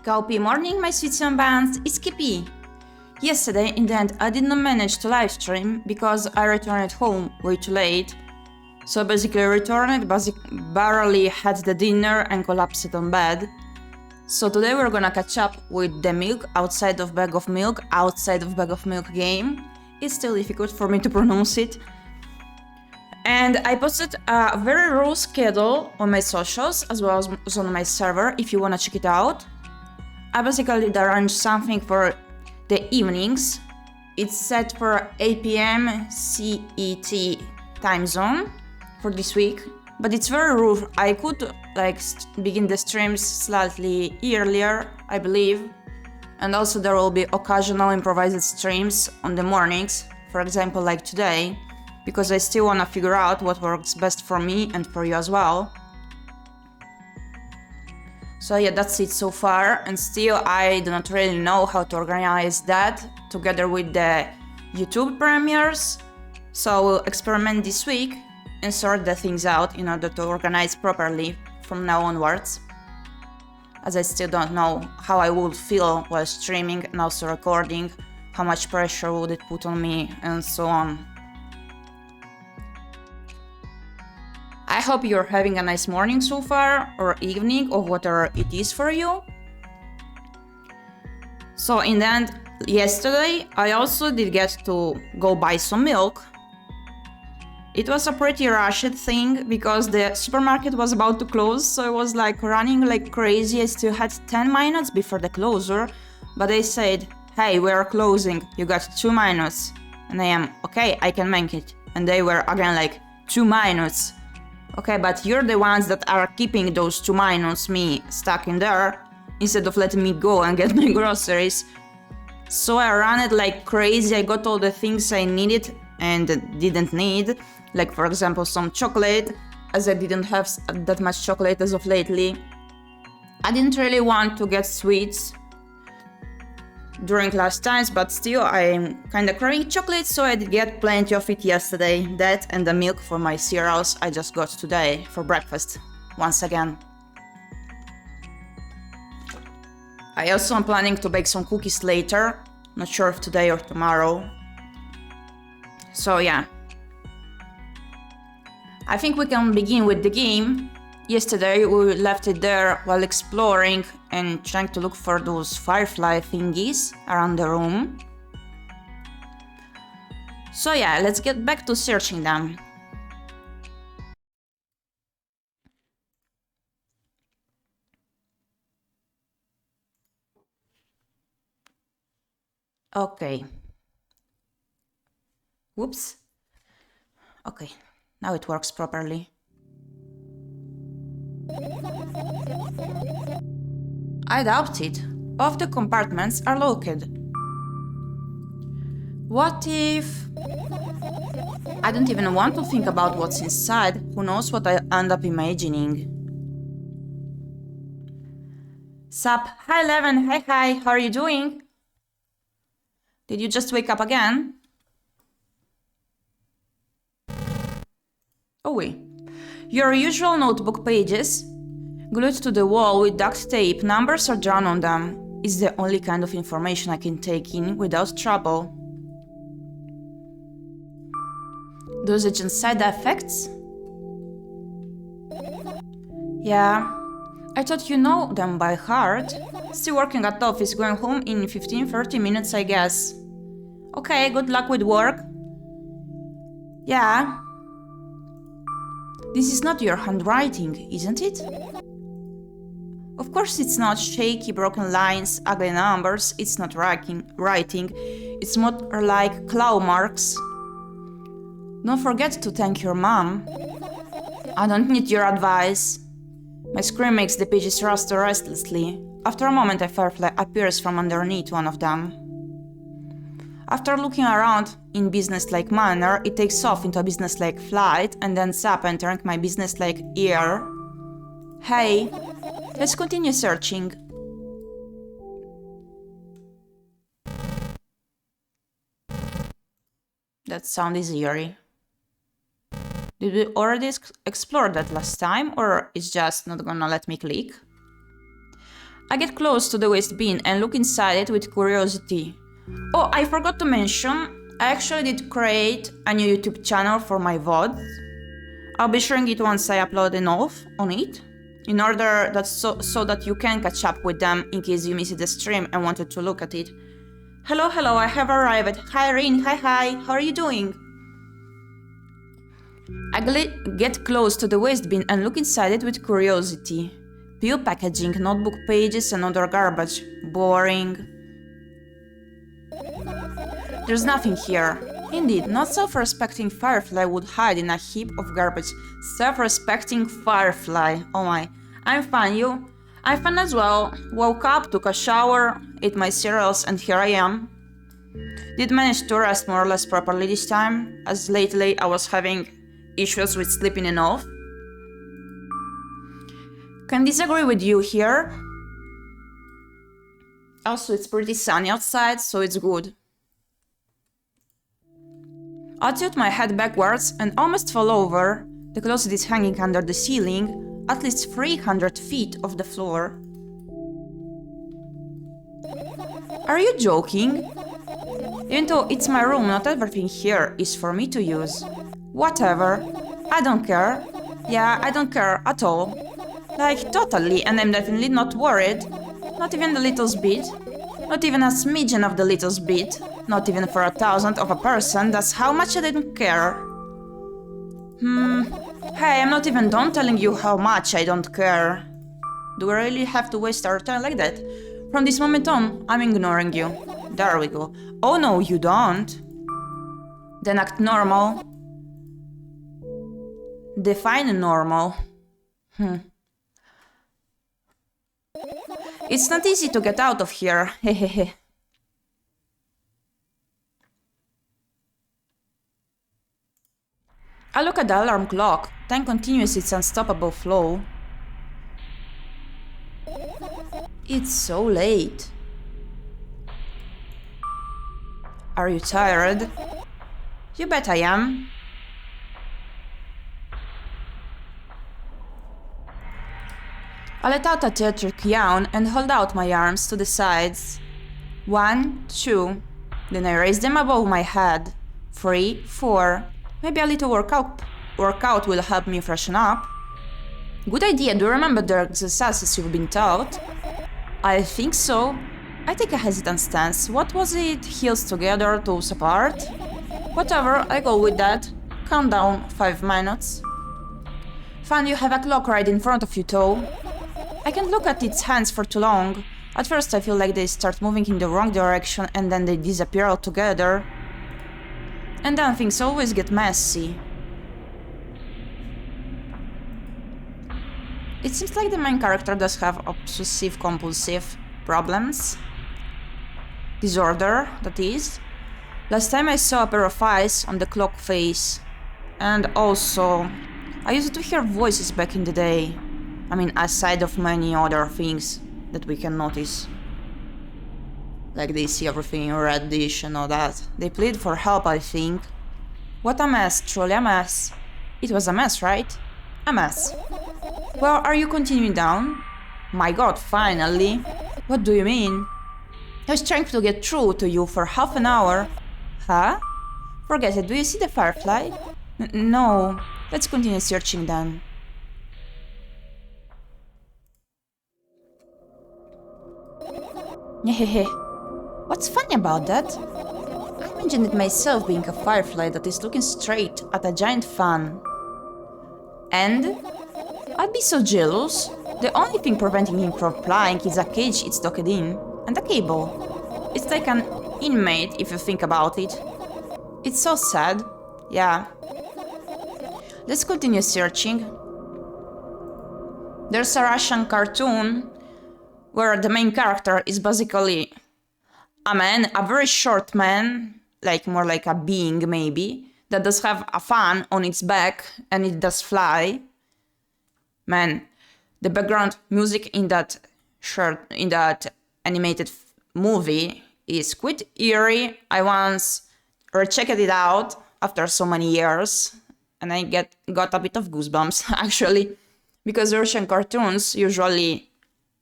Gyepi morning, my sweets and buns, it's Gyepi. Yesterday, in the end, I did not manage to live stream because I returned home way too late. So basically returned, barely had the dinner and collapsed on bed. So today we're gonna catch up with the milk outside of bag of milk game. It's still difficult for me to pronounce it. And I posted a very raw schedule on my socials as well as on my server if you wanna check it out. I basically arranged something for the evenings. It's set for 8 p.m. CET time zone for this week, but it's very rough. I could begin the streams slightly earlier, I believe, and also there will be occasional improvised streams on the mornings, for example like today, because I still want to figure out what works best for me and for you as well. So yeah, that's it so far, and still I do not really know how to organize that together with the YouTube premieres. So we'll experiment this week and sort the things out in order to organize properly from now onwards, as I still don't know how I would feel while streaming and also recording, how much pressure would it put on me, and so on. I hope you're having a nice morning so far, or evening, or whatever it is for you. So in the end, yesterday I also did get to go buy some milk. It was a pretty rushed thing because the supermarket was about to close, so I was running like crazy. I still had 10 minutes before the closure, but they said, hey, we are closing, you got 2 minutes. And I am, okay, I can make it. And they were again like, 2 minutes. Okay, but you're the ones that are keeping those 2 minus me stuck in there instead of letting me go and get my groceries. So I ran it like crazy. I got all the things I needed and didn't need, like for example some chocolate, as I didn't have that much chocolate as of lately. I didn't really want to get sweets during last times, but still I'm kinda craving chocolate, so I did get plenty of it yesterday. That and the milk for my cereals I just got today for breakfast, once again. I also am planning to bake some cookies later, not sure if today or tomorrow. So yeah. I think we can begin with the game. Yesterday we left it there while exploring and trying to look for those firefly thingies around the room. So yeah, let's get back to searching them. Okay. Whoops. Okay, now it works properly. I doubt it. Both the compartments are locked. What if... I don't even want to think about what's inside. Who knows what I end up imagining. Sup? Hi Leven, hi, how are you doing? Did you just wake up again? Oh wait. Your usual notebook pages, glued to the wall with duct tape, numbers are drawn on them. It's the only kind of information I can take in without trouble. Dosage and side effects? Yeah, I thought you know them by heart. Still working at the office, going home in 15-30 minutes, I guess. Okay, good luck with work. Yeah. This is not your handwriting, isn't it? Of course it's not. Shaky, broken lines, ugly numbers. It's not writing. It's more like claw marks. Don't forget to thank your mom. I don't need your advice. My scream makes the pages rustle restlessly. After a moment, a firefly appears from underneath one of them. After looking around in business-like manner, it takes off into a business-like flight and ends up entering my business-like ear. Hey, let's continue searching. That sound is eerie. Did we already explore that last time, or it's just not gonna let me click? I get close to the waste bin and look inside it with curiosity. Oh, I forgot to mention, I actually did create a new YouTube channel for my VOD. I'll be sharing it once I upload enough on it, in order that so that you can catch up with them in case you missed the stream and wanted to look at it. Hello, hello, I have arrived. Hi Rin, hi, how are you doing? I get close to the waste bin and look inside it with curiosity. Pure packaging, notebook pages and other garbage. Boring. There's nothing here. Indeed, not self-respecting firefly would hide in a heap of garbage. Self-respecting firefly. Oh my. I'm fine, you? I'm fine as well. Woke up, took a shower, ate my cereals, and here I am. Did manage to rest more or less properly this time, as lately I was having issues with sleeping enough. Can disagree with you here. Also, it's pretty sunny outside, so it's good. I tilt my head backwards and almost fall over. The closet is hanging under the ceiling, at least 300 feet off the floor. Are you joking? Even though it's my room, not everything here is for me to use. Whatever. I don't care. Yeah, I don't care at all. Like, totally, and I'm definitely not worried. Not even the littlest bit. Not even a smidgen of the littlest bit. Not even for 1,000th of a person, that's how much I didn't care. Hey, I'm not even done telling you how much I don't care. Do we really have to waste our time like that? From this moment on, I'm ignoring you. There we go. Oh no, you don't. Then act normal. Define normal. It's not easy to get out of here, hehehe. I look at the alarm clock. Time continues its unstoppable flow. It's so late. Are you tired? You bet I am. I let out a theatric yawn and hold out my arms to the sides. 1, 2. Then I raise them above my head. 3, 4. Maybe a little workout will help me freshen up. Good idea, do you remember the exercises you've been taught? I think so. I take a hesitant stance. What was it? Heels together, toes apart? Whatever, I go with that. Count down 5 minutes. Fun, you have a clock right in front of you, though. I can't look at its hands for too long. At first I feel like they start moving in the wrong direction and then they disappear altogether. And then things always get messy. It seems like the main character does have obsessive-compulsive problems. Disorder, that is. Last time I saw a pair of eyes on the clock face. And also, I used to hear voices back in the day. I mean, aside of many other things that we can notice. Like they see everything in reddish and all that. They plead for help, I think. What a mess, truly a mess. It was a mess, right? A mess. Well, are you continuing down? My god, finally. What do you mean? I was trying to get through to you for half an hour. Huh? Forget it, do you see the firefly? No. Let's continue searching then. Hehehe. What's funny about that? I imagined it myself being a firefly that is looking straight at a giant fan. And? I'd be so jealous. The only thing preventing him from flying is a cage it's docked in, and a cable. It's like an inmate if you think about it. It's so sad. Yeah. Let's continue searching. There's a Russian cartoon where the main character is basically a man, a very short man, like more like a being maybe, that does have a fan on its back and it does fly. Man, the background music in that animated movie is quite eerie. I once rechecked it out after so many years and I got a bit of goosebumps actually, because Russian cartoons usually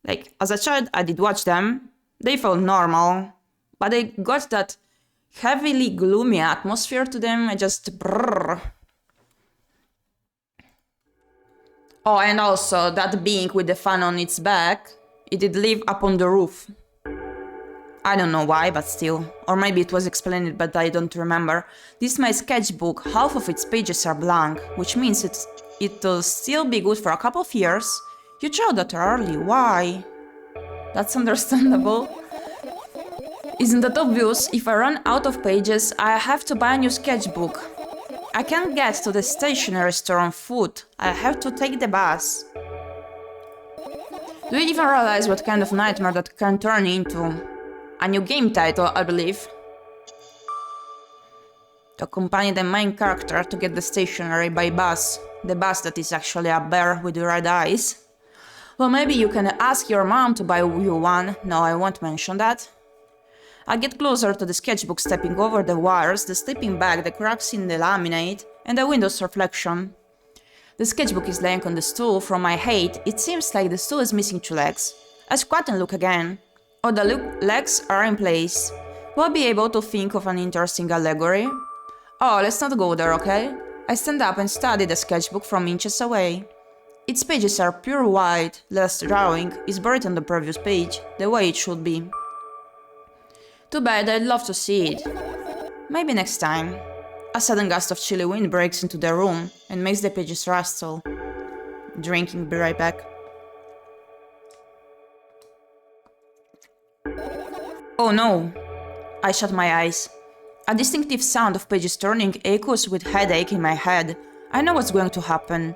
Like, as a child, I did watch them. They felt normal. But they got that heavily gloomy atmosphere to them. I just... brrr. Oh, and also, that being with the fan on its back, it did live up on the roof. I don't know why, but still. Or maybe it was explained, but I don't remember. This is my sketchbook. Half of its pages are blank, which means it'll still be good for a couple of years. You chose that early. Why? That's understandable. Isn't that obvious? If I run out of pages, I have to buy a new sketchbook. I can't get to the stationery store on foot. I have to take the bus. Do you even realize what kind of nightmare that can turn into? A new game title, I believe. To accompany the main character to get the stationery by bus. The bus that is actually a bear with red eyes. Well, maybe you can ask your mom to buy you one. No, I won't mention that. I get closer to the sketchbook, stepping over the wires, the sleeping bag, the cracks in the laminate, and the window's reflection. The sketchbook is laying on the stool. From my height, it seems like the stool is missing 2 legs. I squat and look again. Oh, the legs are in place. Will I be able to think of an interesting allegory? Oh, let's not go there, okay? I stand up and study the sketchbook from inches away. Its pages are pure white. Last drawing is buried on the previous page, the way it should be. Too bad, I'd love to see it. Maybe next time. A sudden gust of chilly wind breaks into the room and makes the pages rustle. Drinking, be right back. Oh no! I shut my eyes. A distinctive sound of pages turning echoes with headache in my head. I know what's going to happen.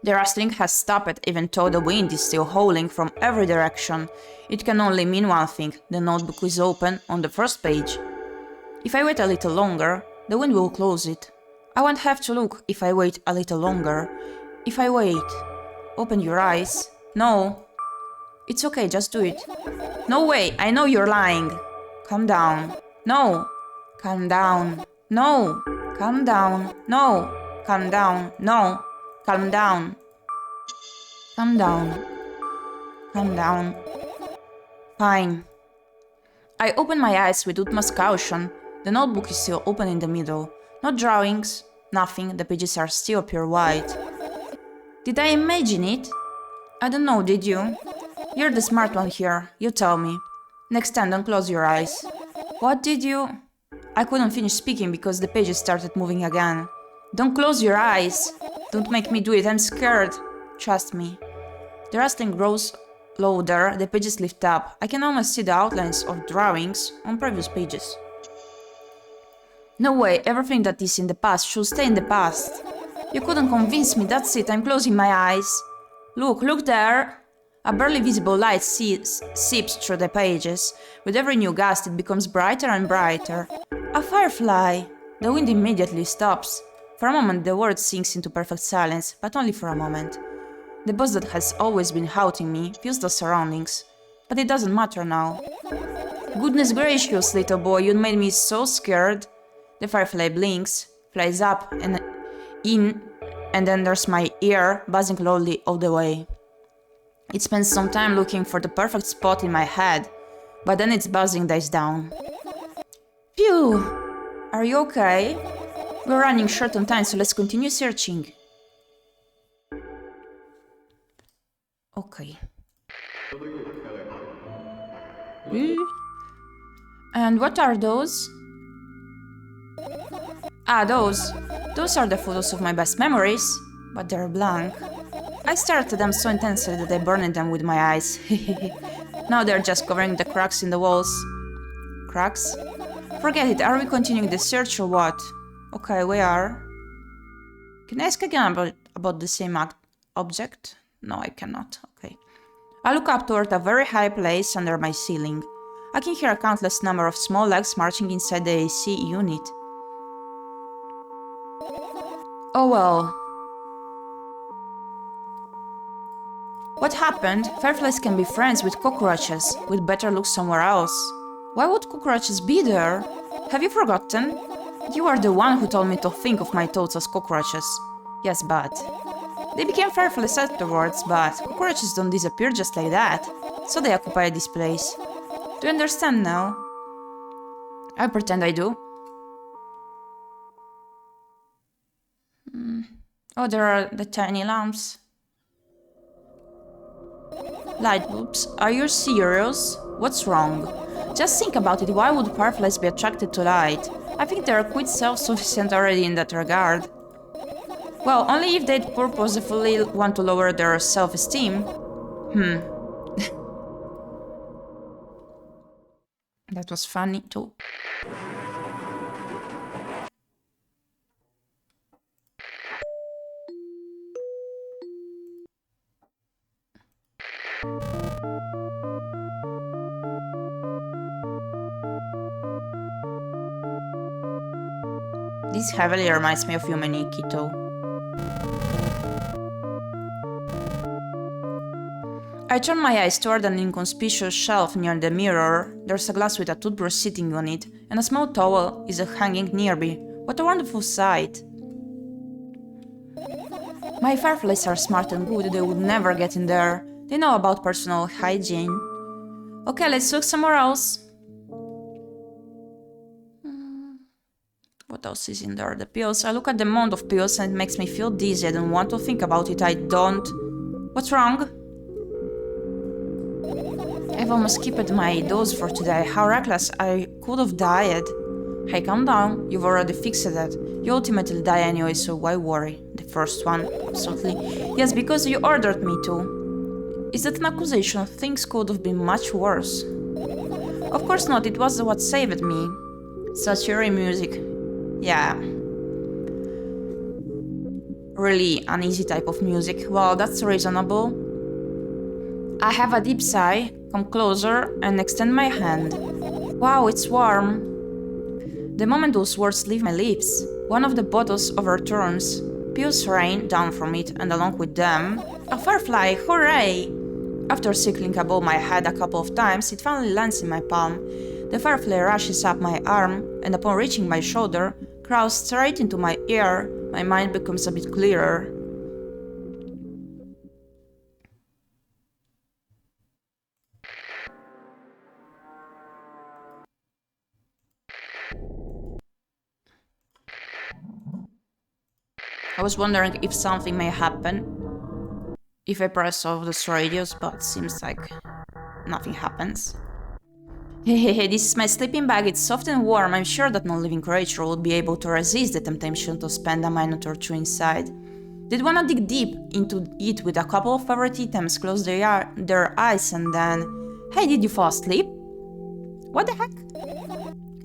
The rustling has stopped even though the wind is still howling from every direction. It can only mean one thing: the notebook is open on the first page. If I wait a little longer, the wind will close it. I won't have to look if I wait a little longer. If I wait... Open your eyes. No. It's okay, just do it. No way, I know you're lying. Calm down. No. Calm down. No. Calm down. No. Calm down. No. Calm down. Calm down. Calm down. Fine. I open my eyes with utmost caution. The notebook is still open in the middle. No drawings, nothing, the pages are still pure white. Did I imagine it? I don't know, did you? You're the smart one here, you tell me. Next time, don't close your eyes. What did you... I couldn't finish speaking because the pages started moving again. Don't close your eyes. Don't make me do it, I'm scared. Trust me. The rustling grows louder, the pages lift up. I can almost see the outlines of drawings on previous pages. No way, everything that is in the past should stay in the past. You couldn't convince me, that's it, I'm closing my eyes. Look there. A barely visible light seeps through the pages. With every new gust it becomes brighter and brighter. A firefly! The wind immediately stops. For a moment the world sinks into perfect silence, but only for a moment. The boss that has always been haunting me feels the surroundings. But it doesn't matter now. Goodness gracious, little boy, you made me so scared. The firefly blinks, flies up and in, and enters my ear, buzzing loudly all the way. It spends some time looking for the perfect spot in my head, but then its buzzing dies down. Phew! Are you okay? We're running short on time, so let's continue searching. Okay. And what are those? Ah, those. Those are the photos of my best memories, but they're blank. I stared at them so intensely that I burned them with my eyes. Now they're just covering the cracks in the walls. Cracks? Forget it, are we continuing the search or what? Okay, we are. Can I ask again about the same object? No, I cannot. Okay. I look up toward a very high place under my ceiling. I can hear a countless number of small legs marching inside the AC unit. Oh well. What happened? Fireflies can be friends with cockroaches. We'd better look somewhere else. Why would cockroaches be there? Have you forgotten? You are the one who told me to think of my thoughts as cockroaches. Yes, but... They became fireflies afterwards, but cockroaches don't disappear just like that, so they occupied this place. Do you understand now? I pretend I do. Oh, there are the tiny lamps. Light bulbs, are you serious? What's wrong? Just think about it, why would fireflies be attracted to light? I think they're quite self-sufficient already in that regard. Well, only if they'd purposefully want to lower their self-esteem. That was funny too. This heavily reminds me of ᴄᴏᴍᴍᴜ though. I turn my eyes toward an inconspicuous shelf near the mirror. There's a glass with a toothbrush sitting on it, and a small towel is hanging nearby. What a wonderful sight! My fireflies are smart and good, they would never get in there. They know about personal hygiene. Okay, let's look somewhere else. What else is in there? The pills. I look at the amount of pills and it makes me feel dizzy. I don't want to think about it. I don't. What's wrong? I've almost skipped my dose for today. How reckless. I could have died. Hey, calm down. You've already fixed that. You ultimately die anyway, so why worry? The first one. Absolutely. Yes, because you ordered me to. Is that an accusation? Things could have been much worse. Of course not. It was what saved me. Such eerie music. Yeah. Really uneasy type of music. Well, that's reasonable. I have a deep sigh, come closer, and extend my hand. Wow, it's warm. The moment those words leave my lips, one of the bottles overturns. Pills rain down from it, and along with them, a firefly, hooray! After circling above my head a couple of times, it finally lands in my palm. The firefly rushes up my arm, and upon reaching my shoulder, crawls straight into my ear. My mind becomes a bit clearer. I was wondering if something may happen if I press off the radios, but seems like nothing happens. Hehehe, this is my sleeping bag, it's soft and warm. I'm sure that no living creature would be able to resist the temptation to spend a minute or two inside. They'd wanna dig deep into it with a couple of favorite items, close their eyes and then... Hey, did you fall asleep? What the heck?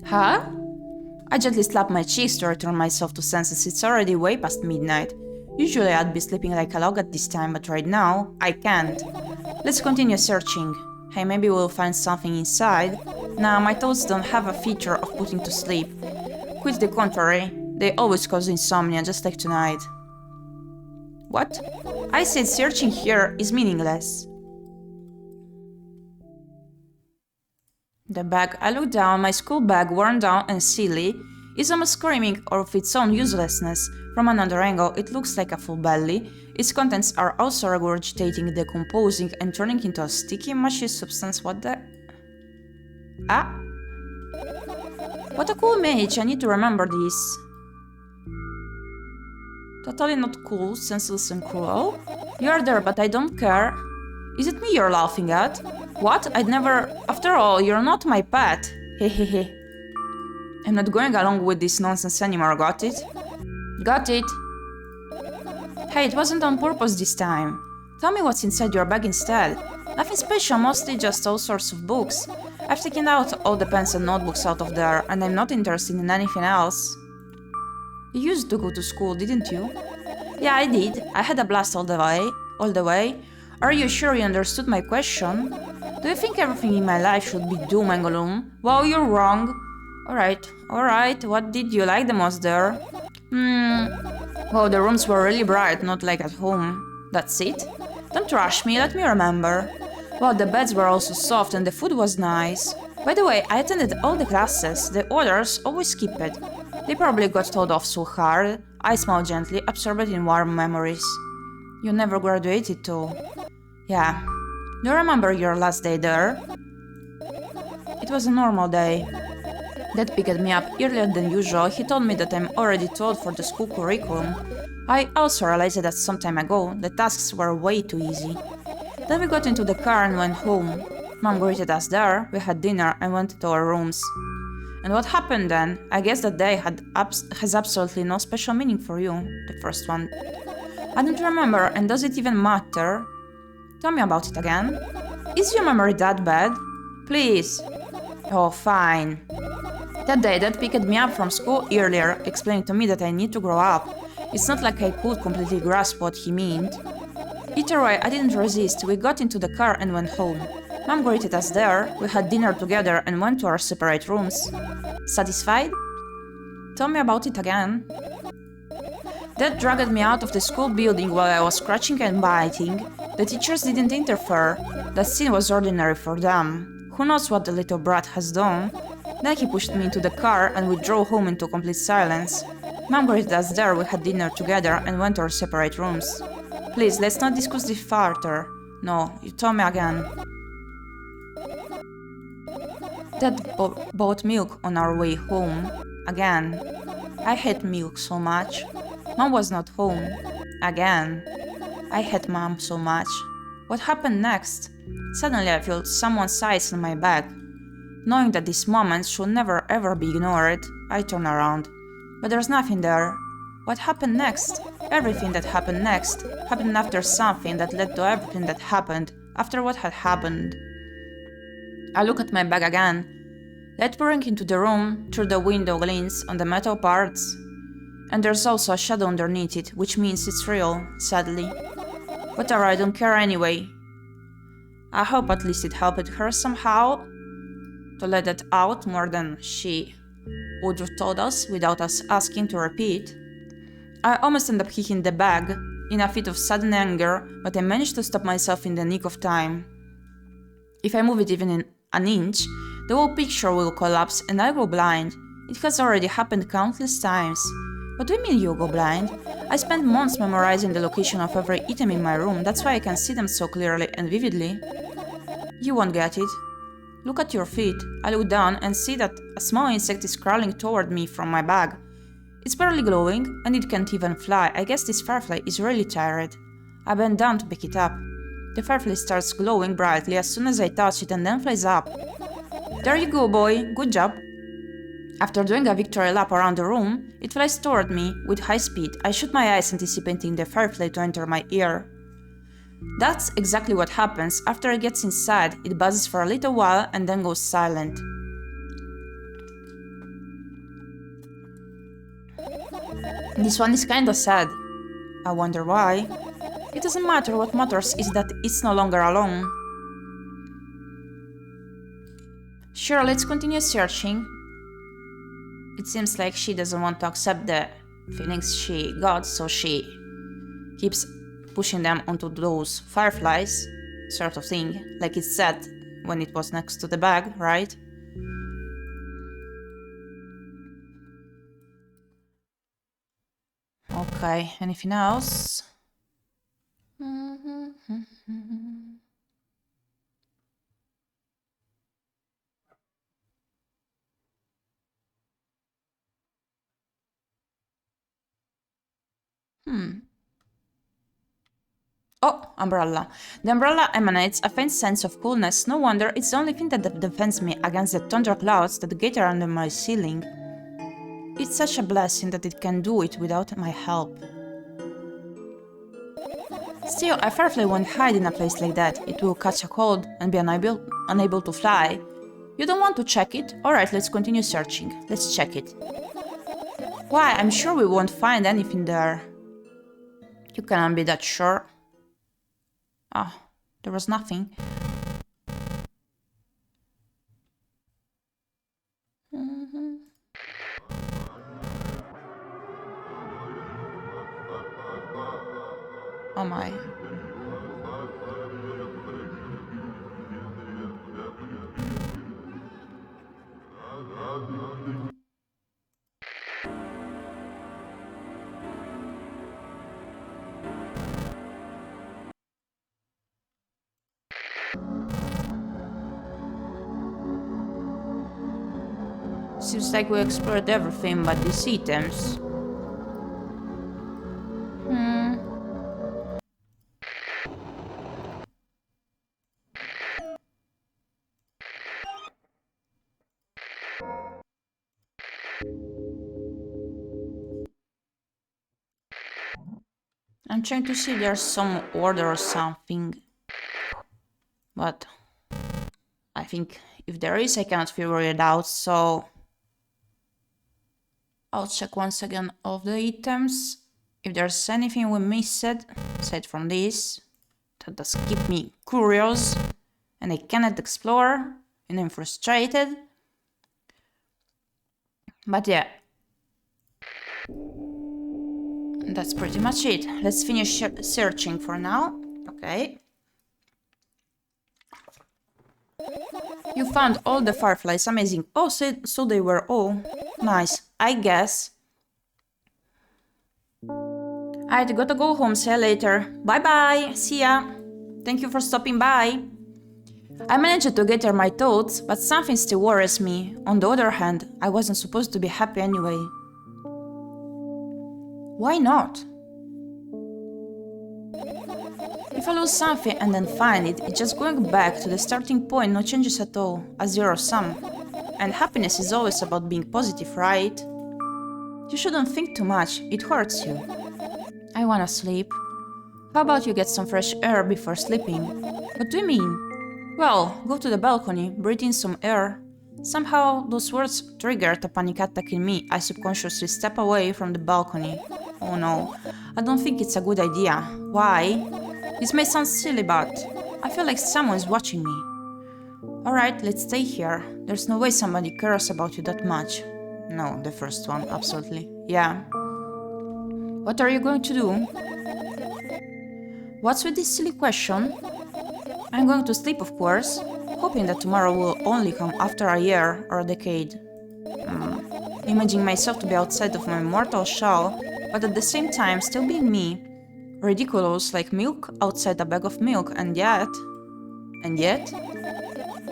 Huh? I gently slap my cheeks to return myself to senses. It's already way past midnight. Usually I'd be sleeping like a log at this time, but right now, I can't. Let's continue searching. Hey, maybe we'll find something inside. Nah, my thoughts don't have a feature of putting to sleep. Quite the contrary, they always cause insomnia, just like tonight. What? I said searching here is meaningless. The bag. I look down, my school bag, worn down and silly, is almost screaming of its own uselessness. From another angle, it looks like a full belly. Its contents are also regurgitating, decomposing, and turning into a sticky, mushy substance. What the... Ah! What a cool mage, I need to remember this. Totally not cool, senseless and cruel. You're there, but I don't care. Is it me you're laughing at? What? I'd never... After all, you're not my pet. Hehehe. I'm not going along with this nonsense anymore, got it? Got it. Hey, it wasn't on purpose this time. Tell me what's inside your bag instead. Nothing special, mostly just all sorts of books. I've taken out all the pens and notebooks out of there, and I'm not interested in anything else. You used to go to school, didn't you? Yeah, I did. I had a blast all the way. Are you sure you understood my question? Do you think everything in my life should be doom and gloom? Well, you're wrong. Alright, what did you like the most there? Well, the rooms were really bright, not like at home. That's it? Don't rush me, let me remember. Well, the beds were also soft and the food was nice. By the way, I attended all the classes, the others always skip it. They probably got told off so hard. I smile gently, absorbed in warm memories. You never graduated too. Yeah. Do you remember your last day there? It was a normal day. Dad picked me up earlier than usual. He told me that I'm already too old for the school curriculum. I also realized that some time ago, the tasks were way too easy. Then we got into the car and went home. Mom greeted us there, we had dinner and went to our rooms. And what happened then? I guess that day has absolutely no special meaning for you, the first one. I don't remember, and does it even matter? Tell me about it again. Is your memory that bad? Please. Oh, fine. That day, Dad picked me up from school earlier, explaining to me that I need to grow up. It's not like I could completely grasp what he meant. Either way, I didn't resist. We got into the car and went home. Mom greeted us there, we had dinner together and went to our separate rooms. Satisfied? Tell me about it again. Dad dragged me out of the school building while I was scratching and biting. The teachers didn't interfere. That scene was ordinary for them. Who knows what the little brat has done? Then he pushed me into the car and we drove home into complete silence. Mom greeted us there, we had dinner together and went to our separate rooms. Please, let's not discuss this further. No, you tell me again. Dad bought milk on our way home. Again. I hate milk so much. Mom was not home. Again. I hate Mom so much. What happened next? Suddenly I felt someone's eyes on my back. Knowing that this moment should never ever be ignored, I turned around. But there's nothing there. What happened next? Everything that happened next happened after something that led to everything that happened after what had happened. I look at my bag again. Light pouring into the room through the window glints on the metal parts. And there's also a shadow underneath it, which means it's real, sadly. Whatever, I don't care anyway. I hope at least it helped her somehow to let it out more than she would have told us without us asking to repeat. I almost ended up kicking the bag in a fit of sudden anger, but I managed to stop myself in the nick of time. If I move it even in an inch, the whole picture will collapse and I go blind. It has already happened countless times. What do you mean you go blind? I spent months memorizing the location of every item in my room, that's why I can see them so clearly and vividly. You won't get it. Look at your feet. I look down and see that a small insect is crawling toward me from my bag. It's barely glowing, and it can't even fly. I guess this firefly is really tired. I bend down to pick it up. The firefly starts glowing brightly as soon as I touch it and then flies up. There you go, boy. Good job. After doing a victory lap around the room, it flies toward me with high speed. I shut my eyes anticipating the firefly to enter my ear. That's exactly what happens. After it gets inside, it buzzes for a little while and then goes silent. This one is kinda sad. I wonder why. It doesn't matter, what matters is that it's no longer alone. Sure, let's continue searching. It seems like she doesn't want to accept the feelings she got, so she keeps pushing them onto those fireflies, sort of thing, like it said when it was next to the bag, right? Okay, anything else? Oh, umbrella. The umbrella emanates a faint sense of coolness. No wonder, it's the only thing that defends me against the thunderclouds that gather under my ceiling. It's such a blessing that it can do it without my help. Still, a firefly won't hide in a place like that. It will catch a cold and be unable to fly. You don't want to check it? Alright, let's continue searching. Let's check it. Why? I'm sure we won't find anything there. You cannot be that sure. Ah, there was nothing. Oh my. Seems like we explored everything but these items. I'm trying to see if there's some order or something. But I think if there is, I cannot figure it out, so I'll check once again all of the items. If there's anything we missed, aside from this, that does keep me curious and I cannot explore and I'm frustrated. But yeah, that's pretty much it. Let's finish searching for now. Okay. You found all the fireflies, amazing. Oh, so they were all nice, I guess. I'd gotta go home, see you later. Bye bye, see ya. Thank you for stopping by. I managed to gather my thoughts, but something still worries me. On the other hand, I wasn't supposed to be happy anyway. Why not? If I lose something and then find it, it's just going back to the starting point, no changes at all, a zero sum. And happiness is always about being positive, right? You shouldn't think too much, it hurts you. I wanna sleep. How about you get some fresh air before sleeping? What do you mean? Well, go to the balcony, breathe in some air. Somehow, those words triggered a panic attack in me. I subconsciously step away from the balcony. Oh no, I don't think it's a good idea. Why? This may sound silly, but I feel like someone's watching me. Alright, let's stay here. There's no way somebody cares about you that much. No, the first one, absolutely. Yeah. What are you going to do? What's with this silly question? I'm going to sleep, of course, hoping that tomorrow will only come after a year or a decade. Imagining myself to be outside of my mortal shell, but at the same time still being me. Ridiculous, like milk outside a bag of milk, and yet...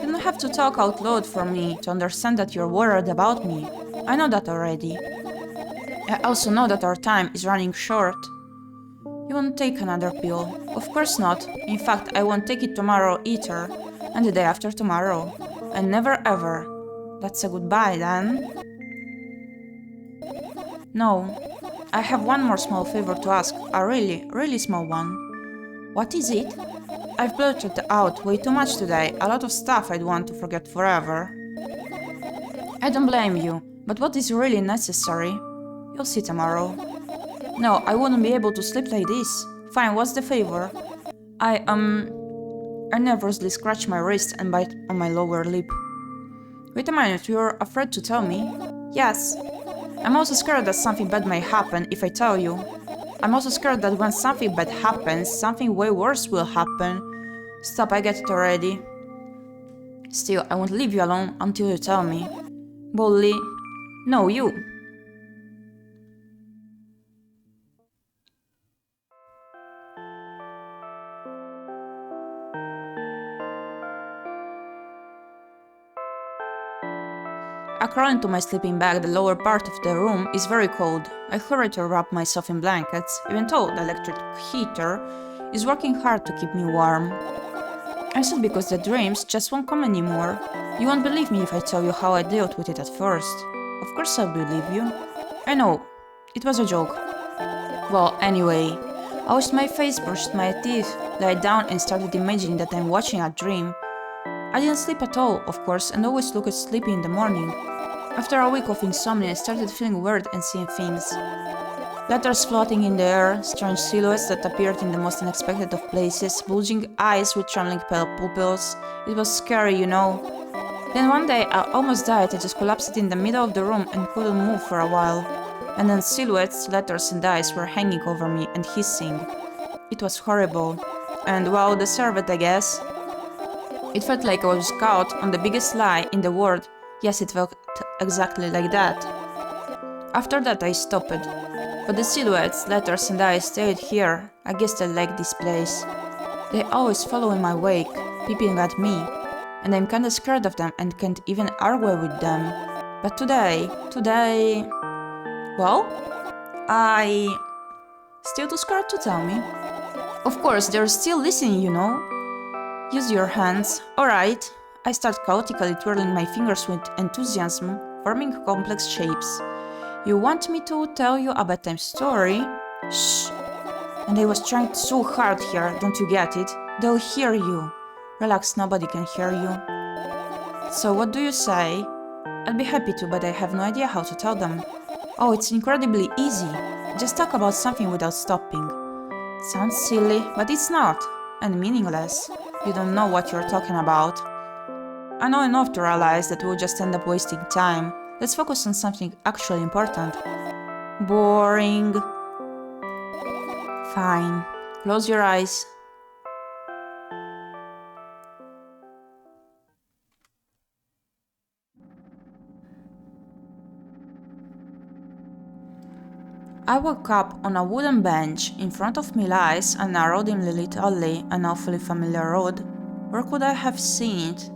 You don't have to talk out loud for me to understand that you're worried about me. I know that already. I also know that our time is running short. You won't take another pill. Of course not. In fact, I won't take it tomorrow either. And the day after tomorrow. And never ever. That's a goodbye, then. No. I have one more small favor to ask. A really, really small one. What is it? I've blurted out way too much today. A lot of stuff I'd want to forget forever. I don't blame you. But what is really necessary? You'll see tomorrow. No, I wouldn't be able to sleep like this. Fine, what's the favor? I nervously scratch my wrist and bite on my lower lip. Wait a minute, you're afraid to tell me? Yes. I'm also scared that something bad may happen if I tell you. I'm also scared that when something bad happens, something way worse will happen. Stop, I get it already. Still, I won't leave you alone until you tell me. Bully. No, you. I crawl into my sleeping bag. The lower part of the room is very cold. I hurry to wrap myself in blankets, even though the electric heater is working hard to keep me warm. I'm sad because the dreams just won't come anymore. You won't believe me if I tell you how I dealt with it at first. Of course I'll believe you. I know, it was a joke. Well, anyway, I washed my face, brushed my teeth, lied down and started imagining that I'm watching a dream. I didn't sleep at all, of course, and always looked sleepy in the morning. After a week of insomnia, I started feeling weird and seeing things. Letters floating in the air, strange silhouettes that appeared in the most unexpected of places, bulging eyes with trembling pale pupils. It was scary, you know. Then one day, I almost died. I just collapsed in the middle of the room and couldn't move for a while. And then silhouettes, letters and eyes were hanging over me and hissing. It was horrible. And well, deserved it, I guess. It felt like I was caught on the biggest lie in the world. Yes, it felt exactly like that. After that, I stopped. But the silhouettes, letters and eyes stayed here. I guess they like this place. They always follow in my wake, peeping at me. And I'm kinda scared of them and can't even argue with them. But today... Well, I... Still too scared to tell me. Of course, they're still listening, you know. Use your hands. Alright. I start chaotically twirling my fingers with enthusiasm, forming complex shapes. You want me to tell you a bedtime story? Shh. And I was trying so hard here, don't you get it? They'll hear you. Relax, nobody can hear you. So what do you say? I'd be happy to, but I have no idea how to tell them. Oh, it's incredibly easy. Just talk about something without stopping. Sounds silly, but it's not. And meaningless. You don't know what you're talking about. I know enough to realize that we'll just end up wasting time. Let's focus on something actually important. Boring. Fine. Close your eyes. I woke up on a wooden bench. In front of me lies a narrow, dimly lit alley, an awfully familiar road. Where could I have seen it?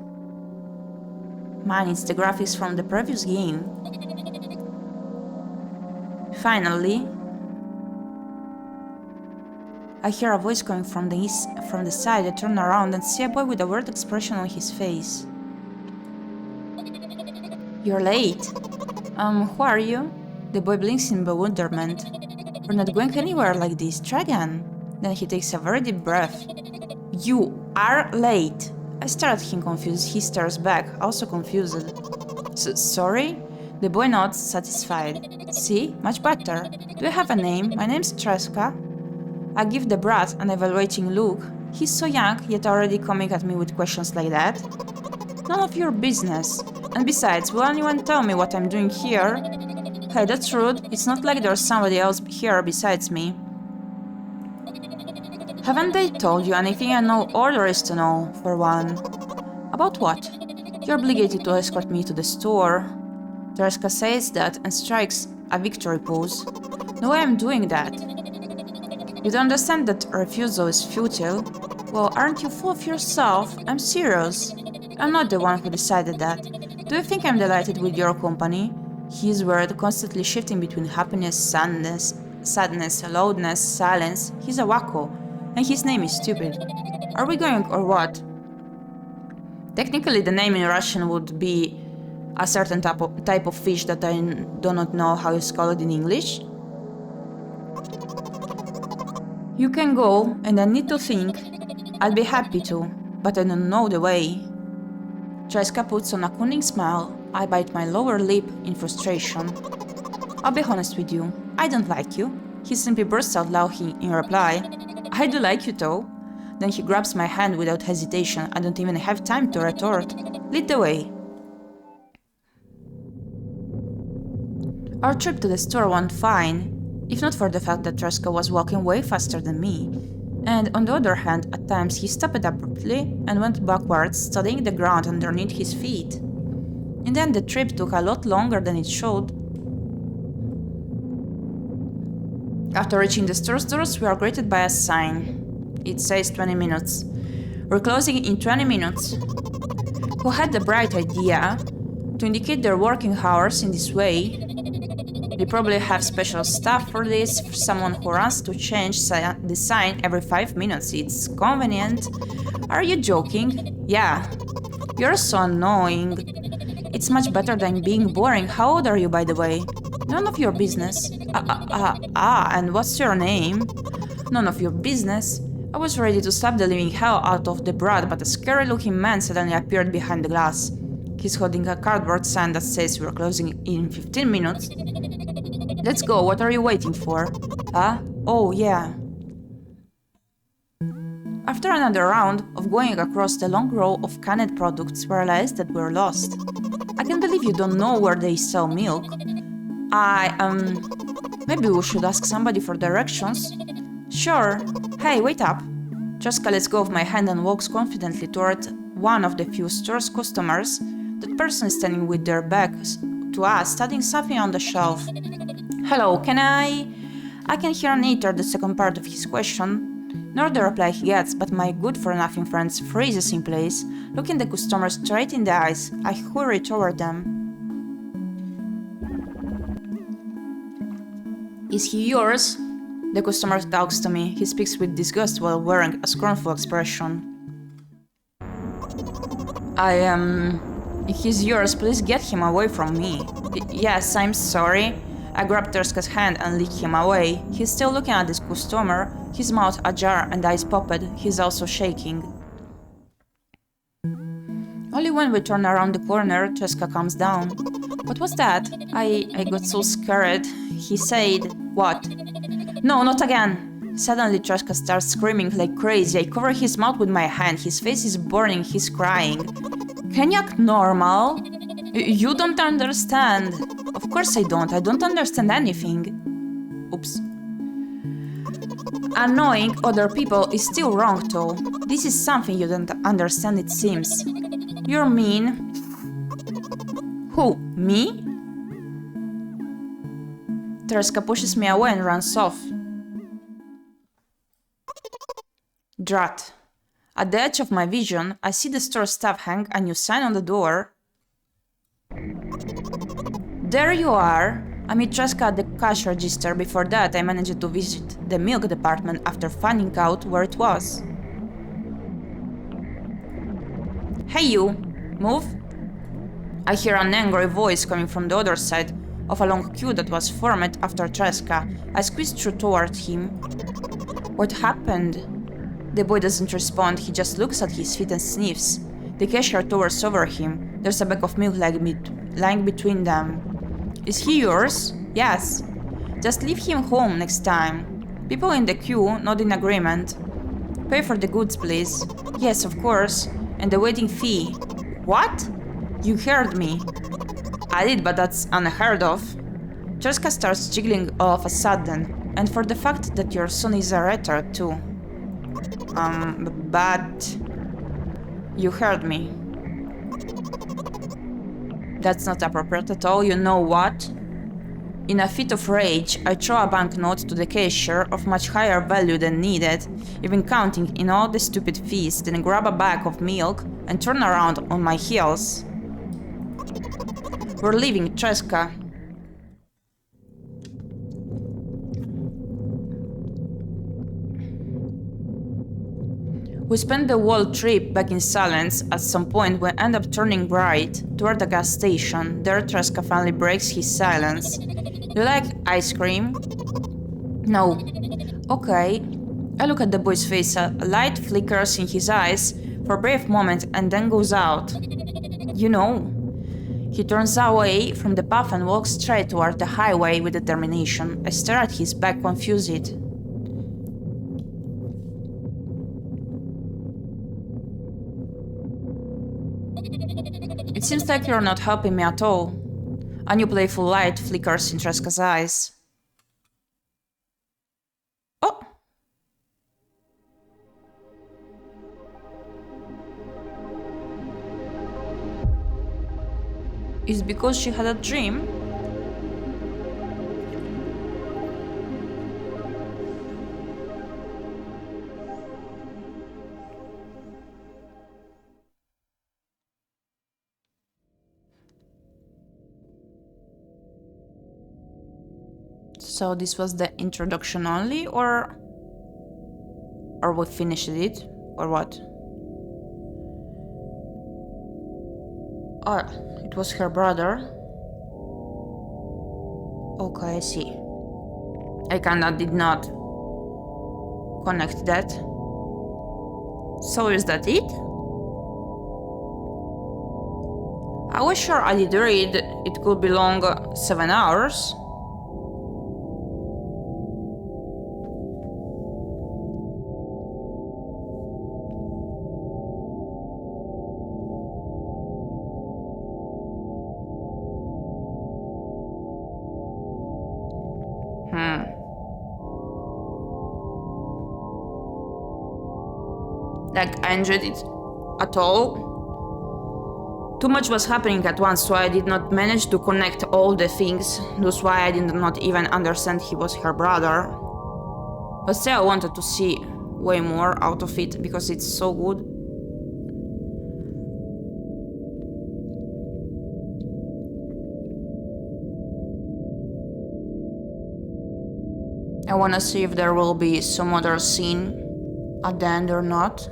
Man, it's the graphics from the previous game. Finally, I hear a voice coming from the side. I turn around and see a boy with a weird expression on his face. You're late. Who are you? The boy blinks in bewilderment. We're not going anywhere like this. Try again. Then he takes a very deep breath. You are late. I stare at him confused. He stares back, also confused. Sorry? The boy nods, satisfied. See? Much better. Do you have a name? My name's Treska. I give the brat an evaluating look. He's so young, yet already coming at me with questions like that. None of your business. And besides, will anyone tell me what I'm doing here? Hey, that's rude. It's not like there's somebody else here besides me. Haven't they told you anything? And no order is to know, for one. About what? You're obligated to escort me to the store. Treska says that and strikes a victory pose. No way I'm doing that. You don't understand that refusal is futile? Well, aren't you full of yourself? I'm serious. I'm not the one who decided that. Do you think I'm delighted with your company? His word constantly shifting between happiness, sadness, loudness, silence. He's a wacko. And his name is stupid. Are we going or what? Technically, the name in Russian would be a certain type of fish that I do not know how it's called in English. You can go, and I need to think. I'll be happy to, but I don't know the way. Treska puts on a cunning smile. I bite my lower lip in frustration. I'll be honest with you. I don't like you. He simply bursts out loud in reply. I do like you though. Then he grabs my hand without hesitation. I don't even have time to retort. Lead the way. Our trip to the store went fine, if not for the fact that Treska was walking way faster than me. And on the other hand, at times he stopped abruptly and went backwards, studying the ground underneath his feet. In the end, the trip took a lot longer than it should. After reaching the store's doors, we are greeted by a sign. It says 20 minutes. We're closing in 20 minutes. Who had the bright idea to indicate their working hours in this way? They probably have special staff for this, for someone who runs to change the sign every 5 minutes. It's convenient. Are you joking? Yeah. You're so annoying. It's much better than being boring. How old are you, by the way? None of your business. And what's your name? None of your business. I was ready to slap the living hell out of the brat, but a scary-looking man suddenly appeared behind the glass. He's holding a cardboard sign that says we're closing in 15 minutes. Let's go, what are you waiting for? Oh, yeah. After another round of going across the long row of canned products, we realized that we're lost. I can't believe you don't know where they sell milk. Maybe we should ask somebody for directions? Sure. Hey, wait up. Treska lets go of my hand and walks confidently toward one of the few store's customers. That person is standing with their backs to us, studying something on the shelf. Hello, can I can hear Nate the second part of his question. Nor the reply he gets, but my good-for-nothing friend freezes in place, looking the customer straight in the eyes. I hurry toward them. Is he yours? The customer talks to me. He speaks with disgust while wearing a scornful expression. If he's yours, please get him away from me. Yes, I'm sorry. I grab Terska's hand and lead him away. He's still looking at this customer, his mouth ajar and eyes popped. He's also shaking. Only when we turn around the corner, Terska comes down. What was that? I got so scared. He said, what? No, not again! Suddenly Terska starts screaming like crazy. I cover his mouth with my hand. His face is burning. He's crying. Can you act normal? You don't understand. Of course I don't. I don't understand anything. Oops. Annoying other people is still wrong too. This is something you don't understand, it seems. You're mean. Who? Me? Terska pushes me away and runs off. Drat. At the edge of my vision, I see the store staff hang a new sign on the door. There you are! I meet Terska at the cash register. Before that, I managed to visit the milk department after finding out where it was. Hey you! Move! I hear an angry voice coming from the other side of a long queue that was formed after Terska. I squeeze through toward him. What happened? The boy doesn't respond, he just looks at his feet and sniffs. The cashier towers over him. There's a bag of milk lying between them. Is he yours? Yes. Just leave him home next time. People in the queue nod in agreement. Pay for the goods, please. Yes, of course. And the waiting fee. What? You heard me. I did, but that's unheard of. Terska starts jiggling all of a sudden. And for the fact that your son is a retard too. But... You heard me. That's not appropriate at all, you know what? In a fit of rage, I throw a banknote to the cashier of much higher value than needed, even counting in all the stupid fees, then grab a bag of milk and turn around on my heels. We're leaving Terska. We spend the whole trip back in silence. At some point, we end up turning right toward the gas station. There, Terska finally breaks his silence. Do you like ice cream? No. Okay. I look at the boy's face. A light flickers in his eyes for a brief moment and then goes out. You know. He turns away from the path and walks straight toward the highway with determination. I stare at his back, confused. It seems like you're not helping me at all. A new playful light flickers in Terska's eyes. Oh! Is it because she had a dream? So this was the introduction only, or we finished it, or what? Oh, it was her brother. Okay, I see. I kinda did not connect that. So is that it? I was sure I did read it could be long 7 hours. Like, I enjoyed it at all. Too much was happening at once, so I did not manage to connect all the things. That's why I did not even understand he was her brother. But still, I wanted to see way more out of it, because it's so good. I wanna see if there will be some other scene at the end or not.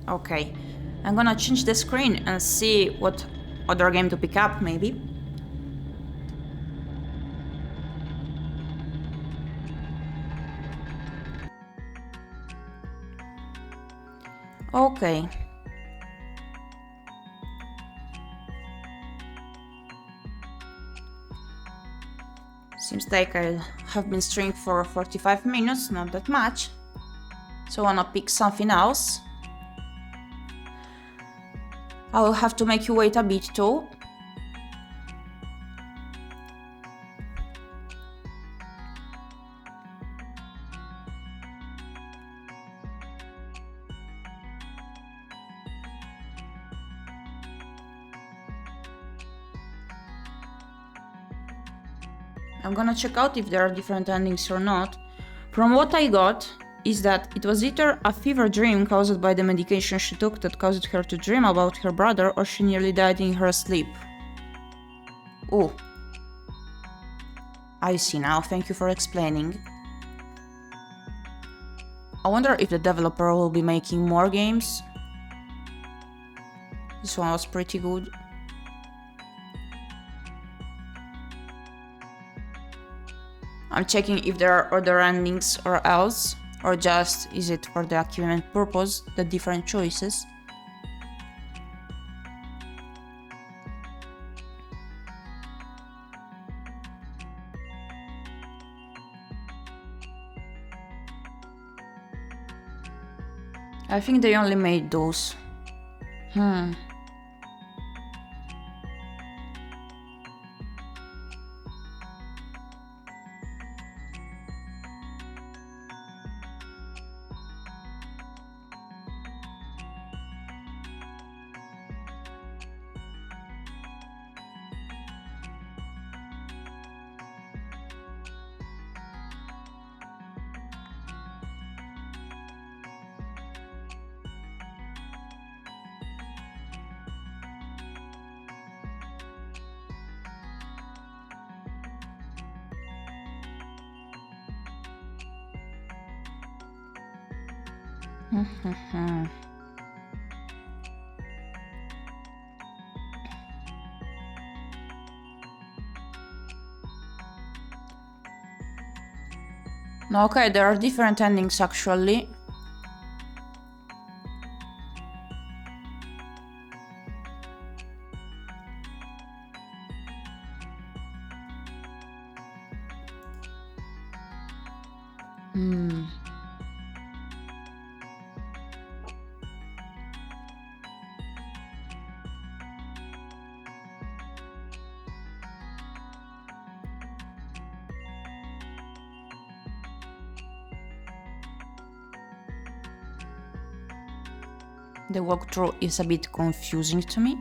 Okay, I'm gonna change the screen and see what other game to pick up, maybe. Okay. Seems like I have been streaming for 45 minutes, not that much. So I wanna pick something else. I will have to make you wait a bit too. I'm gonna check out if there are different endings or not. From what I got, is that it was either a fever dream caused by the medication she took that caused her to dream about her brother, or she nearly died in her sleep. Oh. I see now, thank you for explaining. I wonder if the developer will be making more games. This one was pretty good. I'm checking if there are other endings or else, or just is it for the achievement purpose, the different choices. I think they only made those. Okay, there are different endings actually. The walkthrough is a bit confusing to me.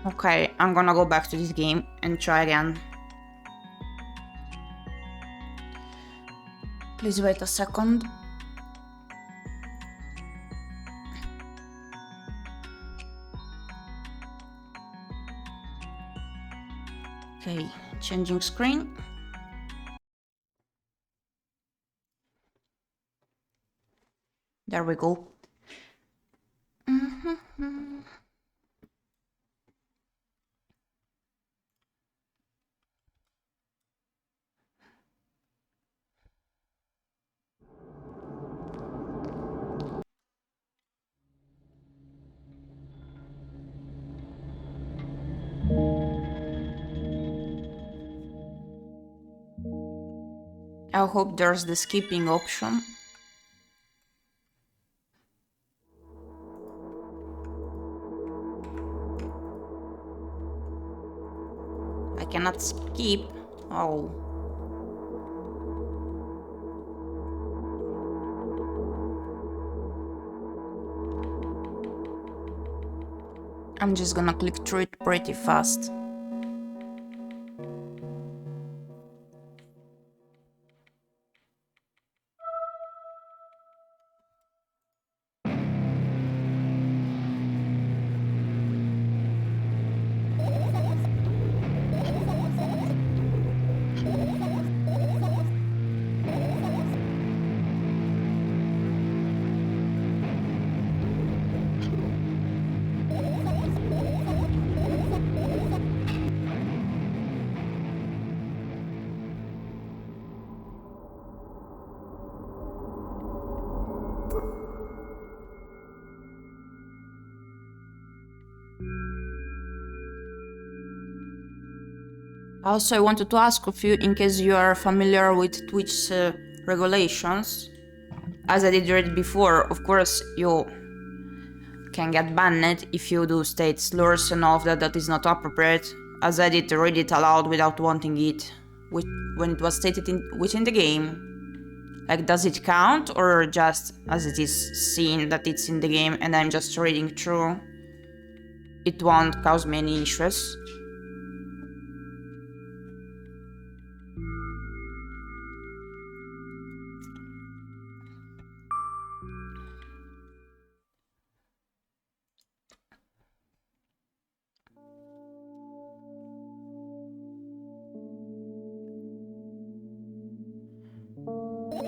Okay, I'm gonna go back to this game and try again. Please wait a second. Okay, changing screen. There we go. I hope there's the skipping option. I cannot skip. Oh. I'm just gonna click through it pretty fast. Also, I wanted to ask of you, in case you are familiar with Twitch regulations, as I did read before, of course you can get banned if you do state slurs and all of that. That is not appropriate, as I did read it aloud without wanting it when it was stated within the game. Like, does it count, or just as it is seen that it's in the game and I'm just reading through, it won't cause me any issues?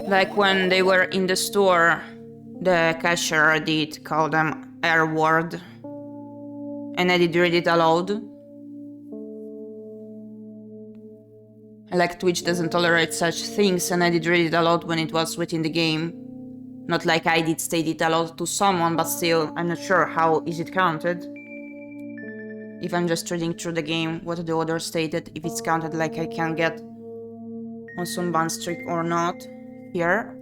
Like when they were in the store, the cashier did call them R word, and I did read it aloud. Like, Twitch doesn't tolerate such things, and I did read it aloud when it was within the game. Not like I did state it aloud to someone, but still, I'm not sure how is it counted. If I'm just reading through the game what the other stated, if it's counted like I can get on some ban streak or not. Here.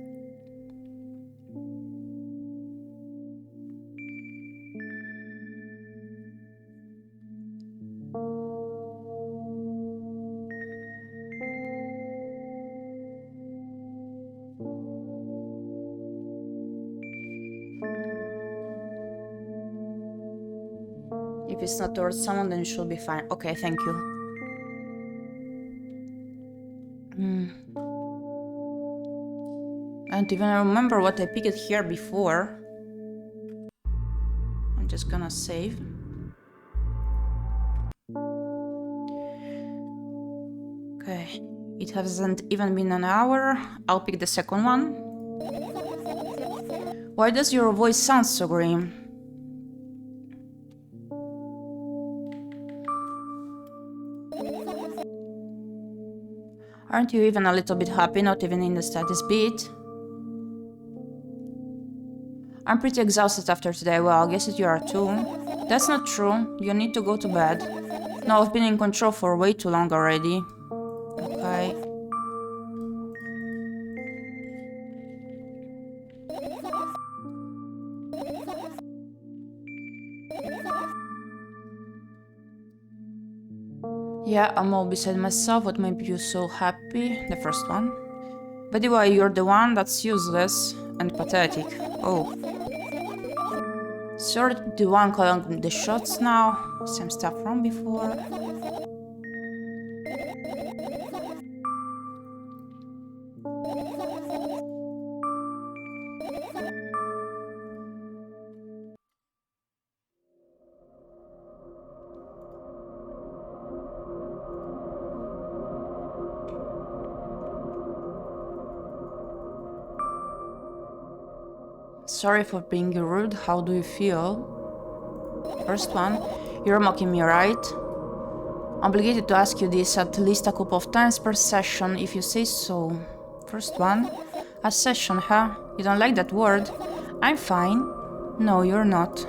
If it's not towards someone, then it should be fine. Okay, thank you. I don't even remember what I picked here before. I'm just gonna save. Okay, it hasn't even been an hour. I'll pick the second one. Why does your voice sound so grim? Aren't you even a little bit happy, not even in the slightest bit? I'm pretty exhausted after today. Well, I guess that you are too. That's not true. You need to go to bed. No, I've been in control for way too long already. Okay. Yeah, I'm all beside myself. What made you so happy? The first one. But anyway, you're the one that's useless and pathetic. Oh. So you're the one calling the shots now. Same stuff from before. Sorry for being rude. How do you feel? First one. You're mocking me, right? Obligated to ask you this at least a couple of times per session, if you say so. First one. A session, huh? You don't like that word? I'm fine. No, you're not.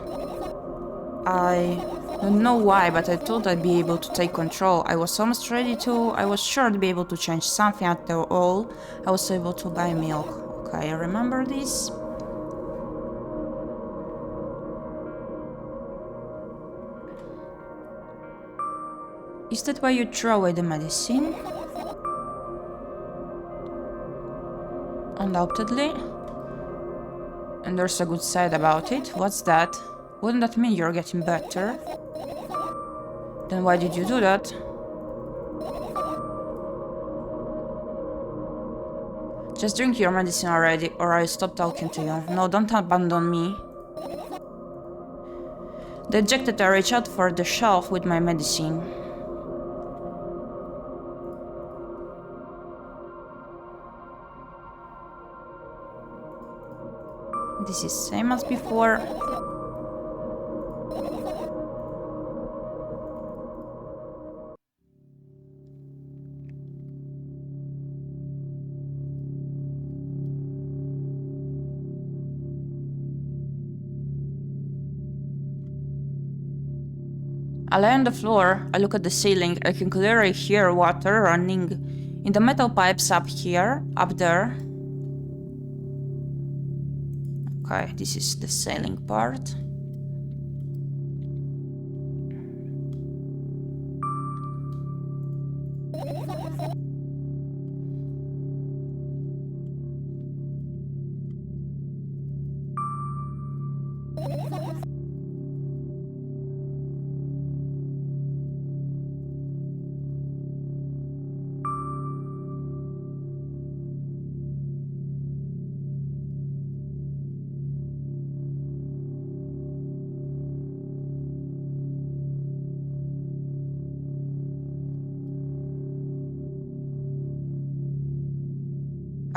I Don't know why, but I thought I'd be able to take control. I was almost ready to. I was sure to be able to change something after all. I was able to buy milk. Okay, I remember this. Is that why you throw away the medicine? Undoubtedly. And there's a good side about it. What's that? Wouldn't that mean you're getting better? Then why did you do that? Just drink your medicine already, or I'll stop talking to you. No, don't abandon me. Dejected, I reach out for the shelf with my medicine. This is same as before. I lie on the floor, I look at the ceiling, I can clearly hear water running in the metal pipes up here, up there. Okay, this is the ceiling part.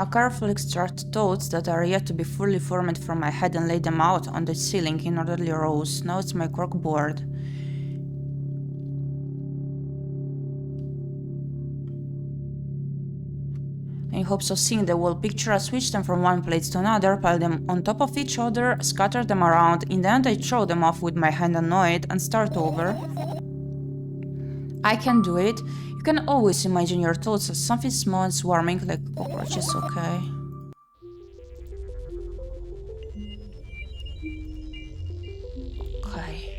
I carefully extract thoughts that are yet to be fully formed from my head and lay them out on the ceiling in orderly rows. Now it's my corkboard. In hopes of seeing the whole picture, I switch them from one place to another, pile them on top of each other, scatter them around. In the end, I throw them off with my hand annoyed and start over. I can do it. You can always imagine your thoughts as something small and swarming like cockroaches, okay? Okay.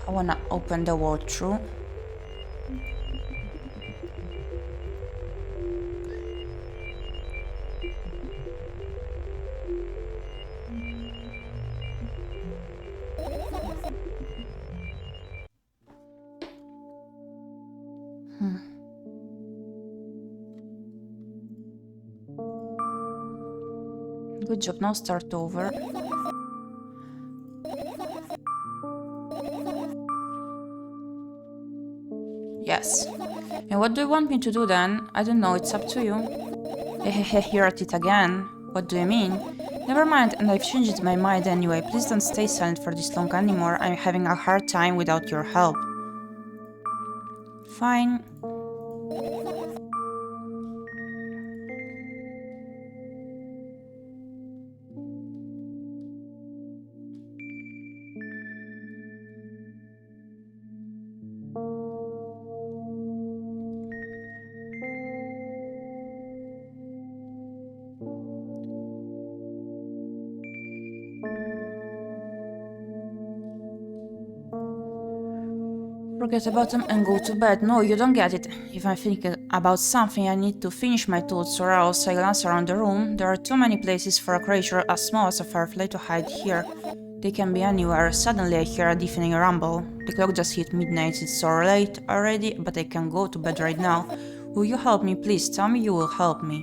I wanna open the walkthrough. Good job, now start over. Yes. And what do you want me to do then? I don't know, it's up to you. Hehehe, you're at it again. What do you mean? Never mind, and I've changed my mind anyway. Please don't stay silent for this long anymore. I'm having a hard time without your help. Fine. Forget about them and go to bed. No, you don't get it. If I'm thinking about something, I need to finish my thoughts or else I glance around the room. There are too many places for a creature as small as a firefly to hide here. They can be anywhere. Suddenly I hear a deafening rumble. The clock just hit midnight. It's so late already, but I can go to bed right now. Will you help me? Please tell me you will help me.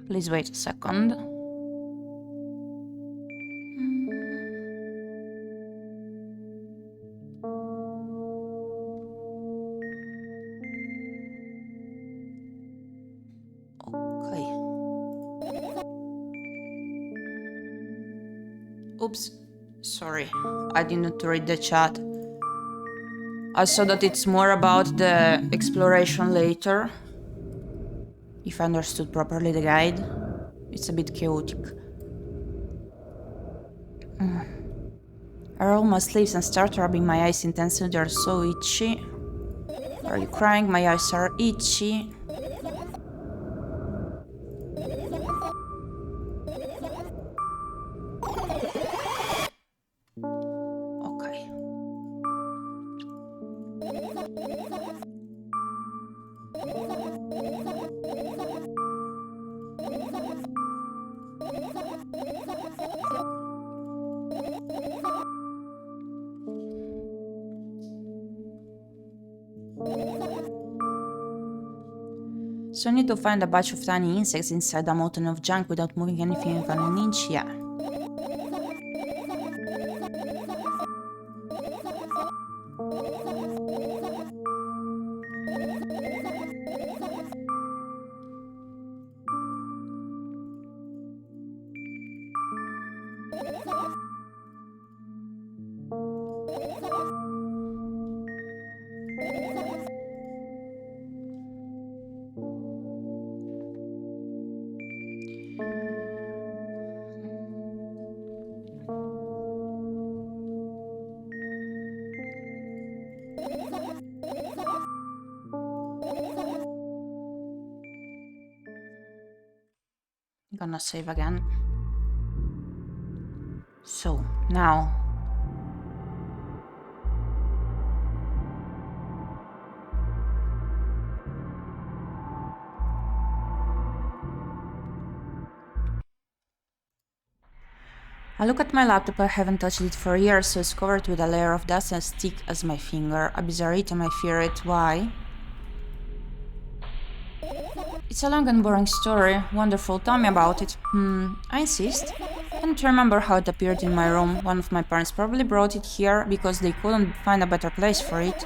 Please wait a second. Okay. Oops. Sorry, I didn't read the chat. I saw that it's more about the exploration later. If I understood properly the guide. It's a bit chaotic. I roll my sleeves and start rubbing my eyes intensely. They're so itchy. Are you crying? My eyes are itchy. Okay. So I need to find a bunch of tiny insects inside a mountain of junk without moving anything even an inch, yeah. Gonna save again. So, now. I look at my laptop. I haven't touched it for years, so it's covered with a layer of dust as thick as my finger. A bizarre item, I fear it. Why? It's a long and boring story. Wonderful, tell me about it. I insist. I can't remember how it appeared in my room. One of my parents probably brought it here because they couldn't find a better place for it.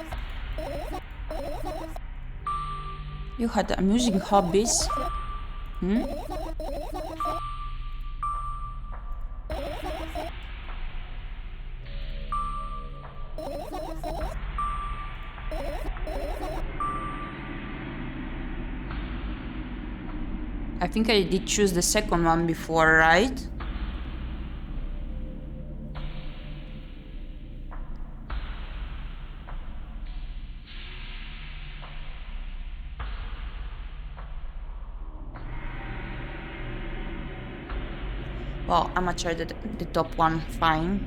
You had amusing hobbies. I think I did choose the second one before, right? Well, I'm gonna try the top one, fine.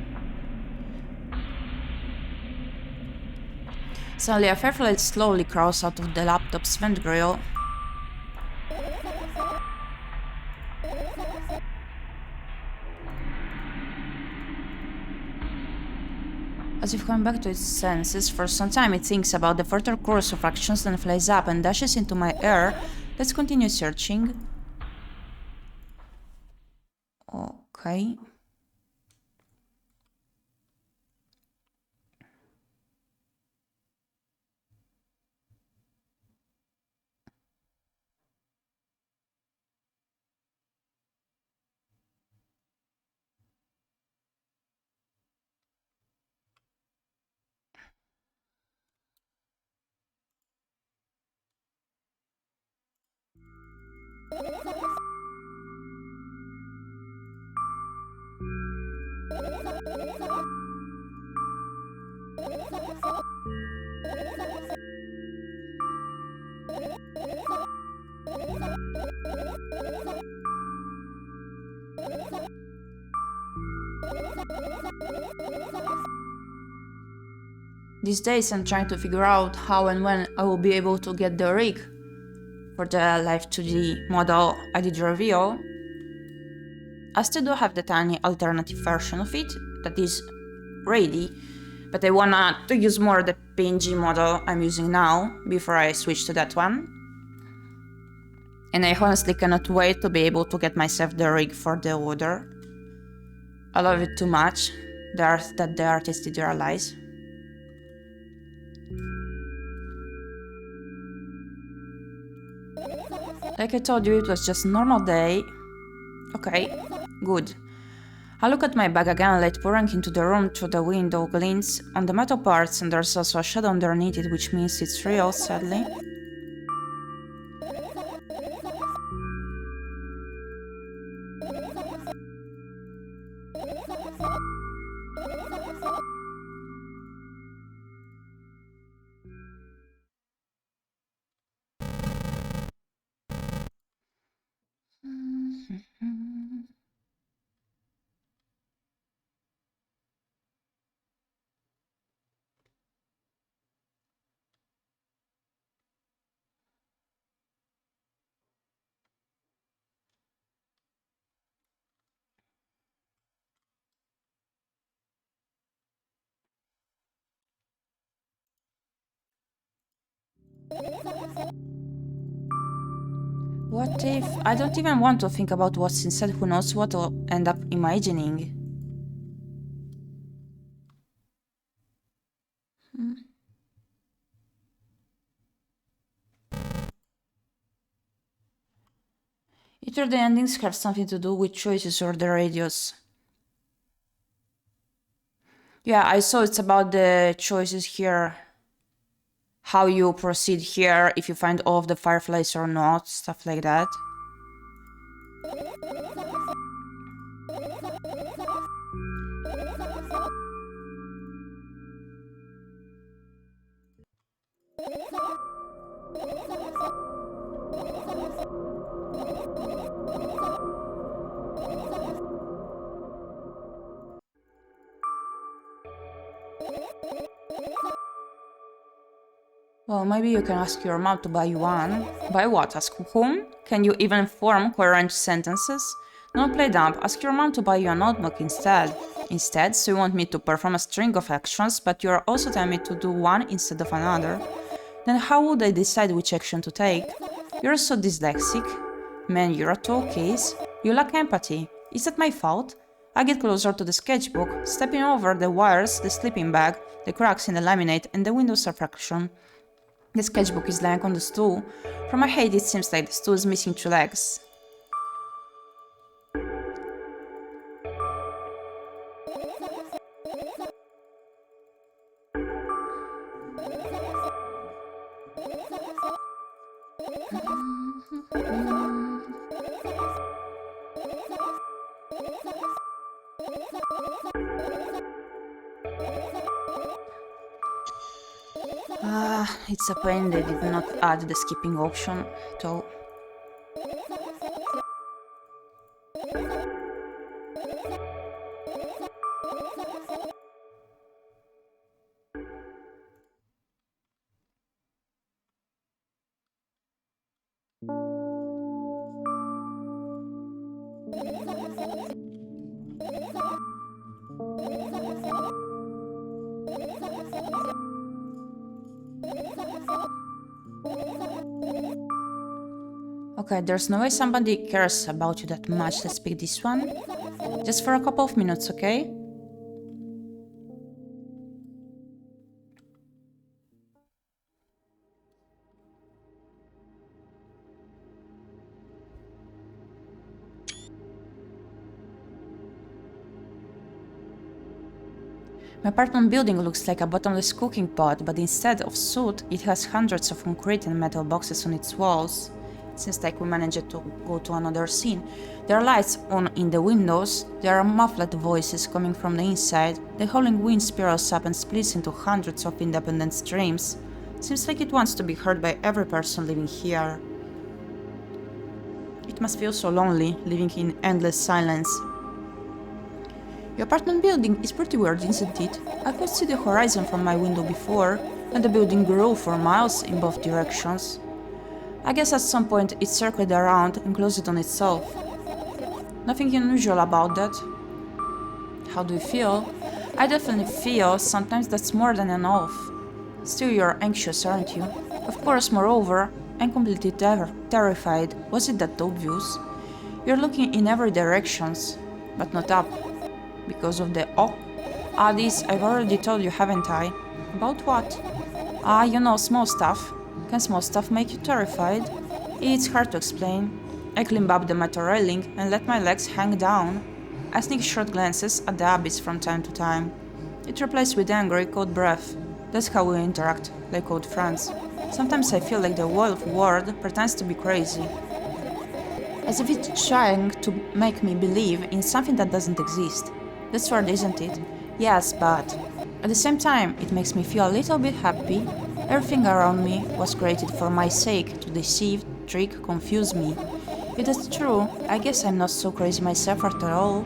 Suddenly, a firefly slowly crawls out of the laptop's vent grill. As if coming back to its senses, for some time it thinks about the further course of actions, then flies up and dashes into my air. Let's continue searching. Okay. These days I'm trying to figure out how and when I will be able to get the rig for the Live 2D model I did reveal. I still do have the tiny alternative version of it that is ready, but I wanna to use more the PNG model I'm using now before I switch to that one. And I honestly cannot wait to be able to get myself the rig for the order. I love it too much, the art that the artist did realize. Like I told you, it was just a normal day. Okay, good. I look at my bag again, light pouring into the room through the window glints on the metal parts, and there's also a shadow underneath it, which means it's real, sadly. What if I don't even want to think about what's inside? Who knows what I'll end up imagining? Either the endings have something to do with choices or the radius. Yeah, I saw it's about the choices here. How you proceed here, if you find all of the fireflies or not, stuff like that. Well, maybe you can ask your mom to buy you one. Buy what? Ask whom? Can you even form coherent sentences? Don't play dumb. Ask your mom to buy you a notebook instead. Instead, so you want me to perform a string of actions, but you are also telling me to do one instead of another. Then how would I decide which action to take? You're so dyslexic. Man, you're a tool case. You lack empathy. Is that my fault? I get closer to the sketchbook, stepping over the wires, the sleeping bag, the cracks in the laminate, and the windows of fraction. The sketchbook is lying on the stool. From my height, it seems like the stool is missing 2 legs. It's a pain they did not add the skipping option, though. Okay, there's no way somebody cares about you that much. Let's pick this one. Just for a couple of minutes, okay? My apartment building looks like a bottomless cooking pot, but instead of soot, it has hundreds of concrete and metal boxes on its walls. Seems like we managed to go to another scene. There are lights on in the windows, there are muffled voices coming from the inside, the howling wind spirals up and splits into hundreds of independent streams. Seems like it wants to be heard by every person living here. It must feel so lonely, living in endless silence. Your apartment building is pretty weird, isn't it? I could see the horizon from my window before, and the building grew for miles in both directions. I guess at some point it circled around and closed on itself. Nothing unusual about that. How do you feel? I definitely feel sometimes that's more than enough. Still, you're anxious, aren't you? Of course, moreover, I'm completely terrified. Was it that obvious? You're looking in every direction, but not up. Because of the this I've already told you, haven't I? About what? You know, small stuff. Can small stuff make you terrified? It's hard to explain. I climb up the metal railing and let my legs hang down. I sneak short glances at the abyss from time to time. It replies with angry, cold breath. That's how we interact, like old friends. Sometimes I feel like the whole world pretends to be crazy. As if it's trying to make me believe in something that doesn't exist. That's weird, isn't it? Yes, but at the same time, it makes me feel a little bit happy. Everything around me was created for my sake, to deceive, trick, confuse me. If that's true, I guess I'm not so crazy myself after all.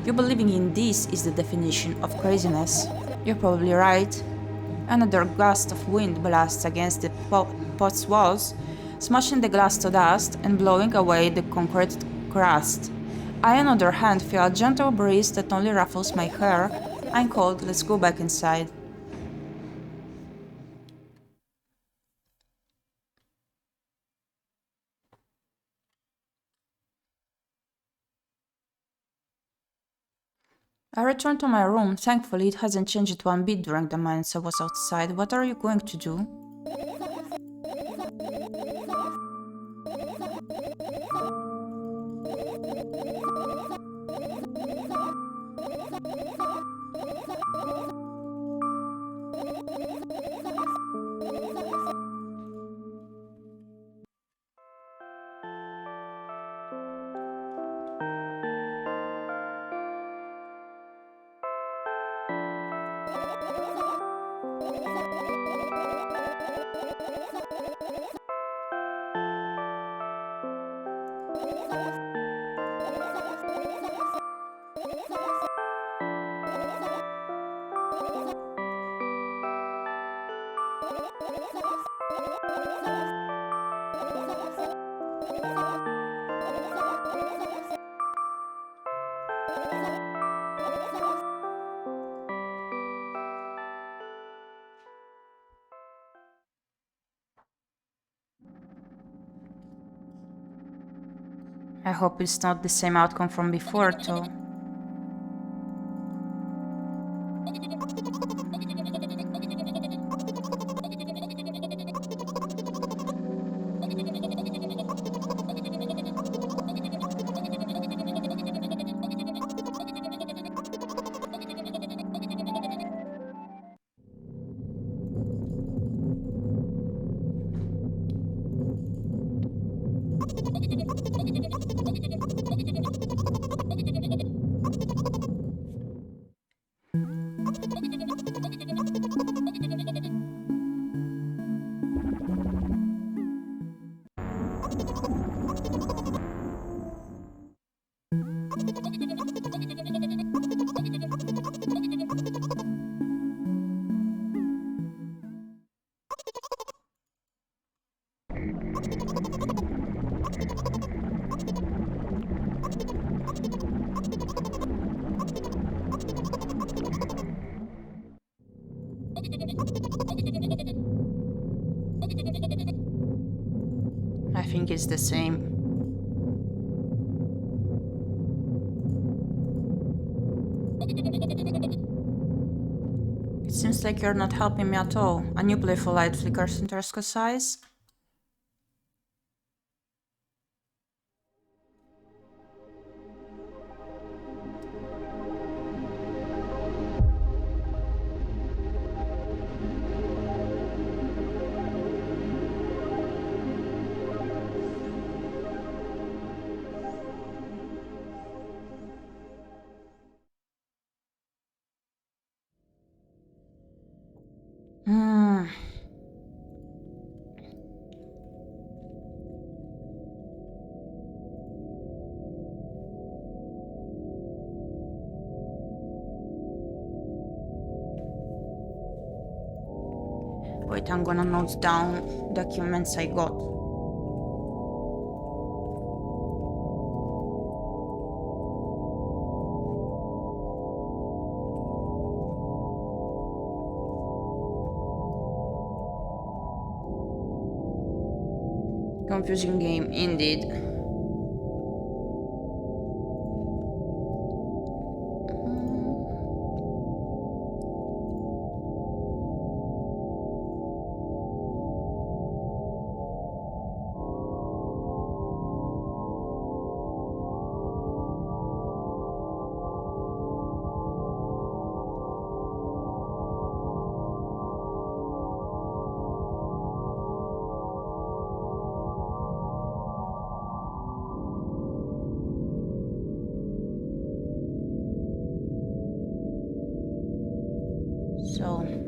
You believing in this is the definition of craziness. You're probably right. Another gust of wind blasts against the pot's walls, smashing the glass to dust and blowing away the concrete crust. I, on the other hand, feel a gentle breeze that only ruffles my hair. I'm cold, let's go back inside. I return to my room. Thankfully, it hasn't changed one bit during the months I was outside. What are you going to do? I hope it's not the same outcome from before, though. I think it's the same. It seems like you're not helping me at all. A new playful light flickers into Ersko's eyes. Wait, I'm gonna note down documents I got. Confusing game, indeed. so...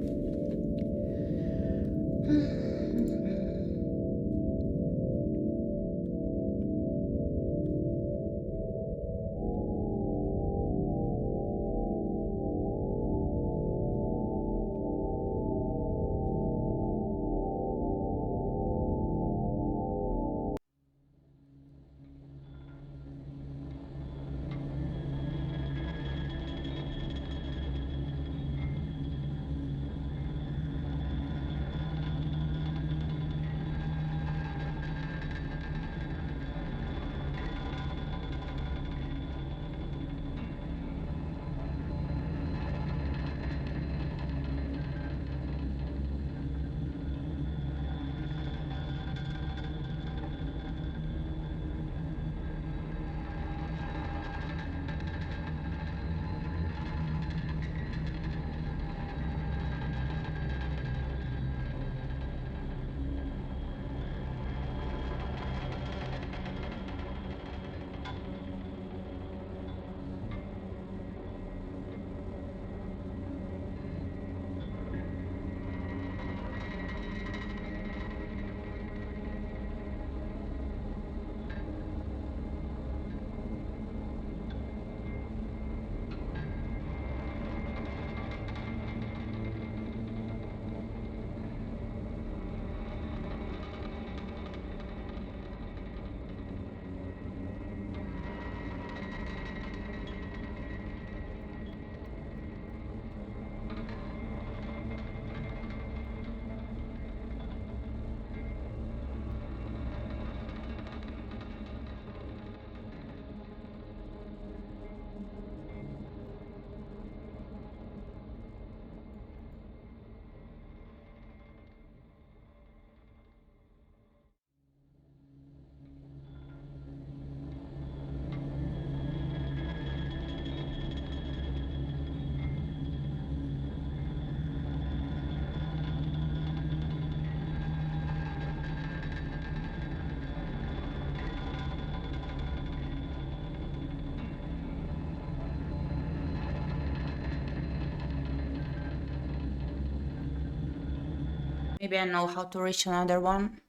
Maybe I know how to reach another one.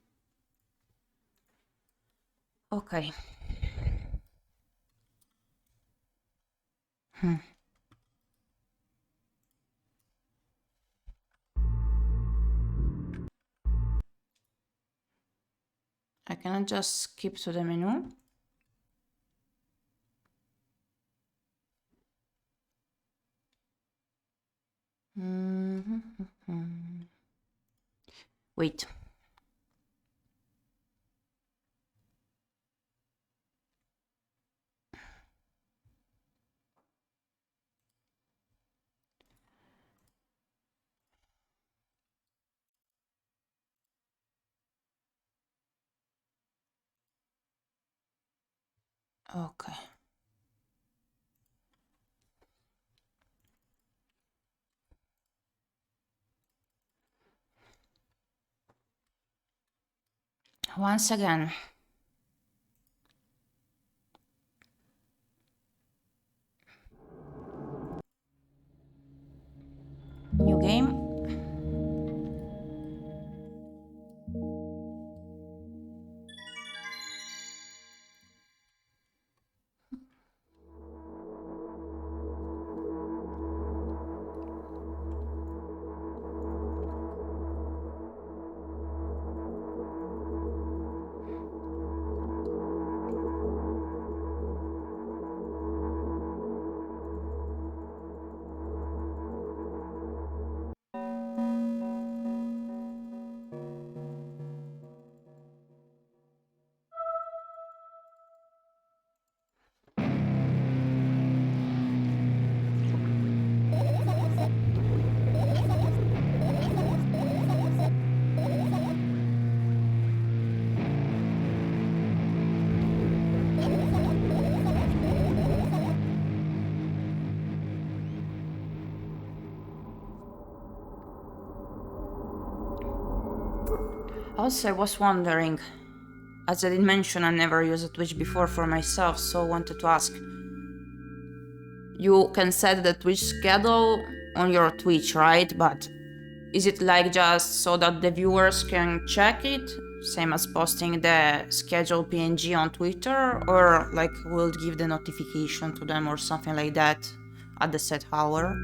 Okay. I cannot just skip to the menu. Wait. Okay. Once again. New game. Also, I was wondering, as I did mention, I never used Twitch before for myself, so I wanted to ask. You can set the Twitch schedule on your Twitch, right? But is it like just so that the viewers can check it? Same as posting the scheduled PNG on Twitter? Or like we'll give the notification to them or something like that at the set hour?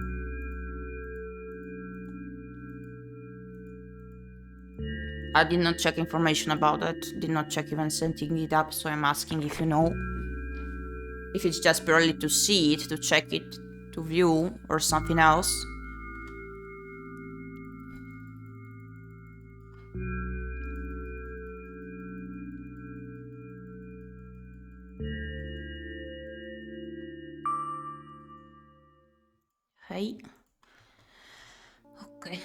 I did not check information about that, did not check even setting it up, so I'm asking if you know. If it's just purely to see it, to check it, to view, or something else. Hey. Okay.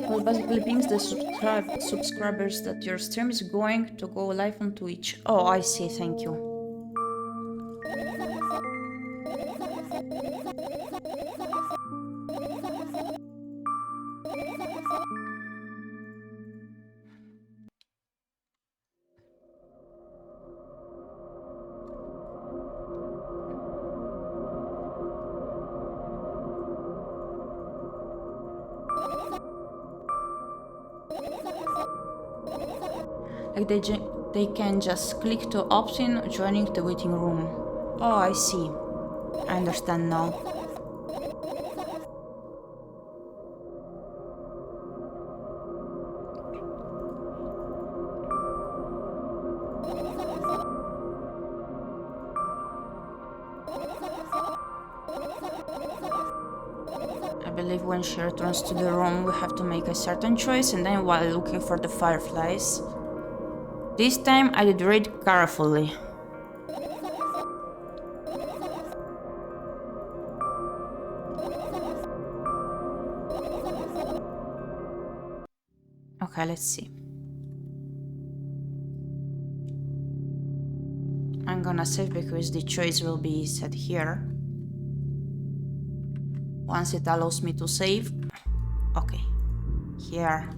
Well, basically pings the subscribers that your stream is going to go live on Twitch. Oh, I see, thank you. Like they can just click to opt in joining the waiting room. Oh, I see. I understand now. I believe when she returns to the room, we have to make a certain choice, and then while looking for the fireflies. This time I did read carefully. Okay, let's see. I'm gonna save because the choice will be set here. Once it allows me to save. Okay, here.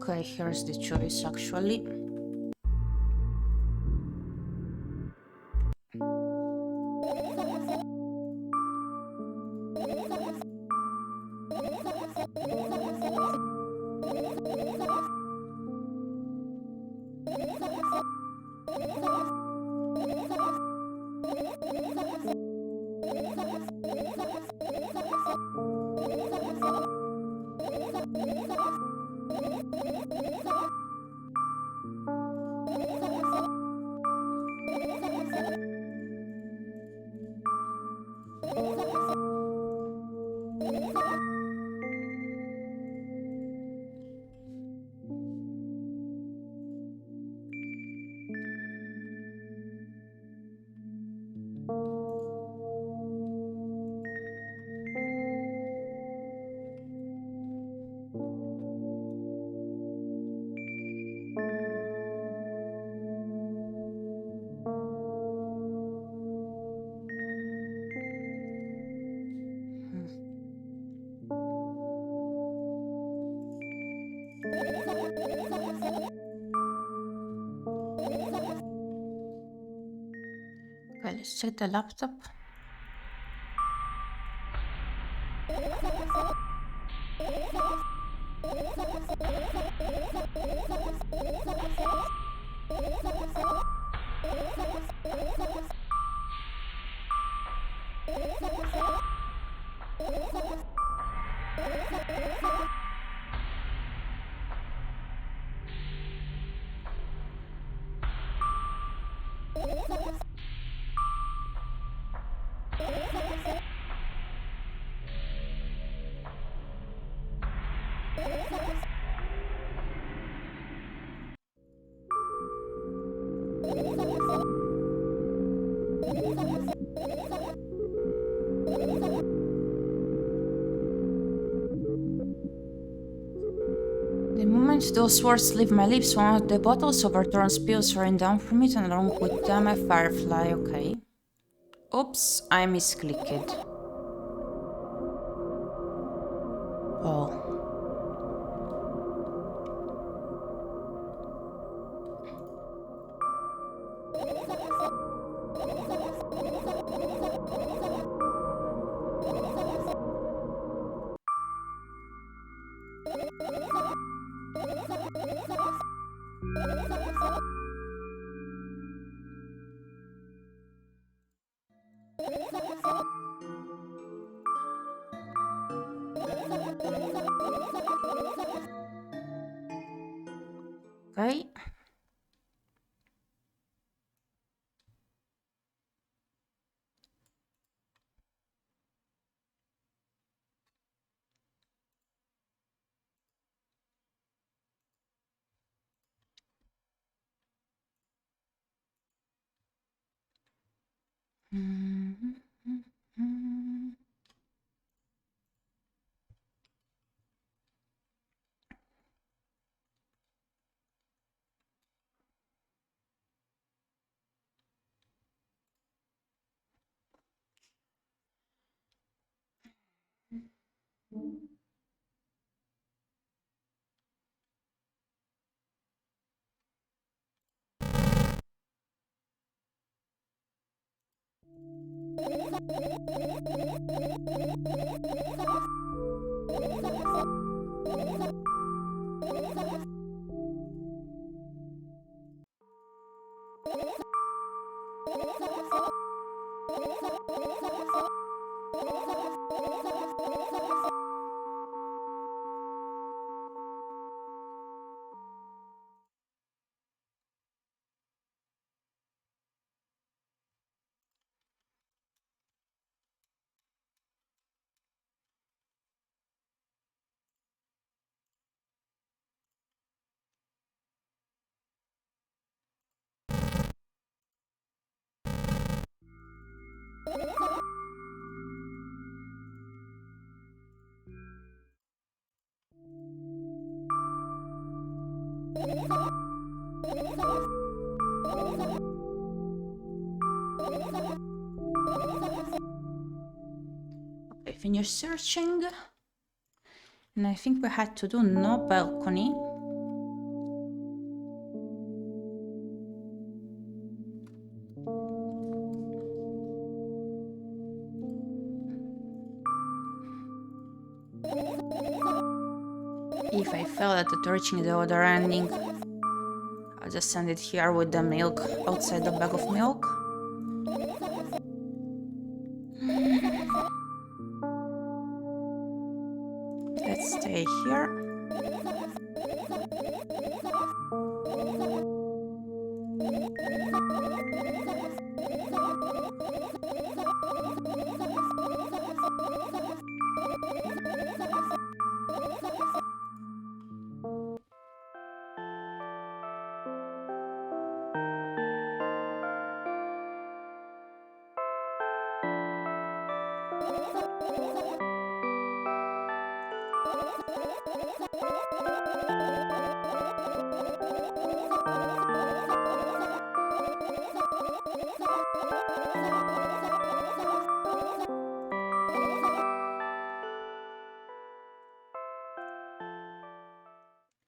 Okay, here's the choice actually. Okay, let's check the laptop. The moment those words leave my lips, one of the bottles overturns, spills rain down from it, and along with them a firefly. Okay. Oops, I misclicked. Oh. Okay. Okay, finish searching. And I think we had to do no balcony. If I fail at reaching the other ending, I'll just send it here with the milk outside the bag of milk. Let's stay here.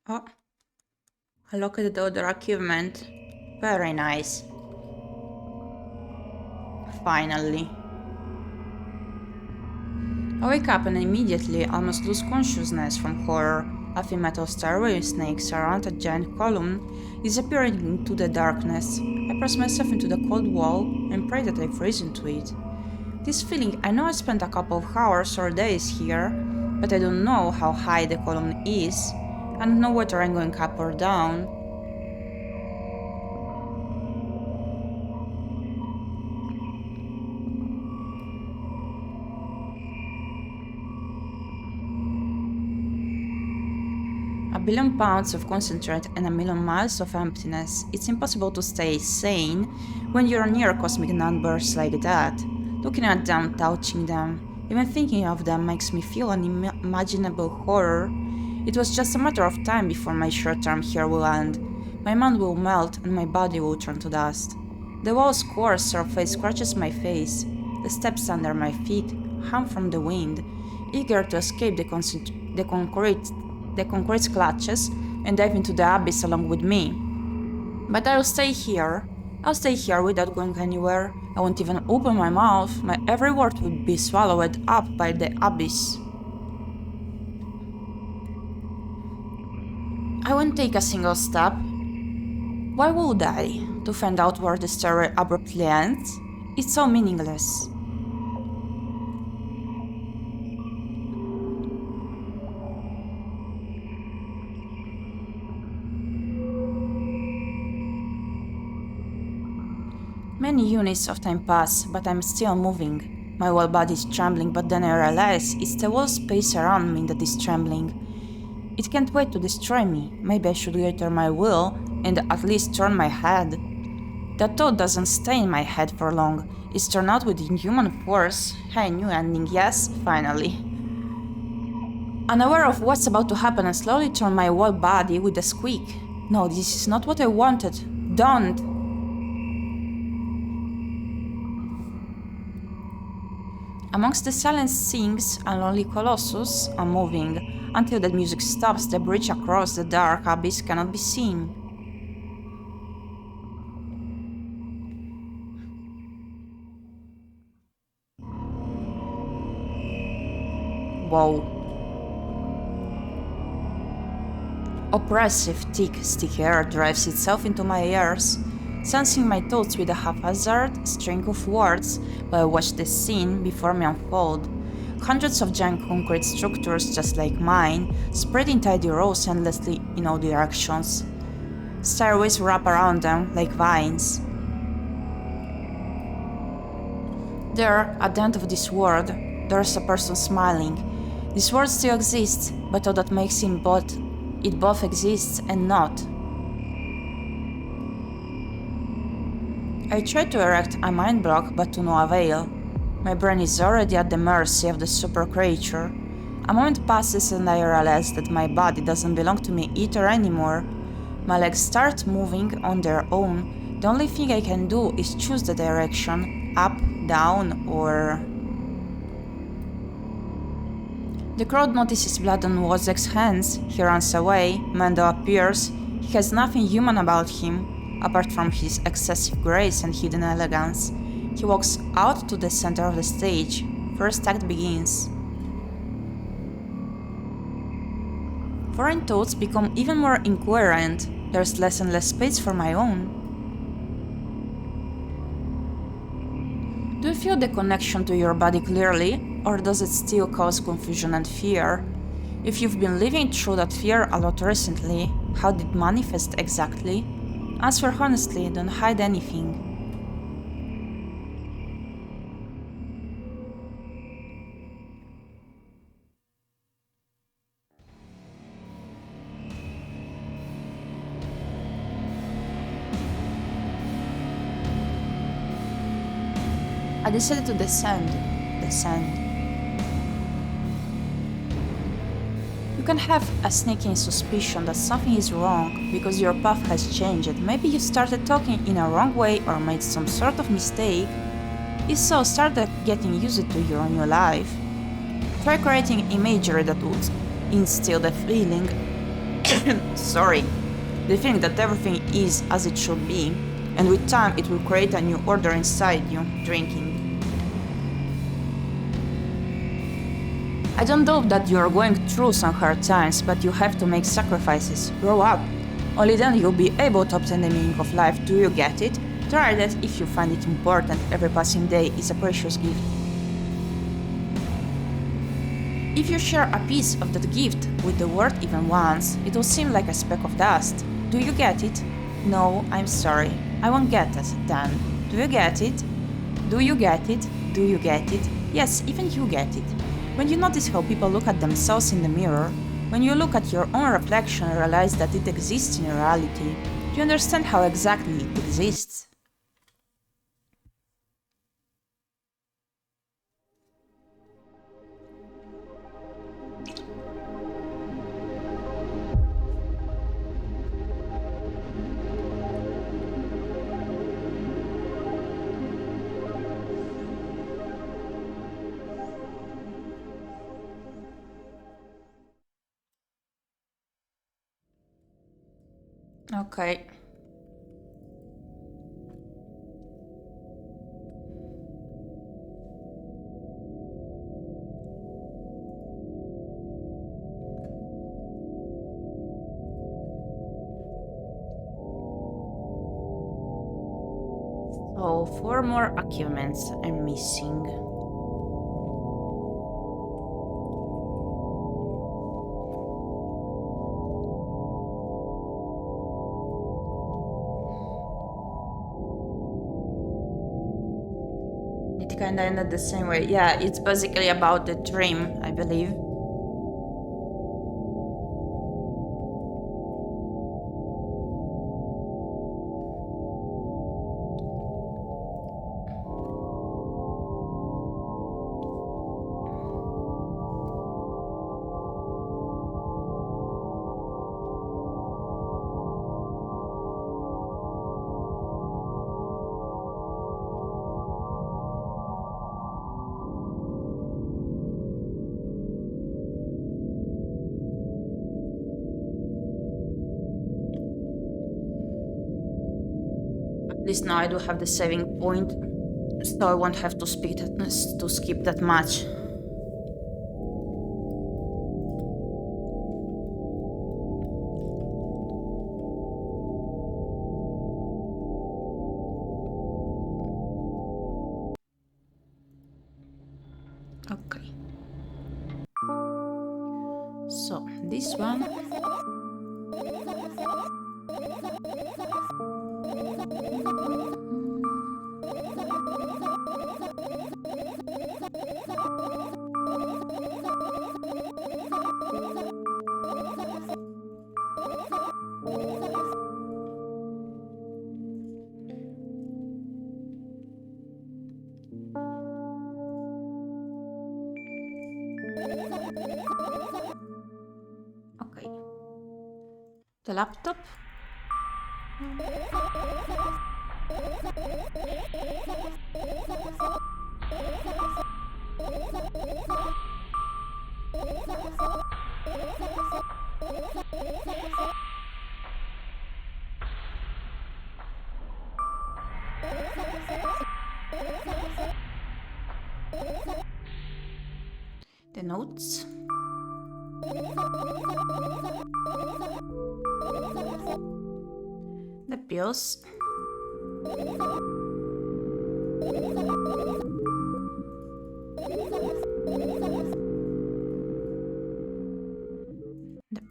Oh, look at the other achievement. Very nice. Finally. I wake up and immediately almost lose consciousness from horror. A thin metal stairway with snakes around a giant column disappearing into the darkness. I press myself into the cold wall and pray that I freeze into it. This feeling, I know I spent a couple of hours or days here, but I don't know how high the column is. I don't know whether I'm going up or down. A billion pounds of concentrate and a million miles of emptiness. It's impossible to stay sane when you're near cosmic numbers like that. Looking at them, touching them, even thinking of them makes me feel an unimaginable horror. It was just a matter of time before my short term here will end. My mind will melt and my body will turn to dust. The wall's coarse surface scratches my face. The steps under my feet hum from the wind, eager to escape the concrete's clutches and dive into the abyss along with me. But I'll stay here. I'll stay here without going anywhere. I won't even open my mouth. My every word will be swallowed up by the abyss. I won't take a single step. Why would I? To find out where the story abruptly ends? It's so meaningless. Many units of time pass, but I'm still moving. My whole body is trembling, but then I realize it's the whole space around me that is trembling. It can't wait to destroy me. Maybe I should gather my will and at least turn my head. That thought doesn't stay in my head for long. It's turned out with inhuman force. Hey, new ending, yes, finally. Unaware of what's about to happen, I slowly turn my whole body with a squeak. No, this is not what I wanted. Don't! Amongst the silent sings and lonely colossus, I'm moving. Until the music stops, the bridge across the dark abyss cannot be seen. Whoa. Oppressive, thick, sticky air drives itself into my ears, sensing my thoughts with a haphazard string of words while I watch the scene before me unfold. Hundreds of giant concrete structures just like mine, spread in tidy rows endlessly in all directions. Stairways wrap around them like vines. There, at the end of this world, there's a person smiling. This world still exists, but all that makes it both exists and not. I tried to erect a mind block, but to no avail. My brain is already at the mercy of the super creature. A moment passes and I realize that my body doesn't belong to me either anymore. My legs start moving on their own. The only thing I can do is choose the direction, up, down, or... The crowd notices blood on Wozek's hands. He runs away. Mendo appears. He has nothing human about him, apart from his excessive grace and hidden elegance. He walks out to the center of the stage. First act begins. Foreign thoughts become even more incoherent. There's less and less space for my own. Do you feel the connection to your body clearly, or does it still cause confusion and fear? If you've been living through that fear a lot recently, how did it manifest exactly? Answer honestly, don't hide anything. I decided to descend. You can have a sneaking suspicion that something is wrong because your path has changed. Maybe you started talking in a wrong way or made some sort of mistake. If so, start getting used to your new life. Try creating imagery that would instill the feeling the feeling that everything is as it should be, and with time it will create a new order inside you. Drinking. I don't doubt that you are going through some hard times, but you have to make sacrifices. Grow up. Only then you'll be able to obtain the meaning of life. Do you get it? Try that if you find it important. Every passing day is a precious gift. If you share a piece of that gift with the world even once, it will seem like a speck of dust. Do you get it? No, I'm sorry. I won't get it then. Do you get it? Do you get it? Do you get it? Yes, even you get it. When you notice how people look at themselves in the mirror, when you look at your own reflection and realize that it exists in reality, you understand how exactly it exists. Okay. So, 4 more achievements I'm missing. It kinda ended the same way. Yeah, it's basically about the dream, I believe. At least now I do have the saving point, so I won't have to skip that much. Okay. So, this one. Okay. The laptop. The notes. The pills.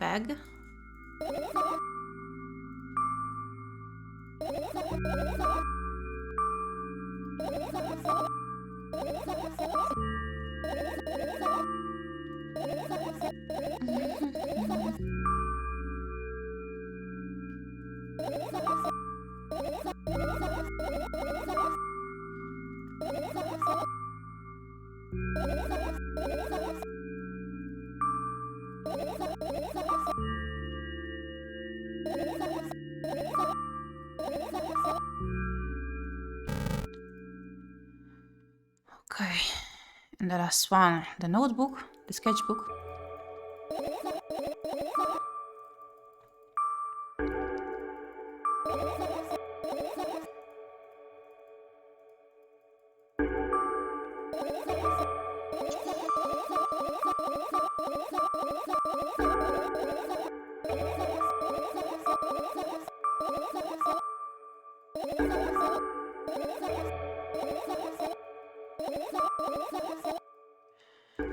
bag. Okay, and the last one, the notebook, the sketchbook.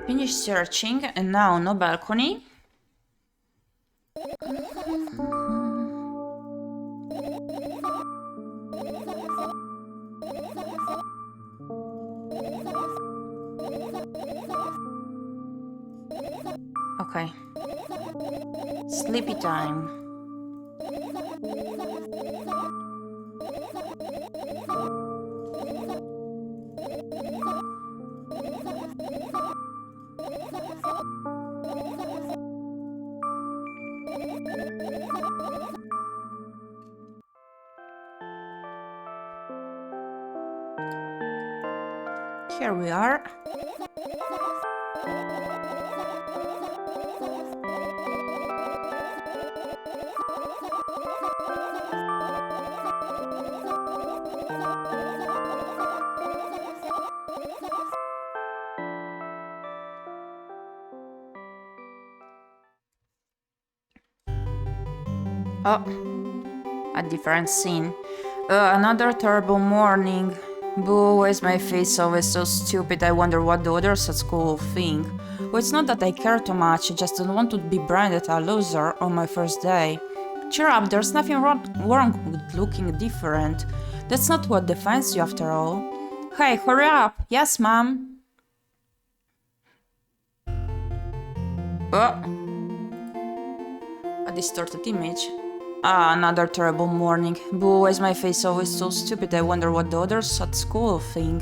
Finish searching and now no balcony. Okay. Sleepy time. Here we are. Oh, a different scene. Another terrible morning. Boo, why is my face always so stupid? I wonder what the others at school think. Well, it's not that I care too much, I just don't want to be branded a loser on my first day. Cheer up, there's nothing wrong with looking different. That's not what defines you after all. Hey, hurry up! Yes, ma'am! Oh! A distorted image. Ah, another terrible morning. Boo, why is my face always so stupid? I wonder what the others at school think.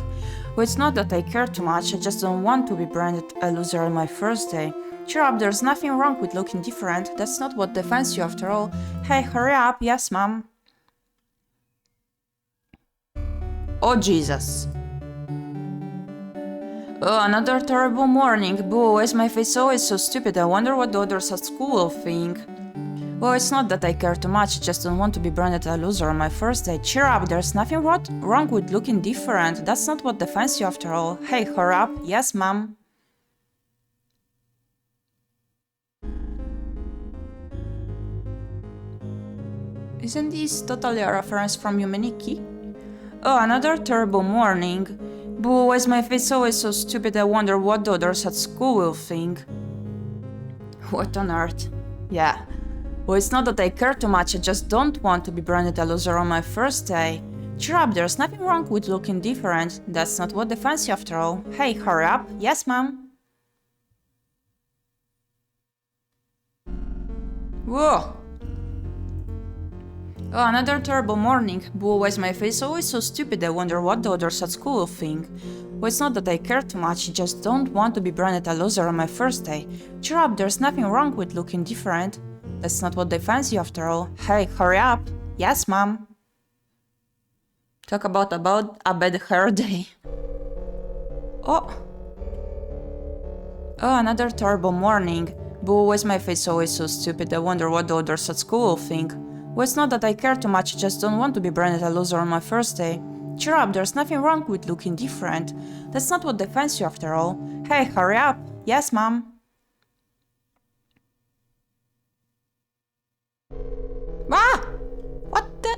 Well, it's not that I care too much, I just don't want to be branded a loser on my first day. Cheer up, there's nothing wrong with looking different. That's not what defines you after all. Hey, hurry up. Yes, ma'am. Oh, Jesus. Oh, another terrible morning. Boo, why is my face always so stupid? I wonder what the others at school think. Well, it's not that I care too much, I just don't want to be branded a loser on my first day. Cheer up, there's nothing wrong with looking different. That's not what defines you after all. Hey, hurry up. Yes, ma'am. Isn't this totally a reference from ᴄᴏᴍᴍᴜ? Oh, another terrible morning. Boo, why is my face always so stupid? I wonder what the others at school will think. What on earth? Yeah. Well, it's not that I care too much, I just don't want to be branded a loser on my first day. Cheer up, there's nothing wrong with looking different. That's not what defines you after all. Hey, hurry up. Yes, ma'am. Whoa! Oh, another terrible morning. Boo, why is my face always so stupid? I wonder what the others at school will think. Well, it's not that I care too much, I just don't want to be branded a loser on my first day. Cheer up, there's nothing wrong with looking different. That's not what defines you after all. Hey, hurry up. Yes, ma'am. Talk about a bad hair day. Oh. Oh, another terrible morning. Boo, why is my face always so stupid? I wonder what the others at school will think. Well, it's not that I care too much, I just don't want to be branded a loser on my first day. Cheer up, there's nothing wrong with looking different. That's not what defines you after all. Hey, hurry up. Yes, ma'am. Ah! What the?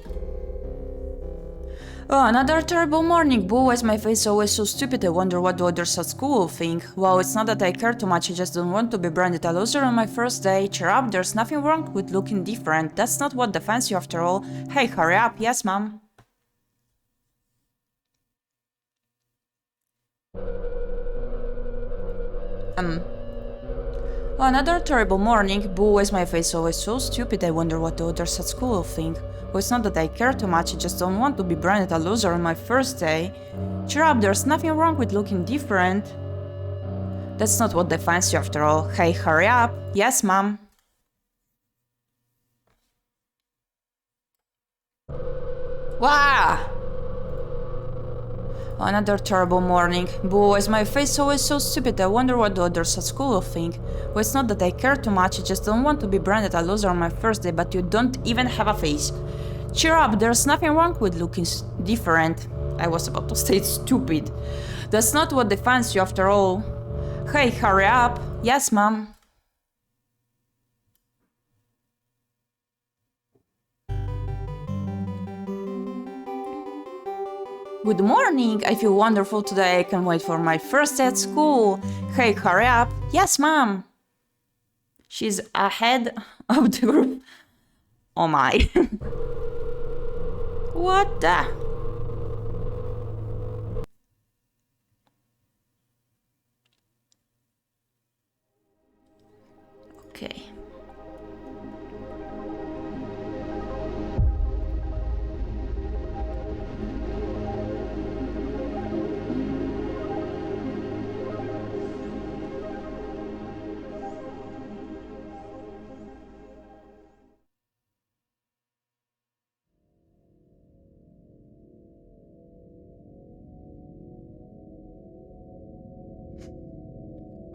Oh, another terrible morning. Boo, why is my face always so stupid? I wonder what the others at school will think. Well, it's not that I care too much, I just don't want to be branded a loser on my first day. Cheer up, there's nothing wrong with looking different. That's not what defines you after all. Hey, hurry up. Yes, mom. Oh, another terrible morning. Boo, why is my face always so stupid? I wonder what the others at school will think. Well, it's not that I care too much, I just don't want to be branded a loser on my first day. Cheer up, there's nothing wrong with looking different. That's not what defines you after all. Hey, hurry up. Yes, mom. Wow! Another terrible morning. Boo, is my face always so stupid? I wonder what the others at school will think. Well, it's not that I care too much, I just don't want to be branded a loser on my first day, but you don't even have a face. Cheer up, there's nothing wrong with looking different. I was about to say stupid. That's not what defines you after all. Hey, hurry up. Yes, mom. Good morning, I feel wonderful today, I can't wait for my first day at school. Hey, hurry up. Yes, mom. She's ahead of the group. Oh my. What the? Okay.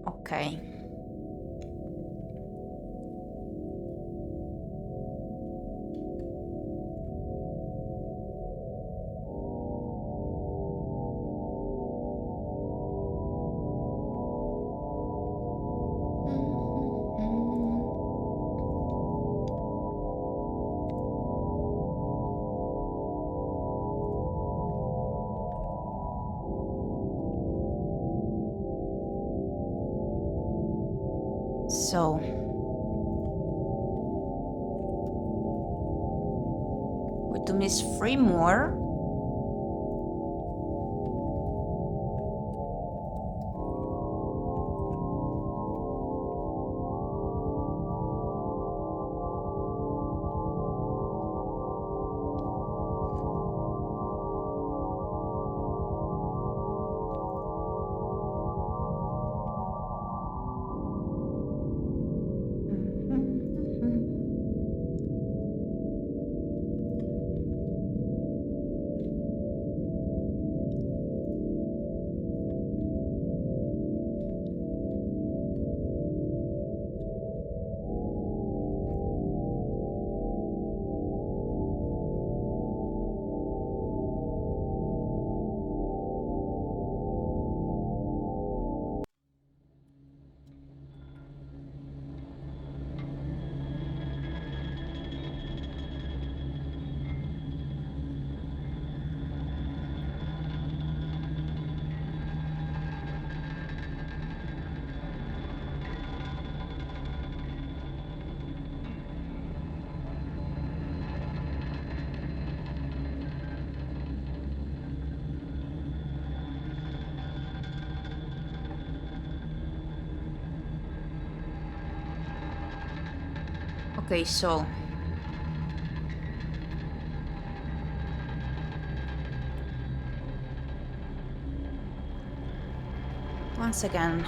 Okay. So, we to miss 3 more. Okay, so once again,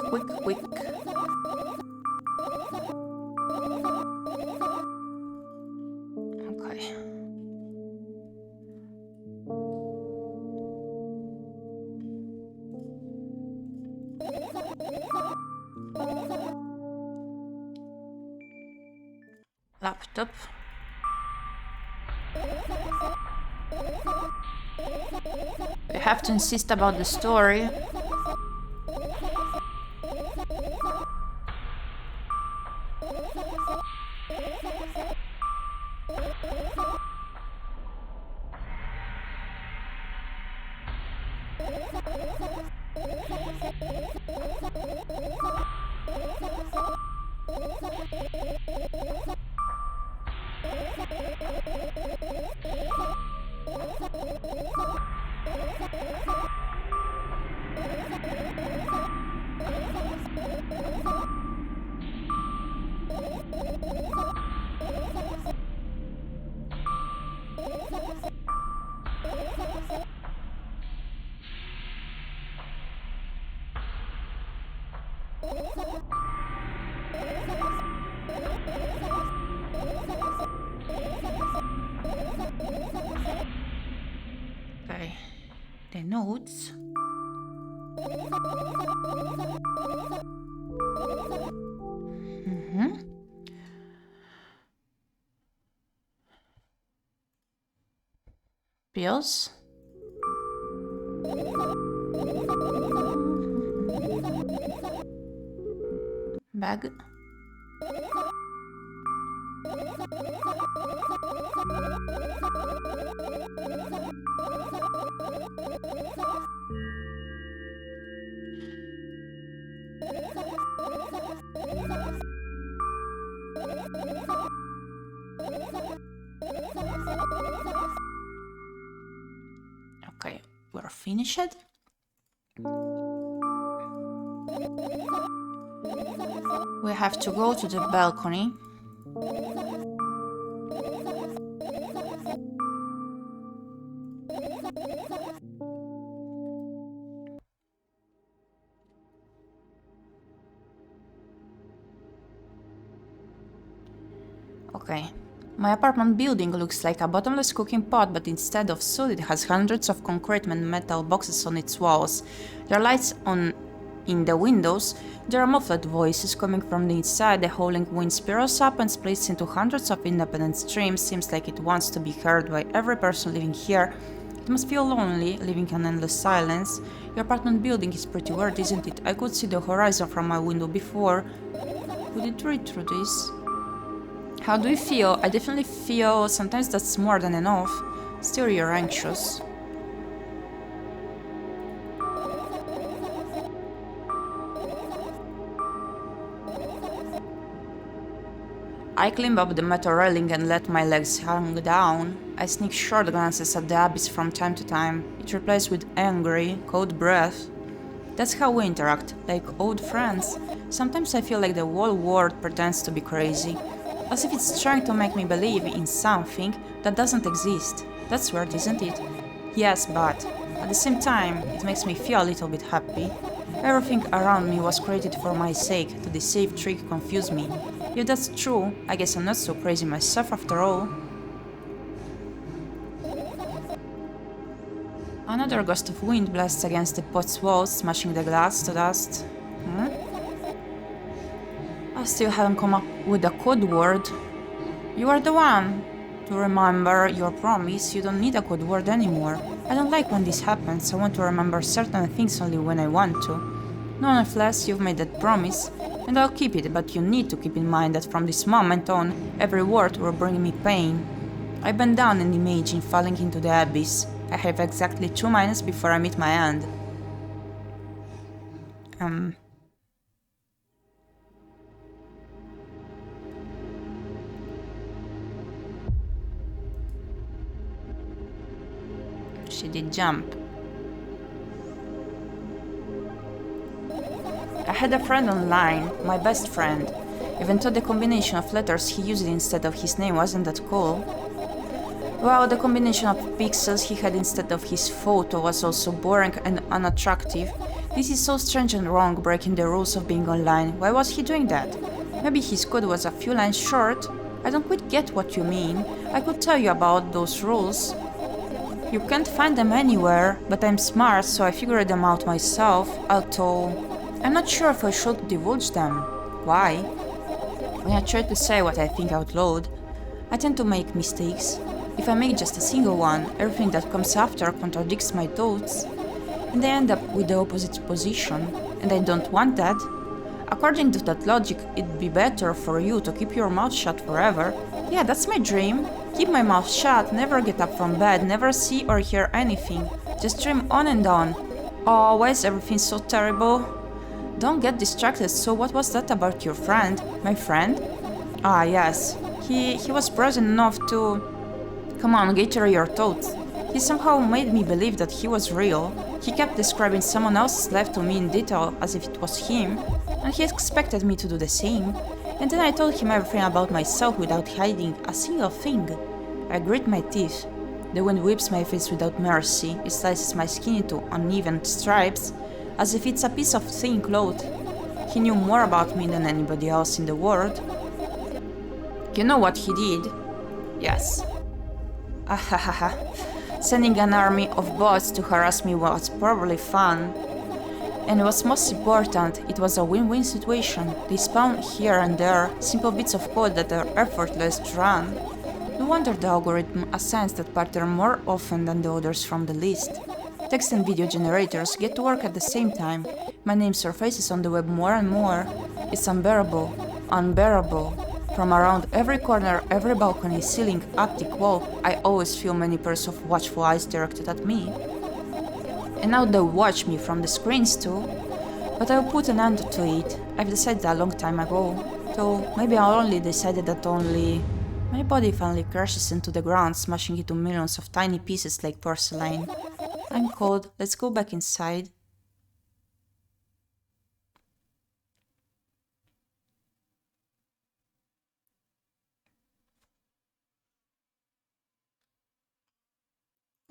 quick. Okay. Laptop. We have to insist about the story. Okay, the notes. Pills. Bag. Okay, we're finished. We have to go to the balcony. Okay. My apartment building looks like a bottomless cooking pot, but instead of soot, it has hundreds of concrete and metal boxes on its walls. There are lights on in the windows. There are muffled voices coming from the inside. The howling wind spirals up and splits into hundreds of independent streams. Seems like it wants to be heard by every person living here. It must feel lonely, living in endless silence. Your apartment building is pretty weird, isn't it? I could see the horizon from my window before. Would it read through this? How do you feel? I definitely feel sometimes that's more than enough. Still, you're anxious. I climb up the metal railing and let my legs hang down. I sneak short glances at the abyss from time to time. It replies with angry, cold breath. That's how we interact, like old friends. Sometimes I feel like the whole world pretends to be crazy. As if it's trying to make me believe in something that doesn't exist. That's weird, isn't it? Yes, but at the same time, it makes me feel a little bit happy. Everything around me was created for my sake, to deceive, trick, confuse me. If that's true, I guess I'm not so crazy myself after all. Another gust of wind blasts against the pot's walls, smashing the glass to dust. I still haven't come up with a code word. You are the one. To remember your promise, you don't need a code word anymore. I don't like when this happens. I want to remember certain things only when I want to. Nonetheless, you've made that promise, and I'll keep it, but you need to keep in mind that from this moment on, every word will bring me pain. I bend down and imagine falling into the abyss. I have exactly 2 minutes before I meet my end. She did jump. I had a friend online, my best friend. Even though the combination of letters he used instead of his name wasn't that cool. Well, the combination of pixels he had instead of his photo was also boring and unattractive. This is so strange and wrong, breaking the rules of being online. Why was he doing that? Maybe his code was a few lines short? I don't quite get what you mean. I could tell you about those rules. You can't find them anywhere, but I'm smart, so I figured them out myself, although I'm not sure if I should divulge them. Why? When I try to say what I think out loud, I tend to make mistakes. If I make just a single one, everything that comes after contradicts my thoughts, and I end up with the opposite position, and I don't want that. According to that logic, it'd be better for you to keep your mouth shut forever. Yeah, that's my dream. Keep my mouth shut, never get up from bed, never see or hear anything. Just dream on and on. Oh, why is everything so terrible? Don't get distracted. So what was that about your friend? My friend? Ah, yes. He was present enough to... Come on, gather your thoughts. He somehow made me believe that he was real. He kept describing someone else's life to me in detail as if it was him, and he expected me to do the same. And then I told him everything about myself without hiding a single thing. I grit my teeth. The wind whips my face without mercy. It slices my skin into uneven stripes, as if it's a piece of thin cloth. He knew more about me than anybody else in the world. You know what he did? Yes. Ahahaha. Sending an army of bots to harass me was probably fun. And what's most important, it was a win-win situation. They spawn here and there, simple bits of code that are effortless to run. No wonder the algorithm assigns that pattern more often than the others from the list. Text and video generators get to work at the same time. My name surfaces on the web more and more. It's unbearable. Unbearable. From around every corner, every balcony, ceiling, attic, wall, I always feel many pairs of watchful eyes directed at me. And now they watch me from the screens too. But I'll put an end to it. I've decided a long time ago. Though, maybe I only decided that only... My body finally crashes into the ground, smashing into millions of tiny pieces like porcelain. I'm cold, let's go back inside.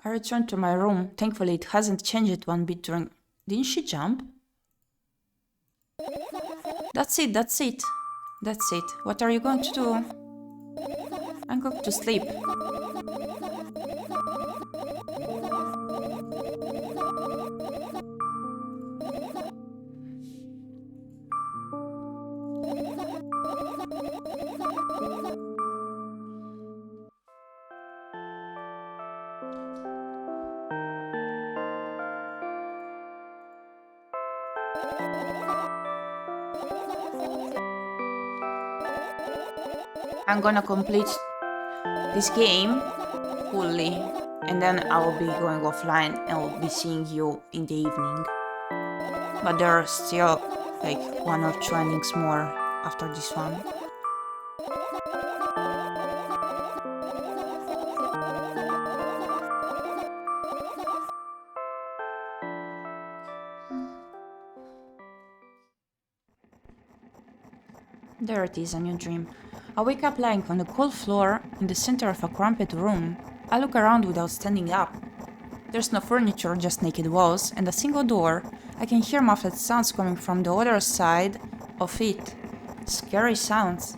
I returned to my room. Thankfully, it hasn't changed one bit during... Didn't she jump? That's it, that's it. That's it. What are you going to do? I'm going to sleep. I'm gonna complete this game fully, and then I will be going offline and I'll be seeing you in the evening. But there are still like 1 or 2 endings more after this one. There it is, a new dream. I wake up lying on the cold floor in the center of a cramped room. I look around without standing up. There's no furniture, just naked walls and a single door. I can hear muffled sounds coming from the other side of it. Scary sounds.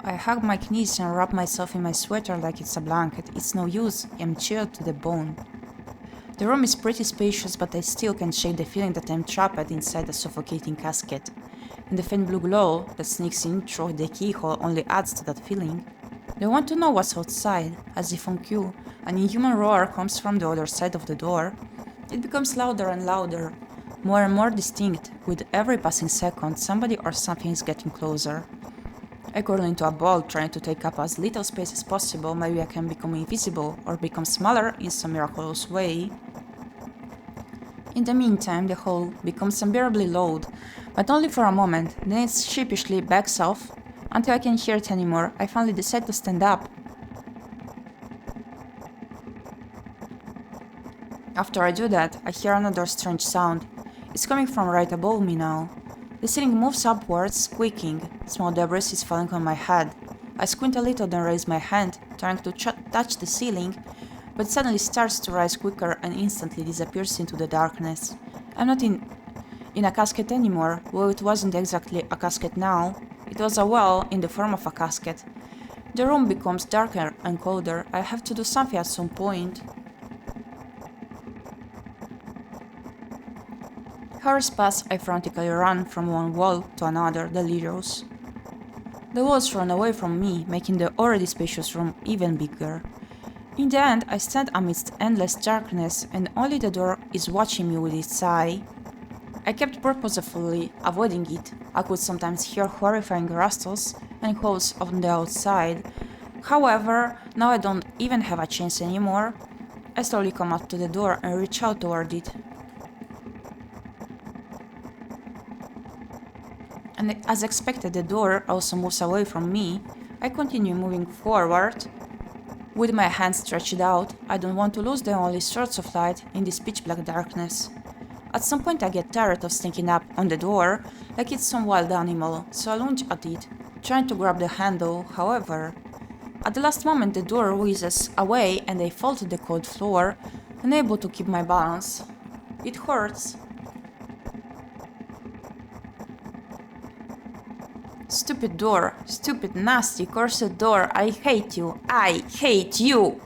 I hug my knees and wrap myself in my sweater like it's a blanket. It's no use, I'm chilled to the bone. The room is pretty spacious, but I still can shake the feeling that I'm trapped inside a suffocating casket. And the faint blue glow that sneaks in through the keyhole only adds to that feeling. They want to know what's outside, as if on cue. An inhuman roar comes from the other side of the door. It becomes louder and louder, more and more distinct. With every passing second, somebody or something is getting closer. I curl into a ball, trying to take up as little space as possible. Maybe I can become invisible or become smaller in some miraculous way. In the meantime, the hole becomes unbearably loud, but only for a moment. Then it sheepishly backs off. Until I can't hear it anymore, I finally decide to stand up. After I do that, I hear another strange sound. It's coming from right above me now. The ceiling moves upwards, squeaking. Small debris is falling on my head. I squint a little, then raise my hand, trying to touch the ceiling, but it suddenly starts to rise quicker and instantly disappears into the darkness. I'm not in a casket anymore. Well, it wasn't exactly a casket now. It was a well in the form of a casket. The room becomes darker and colder. I have to do something at some point. Hours pass, I frantically run from one wall to another, delirious. The walls run away from me, making the already spacious room even bigger. In the end, I stand amidst endless darkness, and only the door is watching me with its eye. I kept purposefully avoiding it. I could sometimes hear horrifying rustles and calls on the outside. However, now I don't even have a chance anymore. I slowly come up to the door and reach out toward it. And as expected, the door also moves away from me. I continue moving forward. With my hands stretched out, I don't want to lose the only source of light in this pitch-black darkness. At some point I get tired of sneaking up on the door, like it's some wild animal, so I lunge at it, trying to grab the handle. However, at the last moment the door whizzes away and I fall to the cold floor, unable to keep my balance. It hurts. Stupid door, stupid, nasty, cursed door, I hate you, I hate you!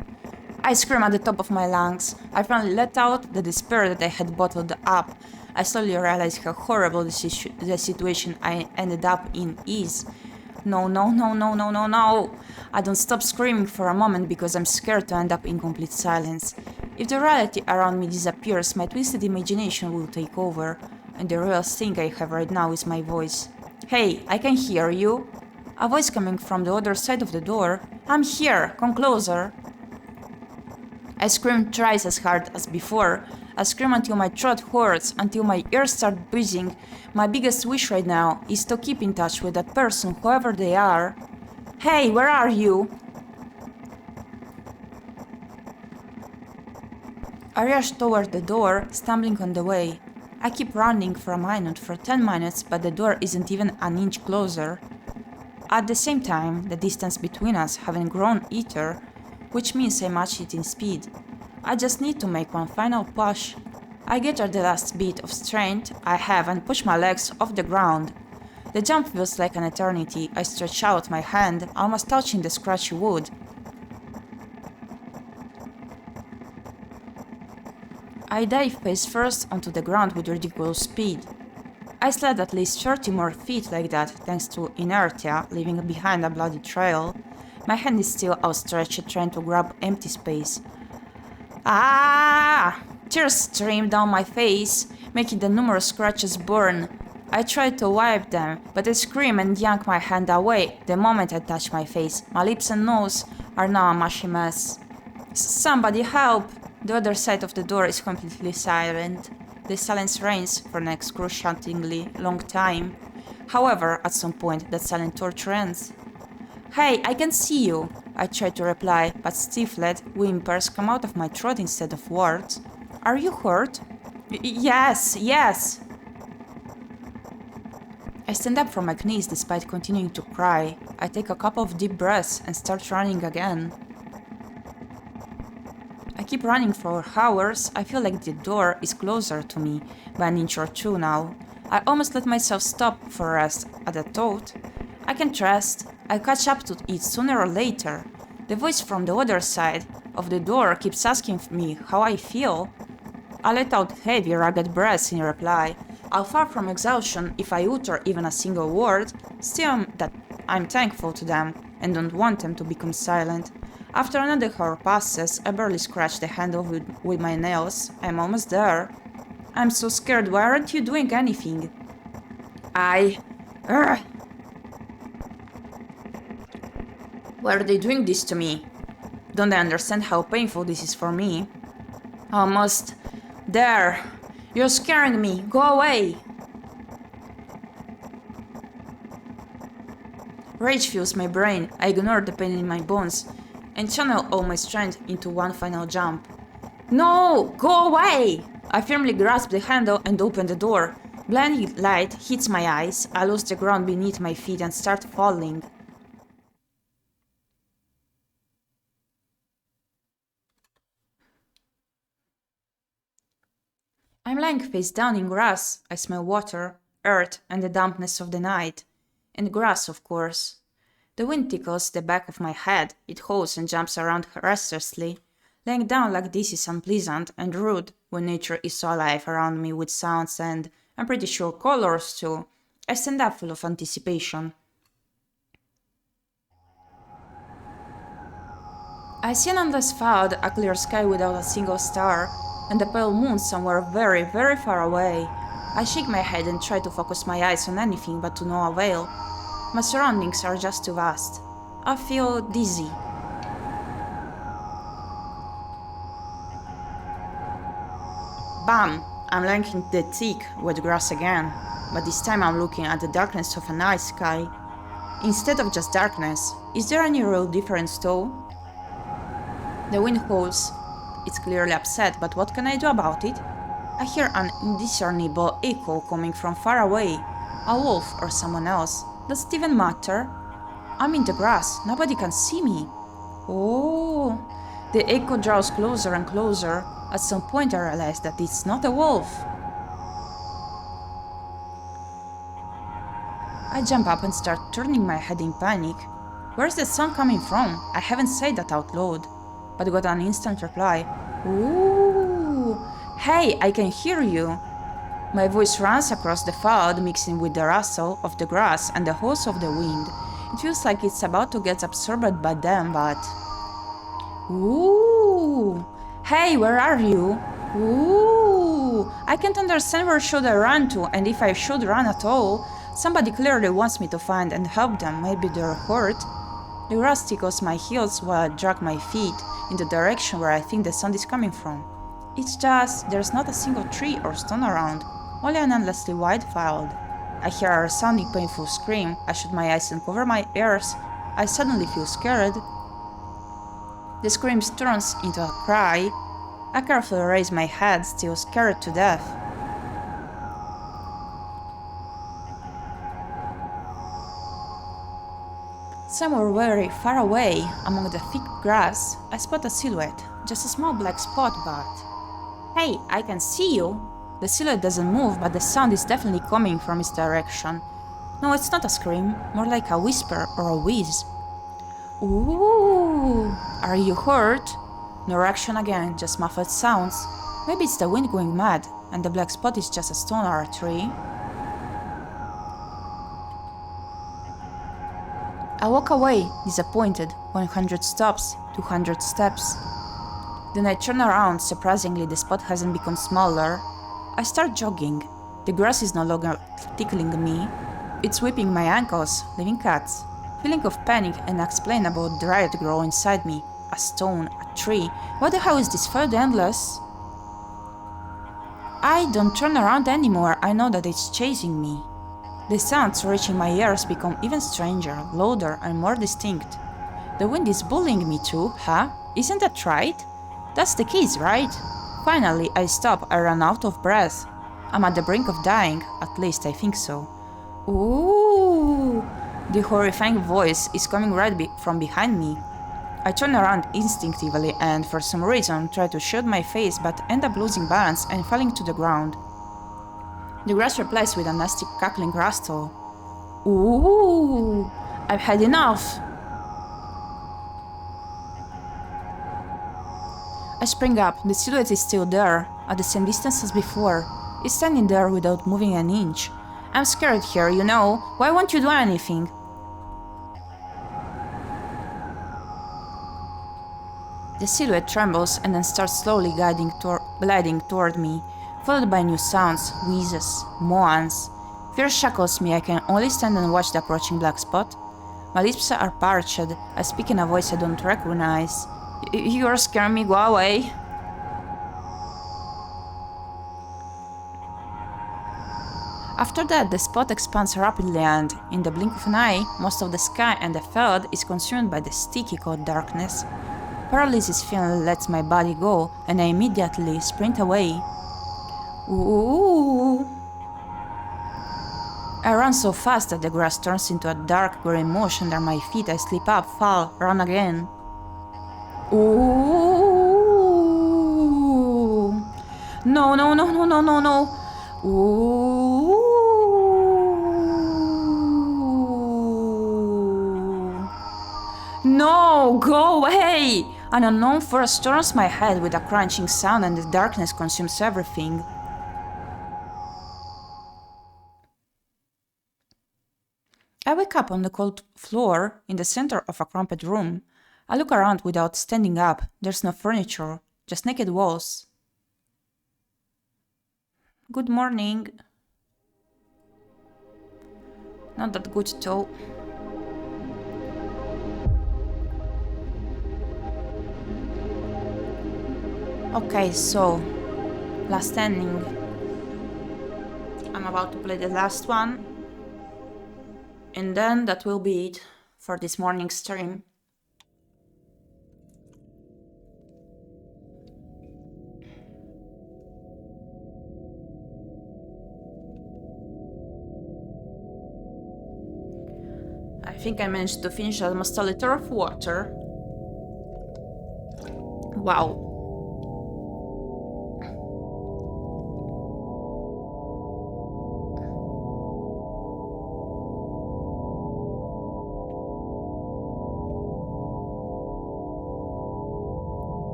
I scream at the top of my lungs. I finally let out the despair that I had bottled up. I slowly realize how horrible the situation I ended up in is. No, no, no, no, no, no, no! I don't stop screaming for a moment because I'm scared to end up in complete silence. If the reality around me disappears, my twisted imagination will take over, and the real thing I have right now is my voice. Hey, I can hear you! A voice coming from the other side of the door. I'm here! Come closer! I scream twice as hard as before. I scream until my throat hurts, until my ears start buzzing. My biggest wish right now is to keep in touch with that person, whoever they are. Hey, where are you? I rush toward the door, stumbling on the way. I keep running for a minute, for 10 minutes, but the door isn't even an inch closer. At the same time, the distance between us haven't grown either, which means I match it in speed. I just need to make one final push. I gather the last bit of strength I have and push my legs off the ground. The jump feels like an eternity. I stretch out my hand, almost touching the scratchy wood. I dive face first onto the ground with ridiculous speed. I slid at least 30 more feet like that, thanks to inertia, leaving behind a bloody trail. My hand is still outstretched, trying to grab empty space. Ah! Tears stream down my face, making the numerous scratches burn. I try to wipe them, but I scream and yank my hand away the moment I touch my face. My lips and nose are now a mushy mess. Somebody help! The other side of the door is completely silent. The silence reigns for an excruciatingly long time. However, at some point, that silent torture ends. Hey, I can see you! I try to reply, but stifled whimpers come out of my throat instead of words. Are you hurt? Yes, yes! I stand up from my knees despite continuing to cry. I take a couple of deep breaths and start running again. I keep running for hours. I feel like the door is closer to me by an inch or two now. I almost let myself stop for rest at the thought. I can't rest. I catch up to it sooner or later. The voice from the other side of the door keeps asking me how I feel. I let out heavy, ragged breaths in reply. I'm far from exhaustion if I utter even a single word. Still, I'm thankful to them and don't want them to become silent. After another hour passes, I barely scratch the handle with my nails. I'm almost there. I'm so scared. Why aren't you doing anything? Why are they doing this to me? Don't they understand how painful this is for me? Almost there. You're scaring me. Go away. Rage fills my brain. I ignore the pain in my bones and channel all my strength into one final jump. No! Go away! I firmly grasp the handle and open the door. Blinding light hits my eyes. I lose the ground beneath my feet and start falling. I'm lying face down in grass. I smell water, earth, and the dampness of the night. And grass, of course. The wind tickles the back of my head. It hows and jumps around restlessly. Laying down like this is unpleasant and rude when nature is so alive around me with sounds and, I'm pretty sure, colors too. I stand up full of anticipation. I see an endless cloud, a clear sky without a single star, and a pale moon somewhere very, very far away. I shake my head and try to focus my eyes on anything, but to no avail. My surroundings are just too vast. I feel dizzy. Bam! I'm lying in the thick, wet grass again, but this time I'm looking at the darkness of a night sky. Instead of just darkness, is there any real difference though? The wind howls. It's clearly upset, but what can I do about it? I hear an indiscernible echo coming from far away. A wolf or someone else. Does it even matter? I'm in the grass, nobody can see me. Oh, the echo draws closer and closer. At some point I realize that it's not a wolf. I jump up and start turning my head in panic. Where's the sound coming from? I haven't said that out loud, but got an instant reply. Ooh, hey, I can hear you. My voice runs across the cloud, mixing with the rustle of the grass and the howls of the wind. It feels like it's about to get absorbed by them, but... Ooh, hey, where are you? Ooh, I can't understand where should I run to, and if I should run at all. Somebody clearly wants me to find and help them, maybe they're hurt. The grass tickles my heels while I drag my feet in the direction where I think the sound is coming from. It's just, there's not a single tree or stone around, only an endlessly wide field. I hear a resounding painful scream. I shut my eyes and cover my ears. I suddenly feel scared. The scream turns into a cry. I carefully raise my head, still scared to death. Somewhere very far away, among the thick grass, I spot a silhouette, just a small black spot, but... Hey, I can see you! The silhouette doesn't move, but the sound is definitely coming from its direction. No, it's not a scream, more like a whisper or a whiz. Ooh, are you hurt? No reaction again, just muffled sounds. Maybe it's the wind going mad, and the black spot is just a stone or a tree. I walk away, disappointed. 100 stops, 200 steps. Then I turn around. Surprisingly, the spot hasn't become smaller. I start jogging. The grass is no longer tickling me. It's whipping my ankles, leaving cuts. Feeling of panic and unexplainable dread grow inside me. A stone, a tree. What the hell is this field endless? I don't turn around anymore. I know that it's chasing me. The sounds reaching my ears become even stranger, louder and more distinct. The wind is bullying me too, huh? Isn't that right? That's the case, right? Finally, I stop. I run out of breath. I'm at the brink of dying, at least I think so. Ooh! The horrifying voice is coming right from behind me. I turn around instinctively and, for some reason, try to shield my face but end up losing balance and falling to the ground. The grass replies with a nasty cackling rustle. Ooh, I've had enough. I spring up. The silhouette is still there, at the same distance as before. It's standing there without moving an inch. I'm scared here, you know. Why won't you do anything? The silhouette trembles and then starts slowly gliding toward me, followed by new sounds, wheezes, moans. Fear shackles me. I can only stand and watch the approaching black spot. My lips are parched. I speak in a voice I don't recognize. You're scaring me, go away. After that, the spot expands rapidly and, in the blink of an eye, most of the sky and the field is consumed by the sticky cold darkness. Paralysis feeling lets my body go, and I immediately sprint away. Ooh! I run so fast that the grass turns into a dark grey mush under my feet. I slip up, fall, run again. Ooh! No, no, no, no, no, no, no! Ooh! No, go away! An unknown force turns my head with a crunching sound and the darkness consumes everything. I wake up on the cold floor in the center of a cramped room. I look around without standing up. There's no furniture, just naked walls. Good morning. Not that good though. Okay, so last ending. I'm about to play the last one. And then that will be it for this morning stream. I think I managed to finish almost a liter of water. Wow.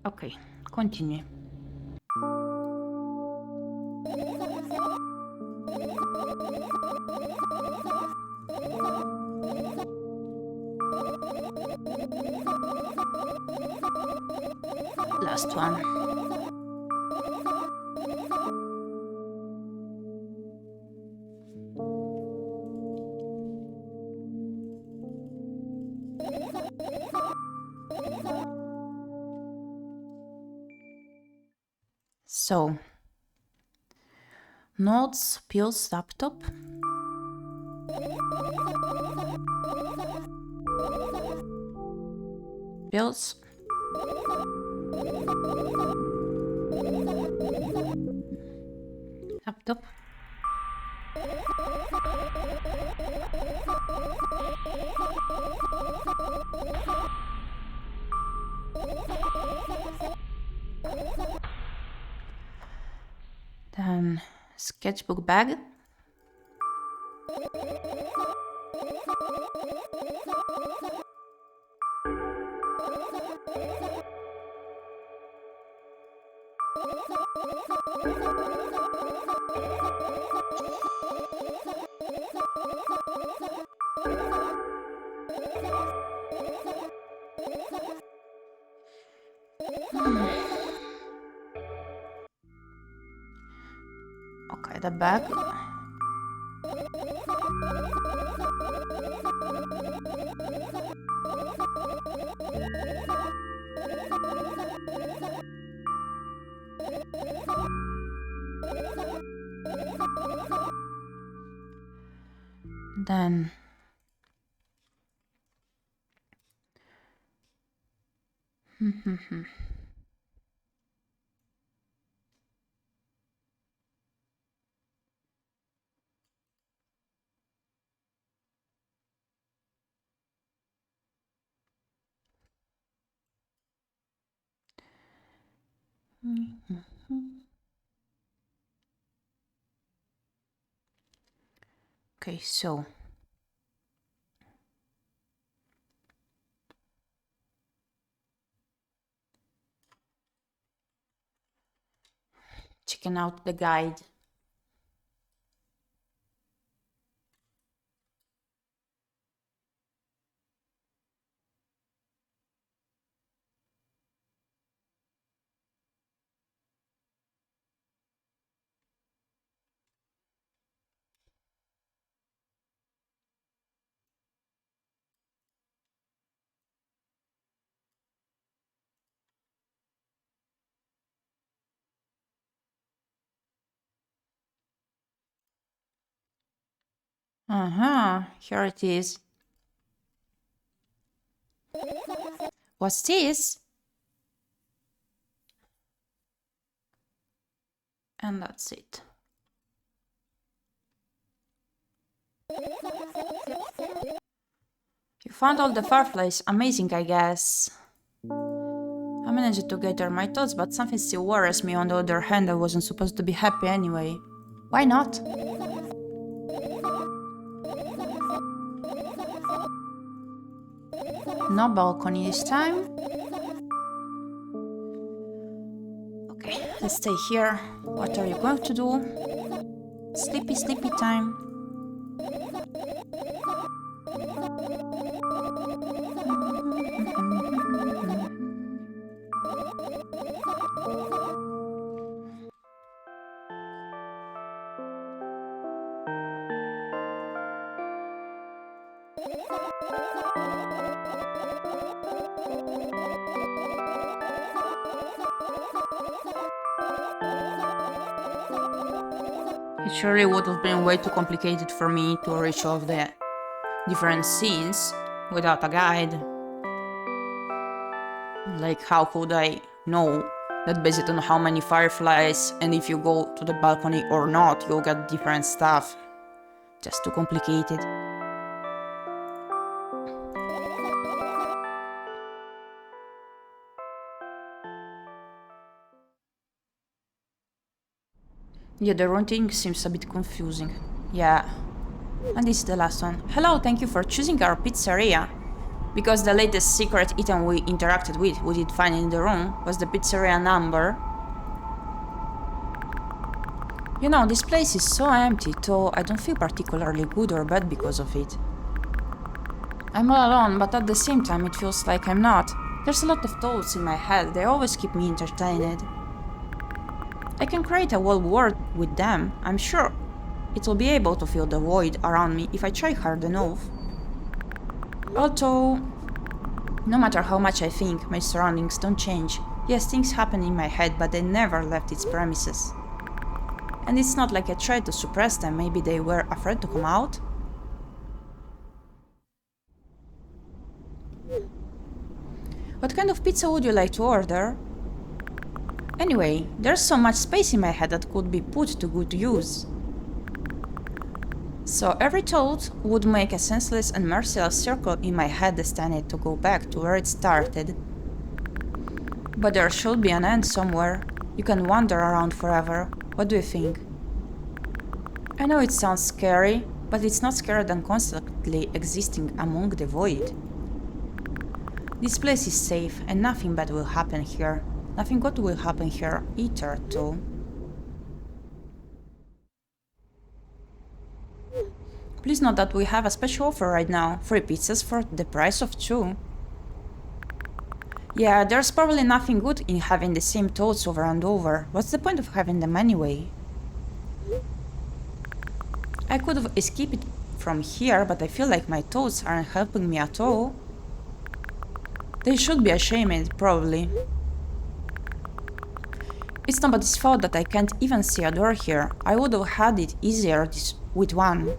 Okay, continue. Last one. So, notes, pills, laptop. Pills. Laptop. Then sketchbook bag. Okay, the bag. Then okay, so checking out the guide. Here it is. What's this? And that's it. You found all the fireflies. Amazing, I guess. I managed to gather my thoughts, but something still worries me. On the other hand, I wasn't supposed to be happy anyway. Why not? No balcony this time. Okay, let's stay here. What are you going to do? Sleepy, sleepy time. It surely would have been way too complicated for me to reach all of the different scenes without a guide. Like, how could I know that based on how many fireflies and if you go to the balcony or not, you'll get different stuff? Just too complicated. Yeah, the routing seems a bit confusing. Yeah. And this is the last one. Hello, thank you for choosing our pizzeria. Because the latest secret item we interacted with, we did find in the room, was the pizzeria number. You know, this place is so empty, though I don't feel particularly good or bad because of it. I'm all alone, but at the same time it feels like I'm not. There's a lot of thoughts in my head, they always keep me entertained. I can create a whole world with them. I'm sure it will be able to fill the void around me if I try hard enough. Although, no matter how much I think, my surroundings don't change. Yes, things happen in my head, but they never left its premises. And it's not like I tried to suppress them, maybe they were afraid to come out? What kind of pizza would you like to order? Anyway, there's so much space in my head that could be put to good use. So every thought would make a senseless and merciless circle in my head destined to go back to where it started. But there should be an end somewhere. You can wander around forever. What do you think? I know it sounds scary, but it's not scarier than constantly existing among the void. This place is safe and nothing bad will happen here. Nothing good will happen here either, too. Please note that we have a special offer right now. 3 pizzas for the price of 2. Yeah, there's probably nothing good in having the same thoughts over and over. What's the point of having them anyway? I could have escaped from here, but I feel like my thoughts aren't helping me at all. They should be ashamed, probably. It's nobody's fault that I can't even see a door here. I would have had it easier with 1.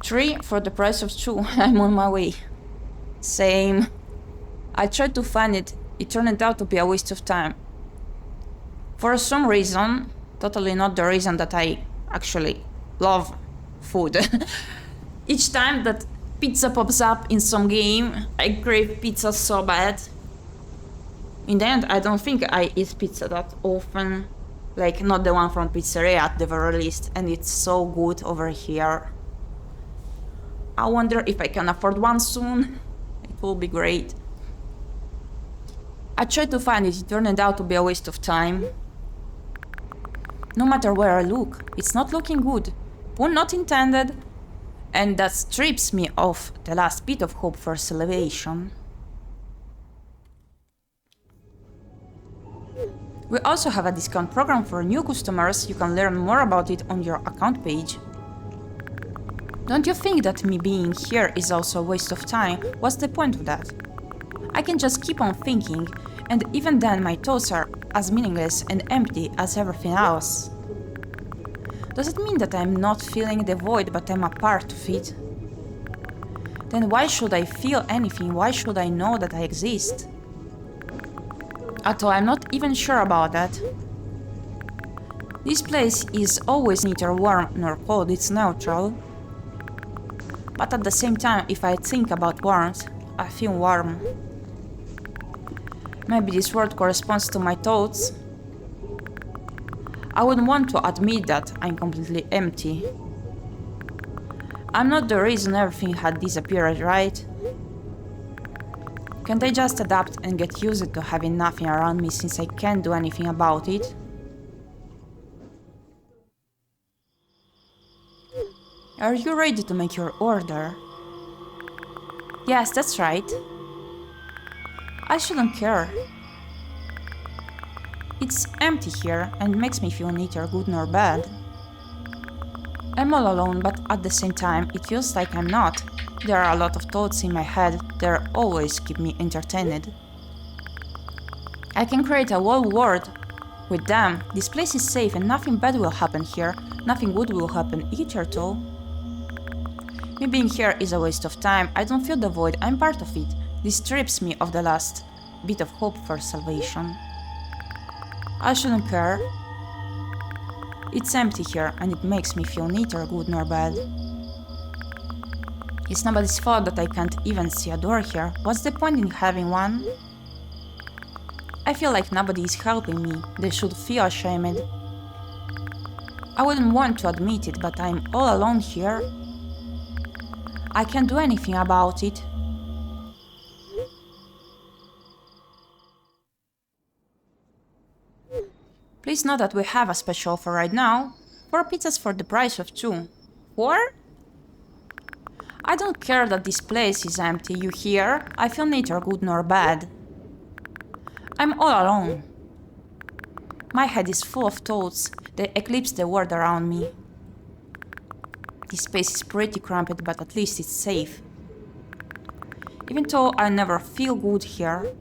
3 for the price of 2. I'm on my way. Same. I tried to find it. It turned out to be a waste of time. For some reason, totally not the reason that I actually love food. Each time that pizza pops up in some game, I crave pizza so bad. In the end, I don't think I eat pizza that often. Like, not the one from pizzeria at the very least. And it's so good over here. I wonder if I can afford one soon. It will be great. I tried to find it. It turned out to be a waste of time. No matter where I look, it's not looking good. Pun not intended. And that strips me of the last bit of hope for salvation. We also have a discount program for new customers. You can learn more about it on your account page. Don't you think that me being here is also a waste of time? What's the point of that? I can just keep on thinking, and even then my thoughts are as meaningless and empty as everything else. Does it mean that I'm not feeling the void, but I'm a part of it? Then why should I feel anything? Why should I know that I exist? Although I'm not even sure about that. This place is always neither warm nor cold, it's neutral. But at the same time, if I think about warmth, I feel warm. Maybe this word corresponds to my thoughts. I wouldn't want to admit that I'm completely empty. I'm not the reason everything had disappeared, right? Can't I just adapt and get used to having nothing around me since I can't do anything about it? Are you ready to make your order? Yes, that's right. I shouldn't care. It's empty here and makes me feel neither good nor bad. I'm all alone, but at the same time, it feels like I'm not. There are a lot of thoughts in my head that always keep me entertained. I can create a whole world with them. This place is safe and nothing bad will happen here. Nothing good will happen either, though. Me being here is a waste of time. I don't feel the void, I'm part of it. This strips me of the last bit of hope for salvation. I shouldn't care. It's empty here and it makes me feel neither good nor bad. It's nobody's fault that I can't even see a door here. What's the point in having one? I feel like nobody is helping me. They should feel ashamed. I wouldn't want to admit it, but I'm all alone here. I can't do anything about it. Please note that we have a special offer right now. 4 pizzas for the price of 2. 4? I don't care that this place is empty, you hear? I feel neither good nor bad. I'm all alone. My head is full of thoughts. They eclipse the world around me. This space is pretty cramped, but at least it's safe. Even though I never feel good here.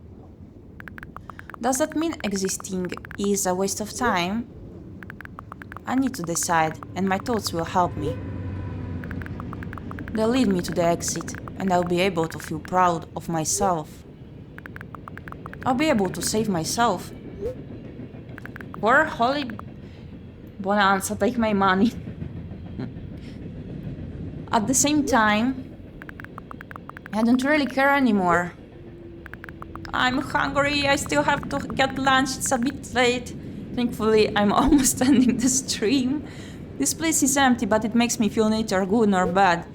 Does that mean existing is a waste of time? I need to decide, and my thoughts will help me. They'll lead me to the exit, and I'll be able to feel proud of myself. I'll be able to save myself. Or holy bonanza, take my money. At the same time, I don't really care anymore. I'm hungry, I still have to get lunch, it's a bit late. Thankfully, I'm almost ending the stream. This place is empty, but it makes me feel neither good nor bad.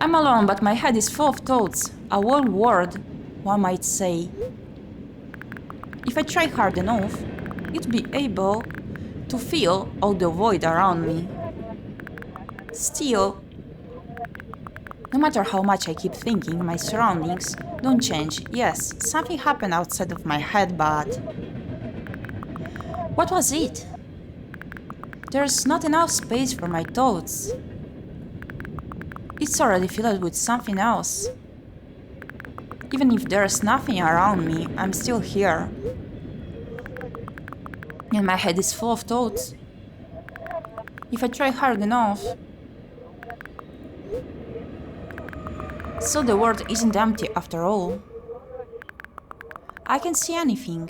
I'm alone, but my head is full of thoughts. A whole world, one might say. If I try hard enough, you'd be able to feel all the void around me. Still, no matter how much I keep thinking, my surroundings don't change. Yes, something happened outside of my head, but... what was it? There's not enough space for my thoughts. It's already filled with something else. Even if there's nothing around me, I'm still here. And my head is full of thoughts. If I try hard enough... So the world isn't empty after all. I can see anything.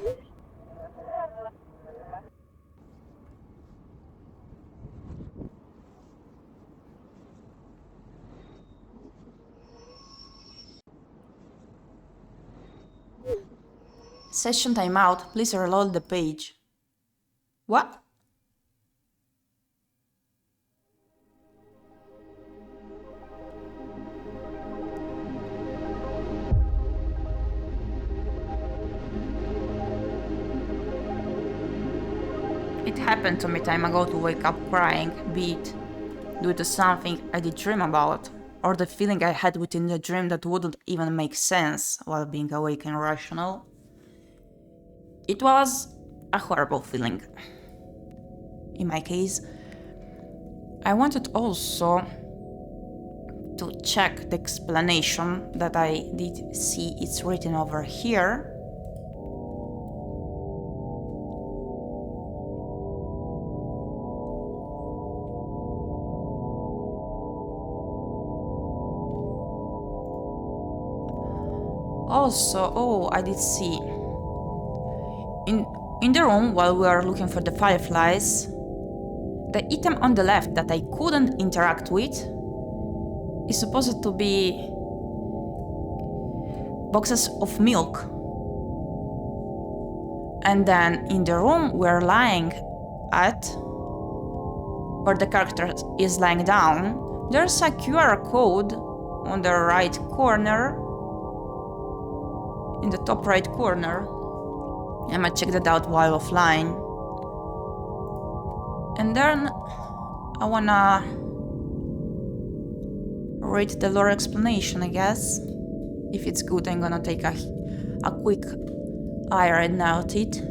Session timeout, please reload the page. What? It happened to me time ago to wake up crying, be it due to something I did dream about, or the feeling I had within the dream that wouldn't even make sense while being awake and rational. It was a horrible feeling. In my case, I wanted also to check the explanation that I did see it's written over here. Also, oh, I did see. In the room, while we are looking for the fireflies, the item on the left that I couldn't interact with is supposed to be boxes of milk. And then in the room we're lying at, where the character is lying down, there's a QR code on the right corner, in the top right corner. I might check that out while offline. And then I wanna read the lore explanation, I guess. If it's good, I'm gonna take a quick eye right now at it.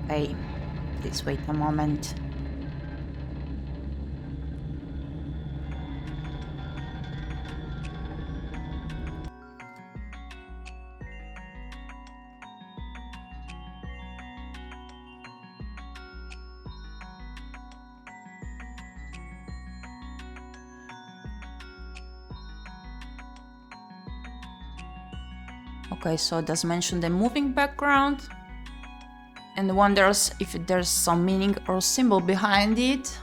Okay, please wait a moment. Okay, so it does mention the moving background and wonders if there's some meaning or symbol behind it.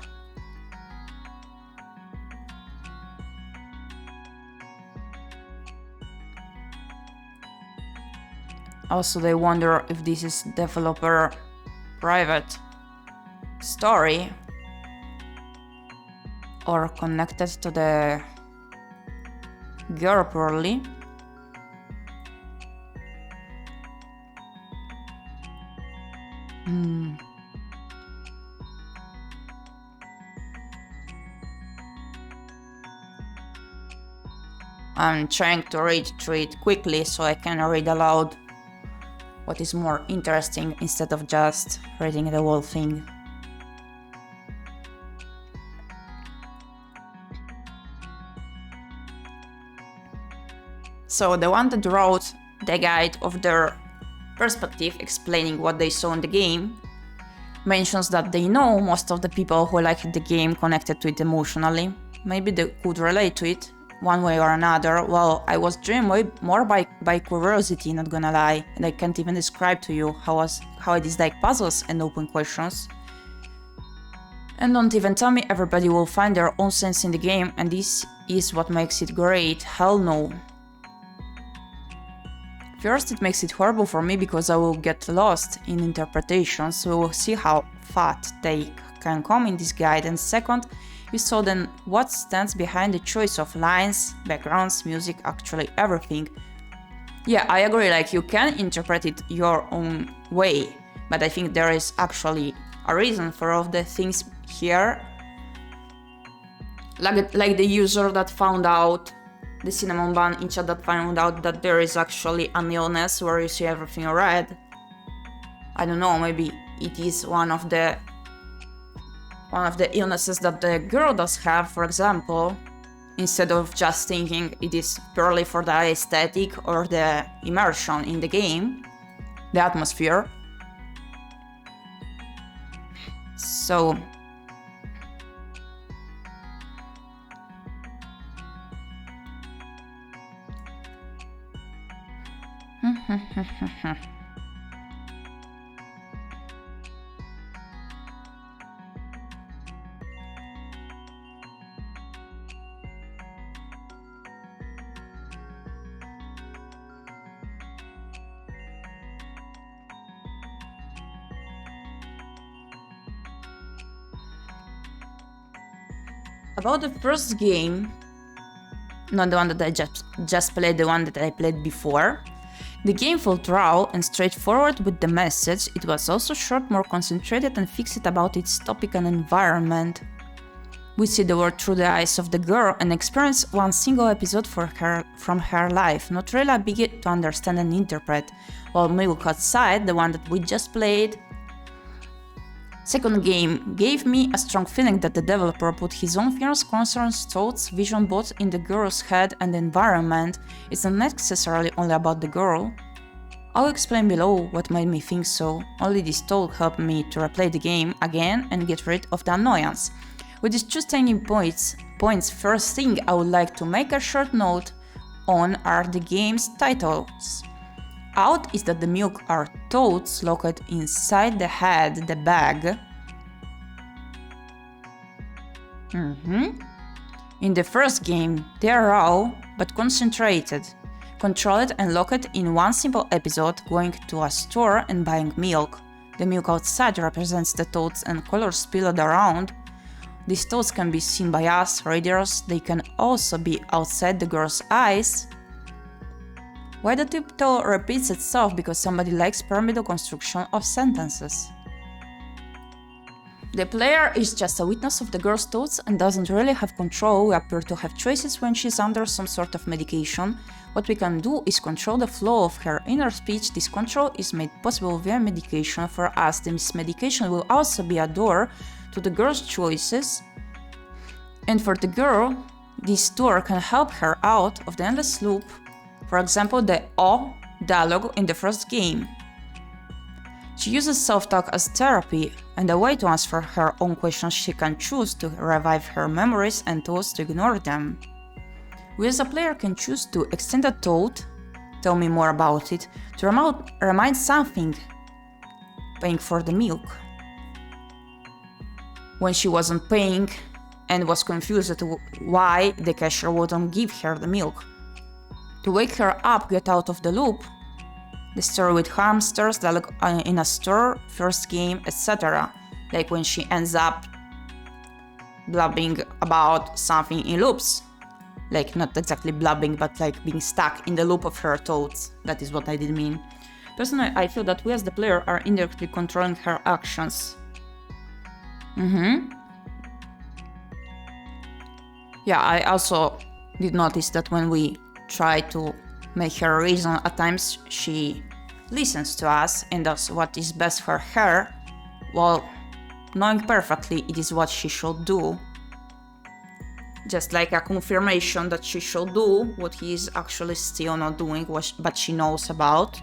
Also, they wonder if this is developer private story or connected to the girl purely. I'm trying to read through it quickly so I can read aloud what is more interesting instead of just reading the whole thing. So the one that wrote the guide of their perspective explaining what they saw in the game mentions that they know most of the people who liked the game connected to it emotionally. Maybe they could relate to it one way or another. Well, I was driven way more by curiosity, not gonna lie, and I can't even describe to you how I dislike puzzles and open questions. And don't even tell me everybody will find their own sense in the game and this is what makes it great. Hell no. First, it makes it horrible for me because I will get lost in interpretations, so we'll see how far they can come in this guide. And second, you saw then what stands behind the choice of lines, backgrounds, music, actually everything. Yeah, I agree, like you can interpret it your own way, but I think there is actually a reason for all the things here. Like the user that found out, the cinnamon bun in chat that found out that there is actually an illness where you see everything red. I don't know, maybe it is one of the illnesses that the girl does have, for example, instead of just thinking it is purely for the aesthetic or the immersion in the game, the atmosphere. So about the first game, not the one that I just played, the one that I played before, The game felt raw and straightforward with the message. It was also short, more concentrated and fixed about its topic and environment. We see the world through the eyes of the girl and experience one single episode from her life, not really big to understand and interpret, while Milk Outside, the one that we just played, second game, gave me a strong feeling that the developer put his own fears, concerns, thoughts, vision both in the girl's head and the environment. It's not necessarily only about the girl. I'll explain below what made me think so. Only this thought helped me to replay the game again and get rid of the annoyance. With these two tiny points, first thing I would like to make a short note on are the game's titles. Out is that the milk are thoughts located inside the head, the bag. In the first game, they are raw but concentrated, controlled and locked in one simple episode, going to a store and buying milk. The milk outside represents the thoughts and colors spilled around. These thoughts can be seen by us, readers. They can also be outside the girl's eyes. Why the title repeats itself? Because somebody likes pyramidal construction of sentences. The player is just a witness of the girl's thoughts and doesn't really have control. We appear to have choices when she's under some sort of medication. What we can do is control the flow of her inner speech. This control is made possible via medication. For us, this medication will also be a door to the girl's choices, and for the girl, this door can help her out of the endless loop. For example, the "oh" dialogue in the first game. She uses self-talk as therapy and a way to answer her own questions. She can choose to revive her memories and thoughts to ignore them. We as a player can choose to extend a thought, tell me more about it, to remind something, paying for the milk. When she wasn't paying and was confused why the cashier wouldn't give her the milk. To wake her up, get out of the loop. The story with hamsters, dialogue in a store, first game, etc. Like when she ends up blabbing about something in loops. Like not exactly blabbing, but like being stuck in the loop of her thoughts. That is what I did mean. Personally, I feel that we as the player are indirectly controlling her actions. Yeah, I also did notice that when we try to make her reason, at times she listens to us and does what is best for her, while knowing perfectly it is what she should do. Just like a confirmation that she should do what he is actually still not doing, but she knows about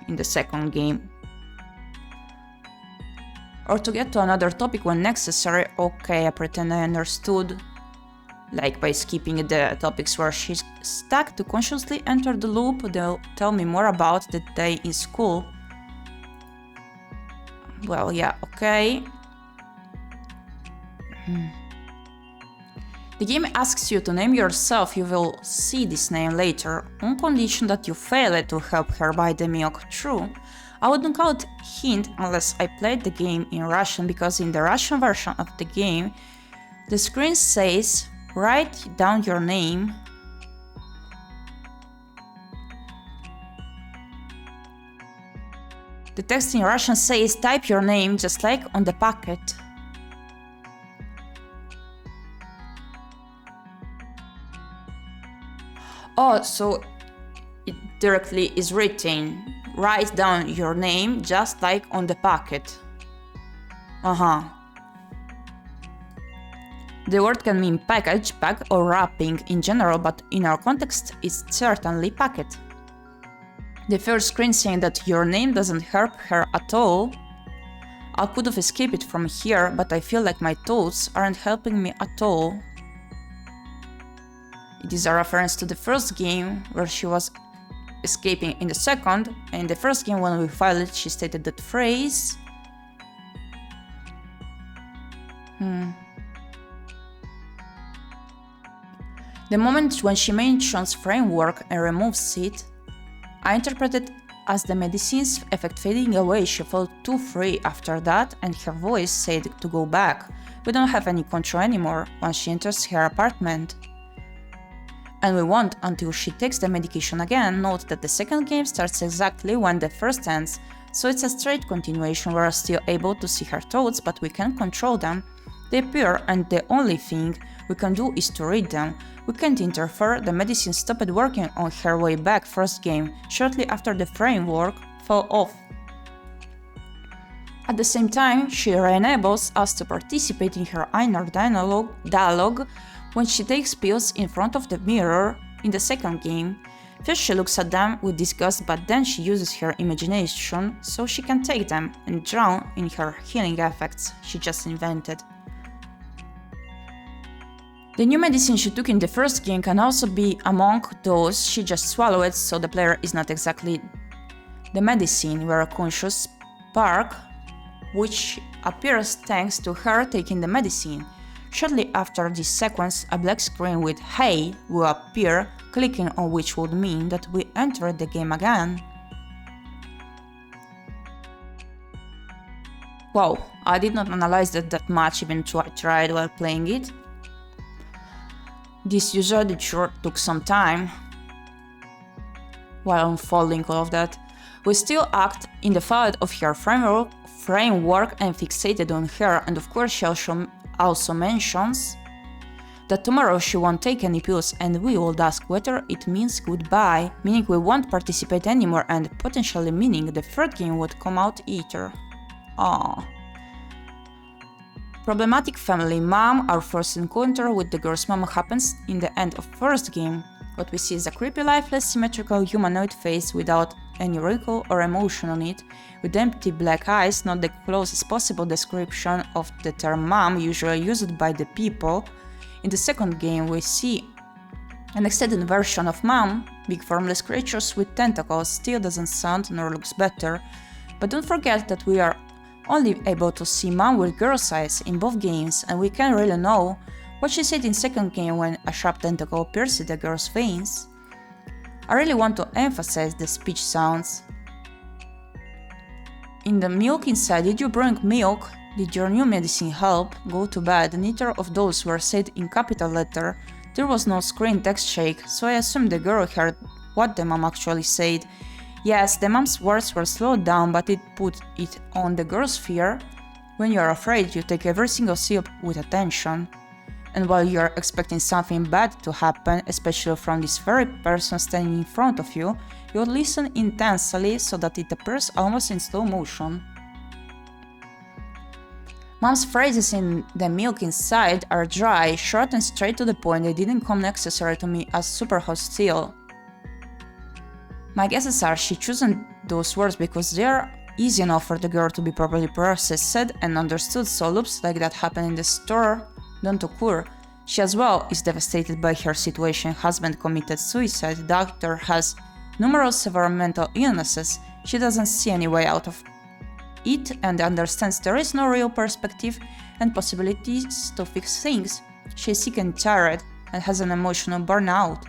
in the second game. Or to get to another topic when necessary. Okay, I pretend I understood. Like by skipping the topics where she's stuck to consciously enter the loop. They'll tell me more about the day in school. Well, yeah, okay. The game asks you to name yourself. You will see this name later, on condition that you fail to help her buy the milk. True. I wouldn't call it hint unless I played the game in Russian, because in the Russian version of the game, the screen says, write down your name. The text in Russian says, type your name just like on the packet. Oh, so it directly is written. Write down your name just like on the packet. The word can mean package, pack, or wrapping in general, but in our context, it's certainly packet. The first screen saying that your name doesn't help her at all. I could have escaped it from here, but I feel like my thoughts aren't helping me at all. It is a reference to the first game, where she was escaping in the second. In the first game, when we filed it, she stated that phrase. The moment when she mentions framework and removes it, I interpreted as the medicine's effect fading away. She felt too free after that, and her voice said to go back. We don't have any control anymore once she enters her apartment. and we won't until she takes the medication again. Note that the second game starts exactly when the first ends, so it's a straight continuation. We're still able to see her thoughts, but we can't control them. They appear, and the only thing we can do is to read them. We can't interfere. The medicine stopped working on her way back first game, shortly after the framework fell off. At the same time, she enables us to participate in her inner dialogue when she takes pills in front of the mirror in the second game. First she looks at them with disgust, but then she uses her imagination so she can take them and drown in her healing effects she just invented. The new medicine she took in the first game can also be among those she just swallowed, so the player is not exactly the medicine, we're a conscious spark which appears thanks to her taking the medicine. Shortly after this sequence, a black screen with "Hey" will appear, clicking on which would mean that we entered the game again. Wow, I did not analyze that much even though I tried while playing it. This usually sure took some time while unfolding all of that. We still act in the field of her framework and fixated on her, and of course she also mentions that tomorrow she won't take any pills, and we would ask whether it means goodbye, meaning we won't participate anymore, and potentially meaning the third game would come out either. Aww. Problematic family. Mom, our first encounter with the girl's mom happens in the end of first game. What we see is a creepy, lifeless, symmetrical humanoid face without any wrinkle or emotion on it, with empty black eyes, not the closest possible description of the term mom usually used by the people. In the second game we see an extended version of mom, big formless creatures with tentacles. Still doesn't sound nor looks better, but don't forget that we are only able to see mom with girl's eyes in both games, and we can't really know what she said in second game when a sharp tentacle pierced the girl's veins. I really want to emphasize the speech sounds. In the milk inside, did you bring milk? Did your new medicine help? Go to bed. Neither of those were said in capital letter. There was no screen text shake, so I assumed the girl heard what the mom actually said. Yes, the mom's words were slowed down, but it put it on the girl's fear. When you are afraid, you take every single sip with attention. And while you are expecting something bad to happen, especially from this very person standing in front of you, you listen intensely so that it appears almost in slow motion. Mom's phrases in the milk inside are dry, short and straight to the point. They didn't come necessary to me as super hostile. My guesses are she chosen those words because they are easy enough for the girl to be properly processed and understood, so loops like that happen in the store don't occur. She as well is devastated by her situation. Husband committed suicide, doctor has numerous severe mental illnesses. She doesn't see any way out of it and understands there is no real perspective and possibilities to fix things. She is sick and tired and has an emotional burnout.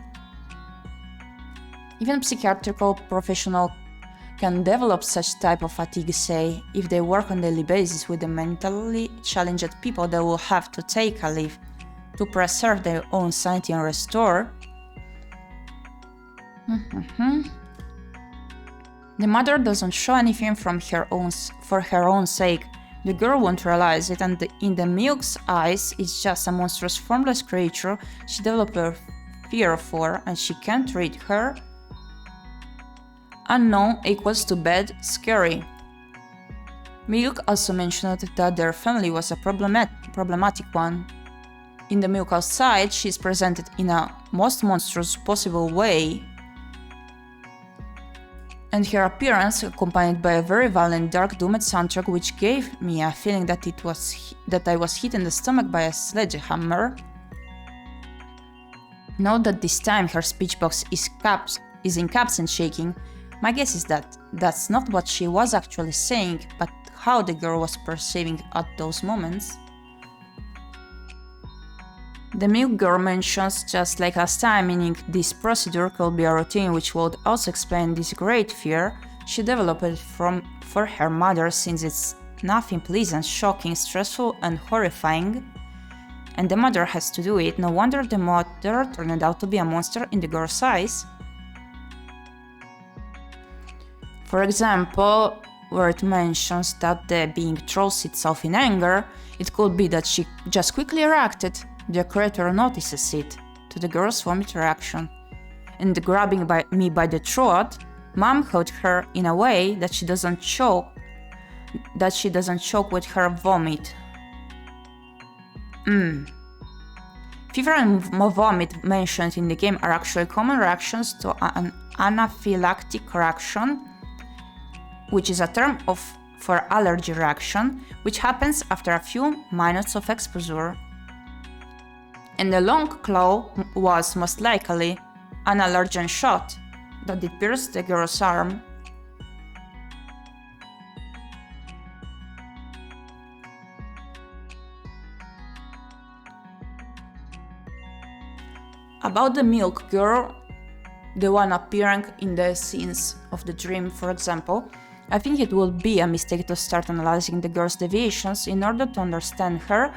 Even psychiatrical professionals can develop such type of fatigue, say, if they work on a daily basis with the mentally challenged people. They will have to take a leave to preserve their own sanity and restore. The mother doesn't show anything for her own sake. The girl won't realize it, and in the milk's eyes, it's just a monstrous, formless creature she developed a fear for, and she can't read her. Unknown equals to bad, scary. Milk also mentioned that their family was a problematic one. In the milk outside, she is presented in a most monstrous possible way, and her appearance accompanied by a very violent, dark, doomed soundtrack, which gave me a feeling that I was hit in the stomach by a sledgehammer. Note that this time her speech box is in caps and shaking. My guess is that that's not what she was actually saying, but how the girl was perceiving at those moments. The milk girl mentions, just like last time, meaning this procedure could be a routine, which would also explain this great fear she developed for her mother, since it's nothing pleasant, shocking, stressful, and horrifying. and the mother has to do it. No wonder the mother turned out to be a monster in the girl's eyes. For example, where it mentions that the being throws itself in anger, it could be that she just quickly reacted. The creator notices it, to the girl's vomit reaction. And grabbing me by the throat, mom held her in a way that she doesn't choke with her vomit. Fever and vomit mentioned in the game are actually common reactions to an anaphylactic reaction, which is a term for allergy reaction, which happens after a few minutes of exposure. And the long claw was most likely an allergen shot that did pierce the girl's arm. About the milk girl, the one appearing in the scenes of the dream, for example, I think it would be a mistake to start analyzing the girl's deviations in order to understand her.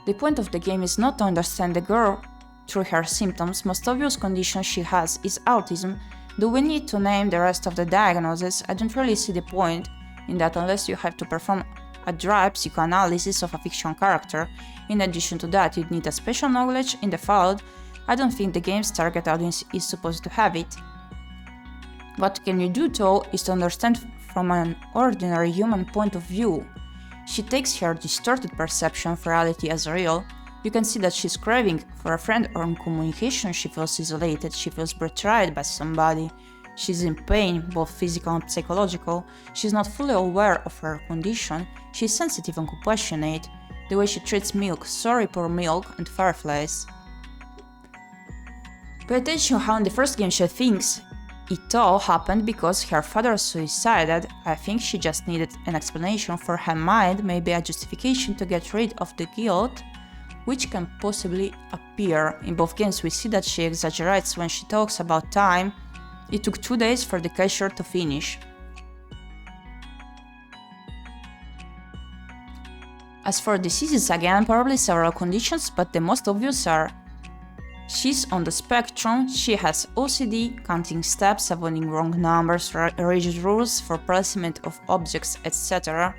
The point of the game is not to understand the girl through her symptoms. Most obvious condition she has is autism. Do we need to name the rest of the diagnosis? I don't really see the point in that unless you have to perform a dry psychoanalysis of a fiction character. In addition to that, you'd need a special knowledge in the field. I don't think the game's target audience is supposed to have it. What can you do though is to understand from an ordinary human point of view. She takes her distorted perception of reality as real. You can see that she's craving for a friend or in communication. She feels isolated, she feels betrayed by somebody. She's in pain, both physical and psychological. She's not fully aware of her condition. She's sensitive and compassionate. The way she treats milk, sorry poor milk, and fireflies. Pay attention how in the first game she thinks it all happened because her father suicided. I think she just needed an explanation for her mind, maybe a justification to get rid of the guilt, which can possibly appear. In both games we see that she exaggerates when she talks about time. It took 2 days for the cashier to finish. As for diseases again, probably several conditions, but the most obvious are: she's on the spectrum, she has OCD, counting steps, avoiding wrong numbers, rigid rules for placement of objects, etc.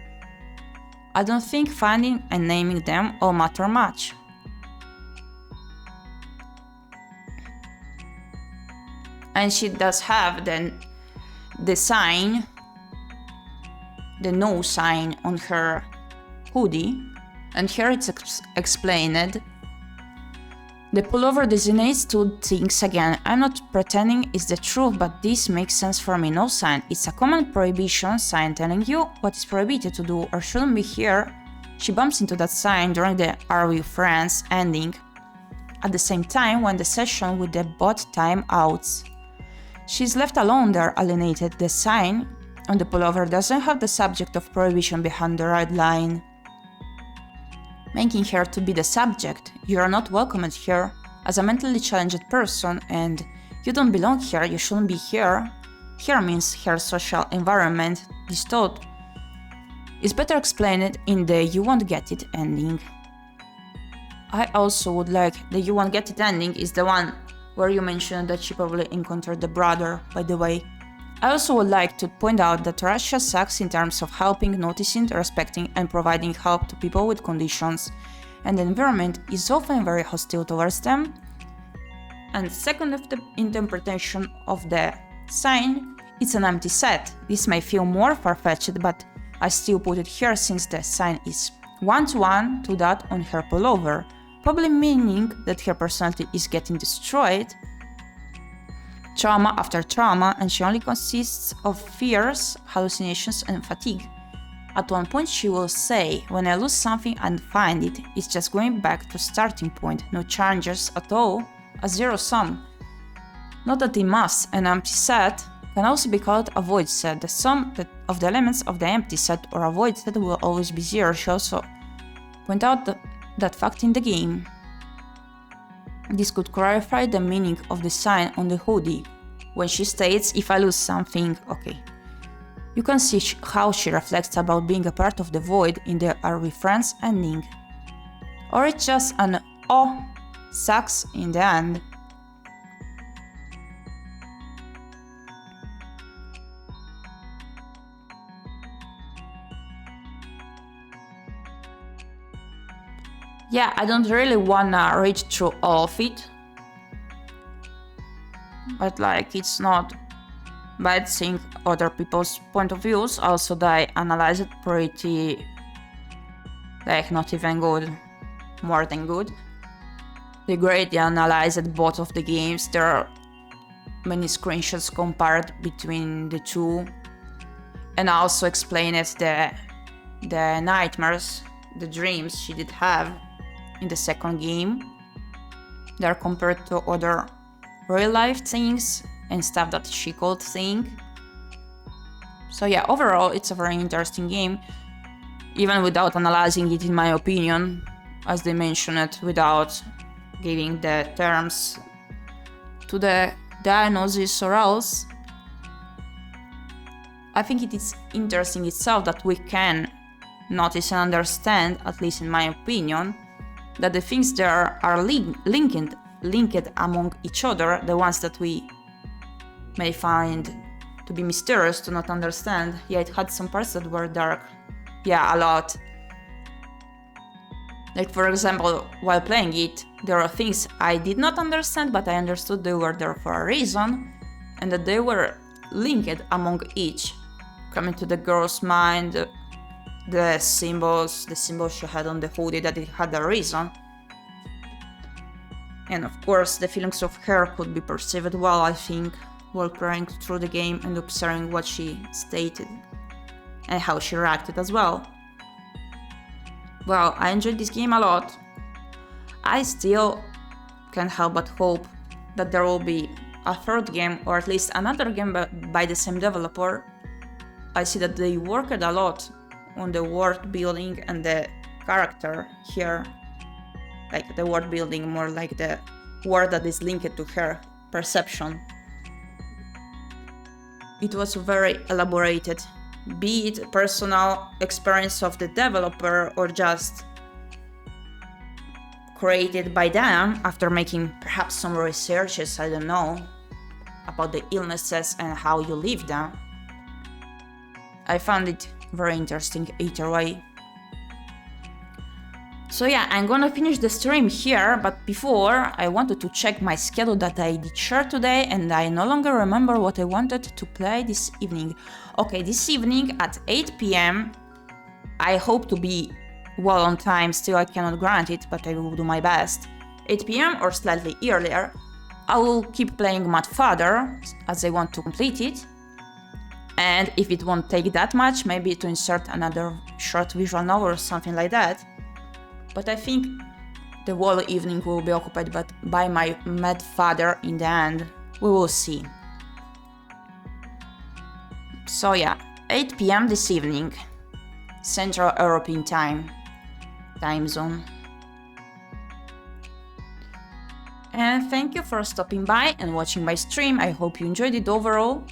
I don't think finding and naming them all matter much. And she does have the sign, the no sign on her hoodie, and here it's explained. The pullover designates two things again. I'm not pretending it's the truth, but this makes sense for me. No sign. It's a common prohibition sign telling you what is prohibited to do or shouldn't be here. She bumps into that sign during the "Are We Friends" ending, at the same time when the session with the bot time outs. She's left alone there, alienated. The sign on the pullover doesn't have the subject of prohibition behind the red line, making her to be the subject. You are not welcomed here as a mentally challenged person, and you don't belong here, you shouldn't be here. Here means her social environment. This thought is better explained in the "You Won't Get It" ending. I also would like the "You Won't Get It" ending is the one where you mentioned that she probably encountered the brother, by the way. I also would like to point out that Russia sucks in terms of helping, noticing, respecting, and providing help to people with conditions, and the environment is often very hostile towards them. And second of the interpretation of the sign, it's an empty set. This may feel more far-fetched, but I still put it here since the sign is one-to-one to that on her pullover, probably meaning that her personality is getting destroyed, trauma after trauma, and she only consists of fears, hallucinations, and fatigue. At one point she will say, "When I lose something and find it, it's just going back to starting point, no changes at all, a zero sum." Not that it must. An empty set can also be called a void set. The sum of the elements of the empty set or a void set will always be zero. She also point out that fact in the game. This could clarify the meaning of the sign on the hoodie, when she states, "If I lose something, okay." You can see how she reflects about being a part of the void in the "Are We Friends" ending. Or it's just an oh, sucks in the end. Yeah, I don't really wanna read through all of it, but like it's not bad seeing other people's point of views. Also, they analyze it pretty, like, not even good, more than good. They greatly analyzed both of the games. There are many screenshots compared between the two, and also explained the nightmares, the dreams she did have in the second game. They're compared to other real life things and stuff that she could think. So yeah, overall it's a very interesting game, even without analyzing it, in my opinion, as they mention it, without giving the terms to the diagnosis or else. I think it is interesting itself that we can notice and understand, at least in my opinion, that the things there are linked among each other, the ones that we may find to be mysterious, to not understand. Yeah, it had some parts that were dark. Yeah, a lot. Like, for example, while playing it, there are things I did not understand, but I understood they were there for a reason, and that they were linked among each. Coming to the girl's mind, the symbols she had on the hoodie, that it had a reason. And of course, the feelings of her could be perceived well, I think, while playing through the game and observing what she stated and how she reacted as well. Well, I enjoyed this game a lot. I still can't help but hope that there will be a third game, or at least another game by the same developer. I see that they worked a lot on the world building and the character here. Like the world building, more like the word that is linked to her perception. It was very elaborated, be it personal experience of the developer or just created by them after making perhaps some researches, I don't know, about the illnesses and how you live them. I found it very interesting either way. So yeah, I'm gonna finish the stream here, but before I wanted to check my schedule that I did share today, and I no longer remember what I wanted to play this evening. Okay, this evening at 8 p.m. I hope to be well on time, still I cannot grant it, but I will do my best. 8 p.m. or slightly earlier, I will keep playing Mad Father, as I want to complete it. And if it won't take that much, maybe to insert another short visual novel or something like that. But I think the whole evening will be occupied by my Mad Father in the end. We will see. So yeah, 8 p.m. this evening, Central European time zone. And thank you for stopping by and watching my stream. I hope you enjoyed it overall.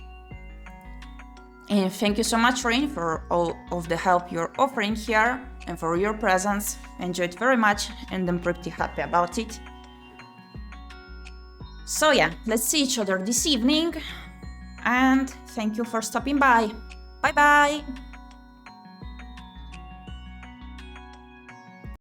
And thank you so much, Rain, for all of the help you're offering here and for your presence. I enjoyed it very much and I'm pretty happy about it. So yeah, let's see each other this evening and thank you for stopping by. Bye bye!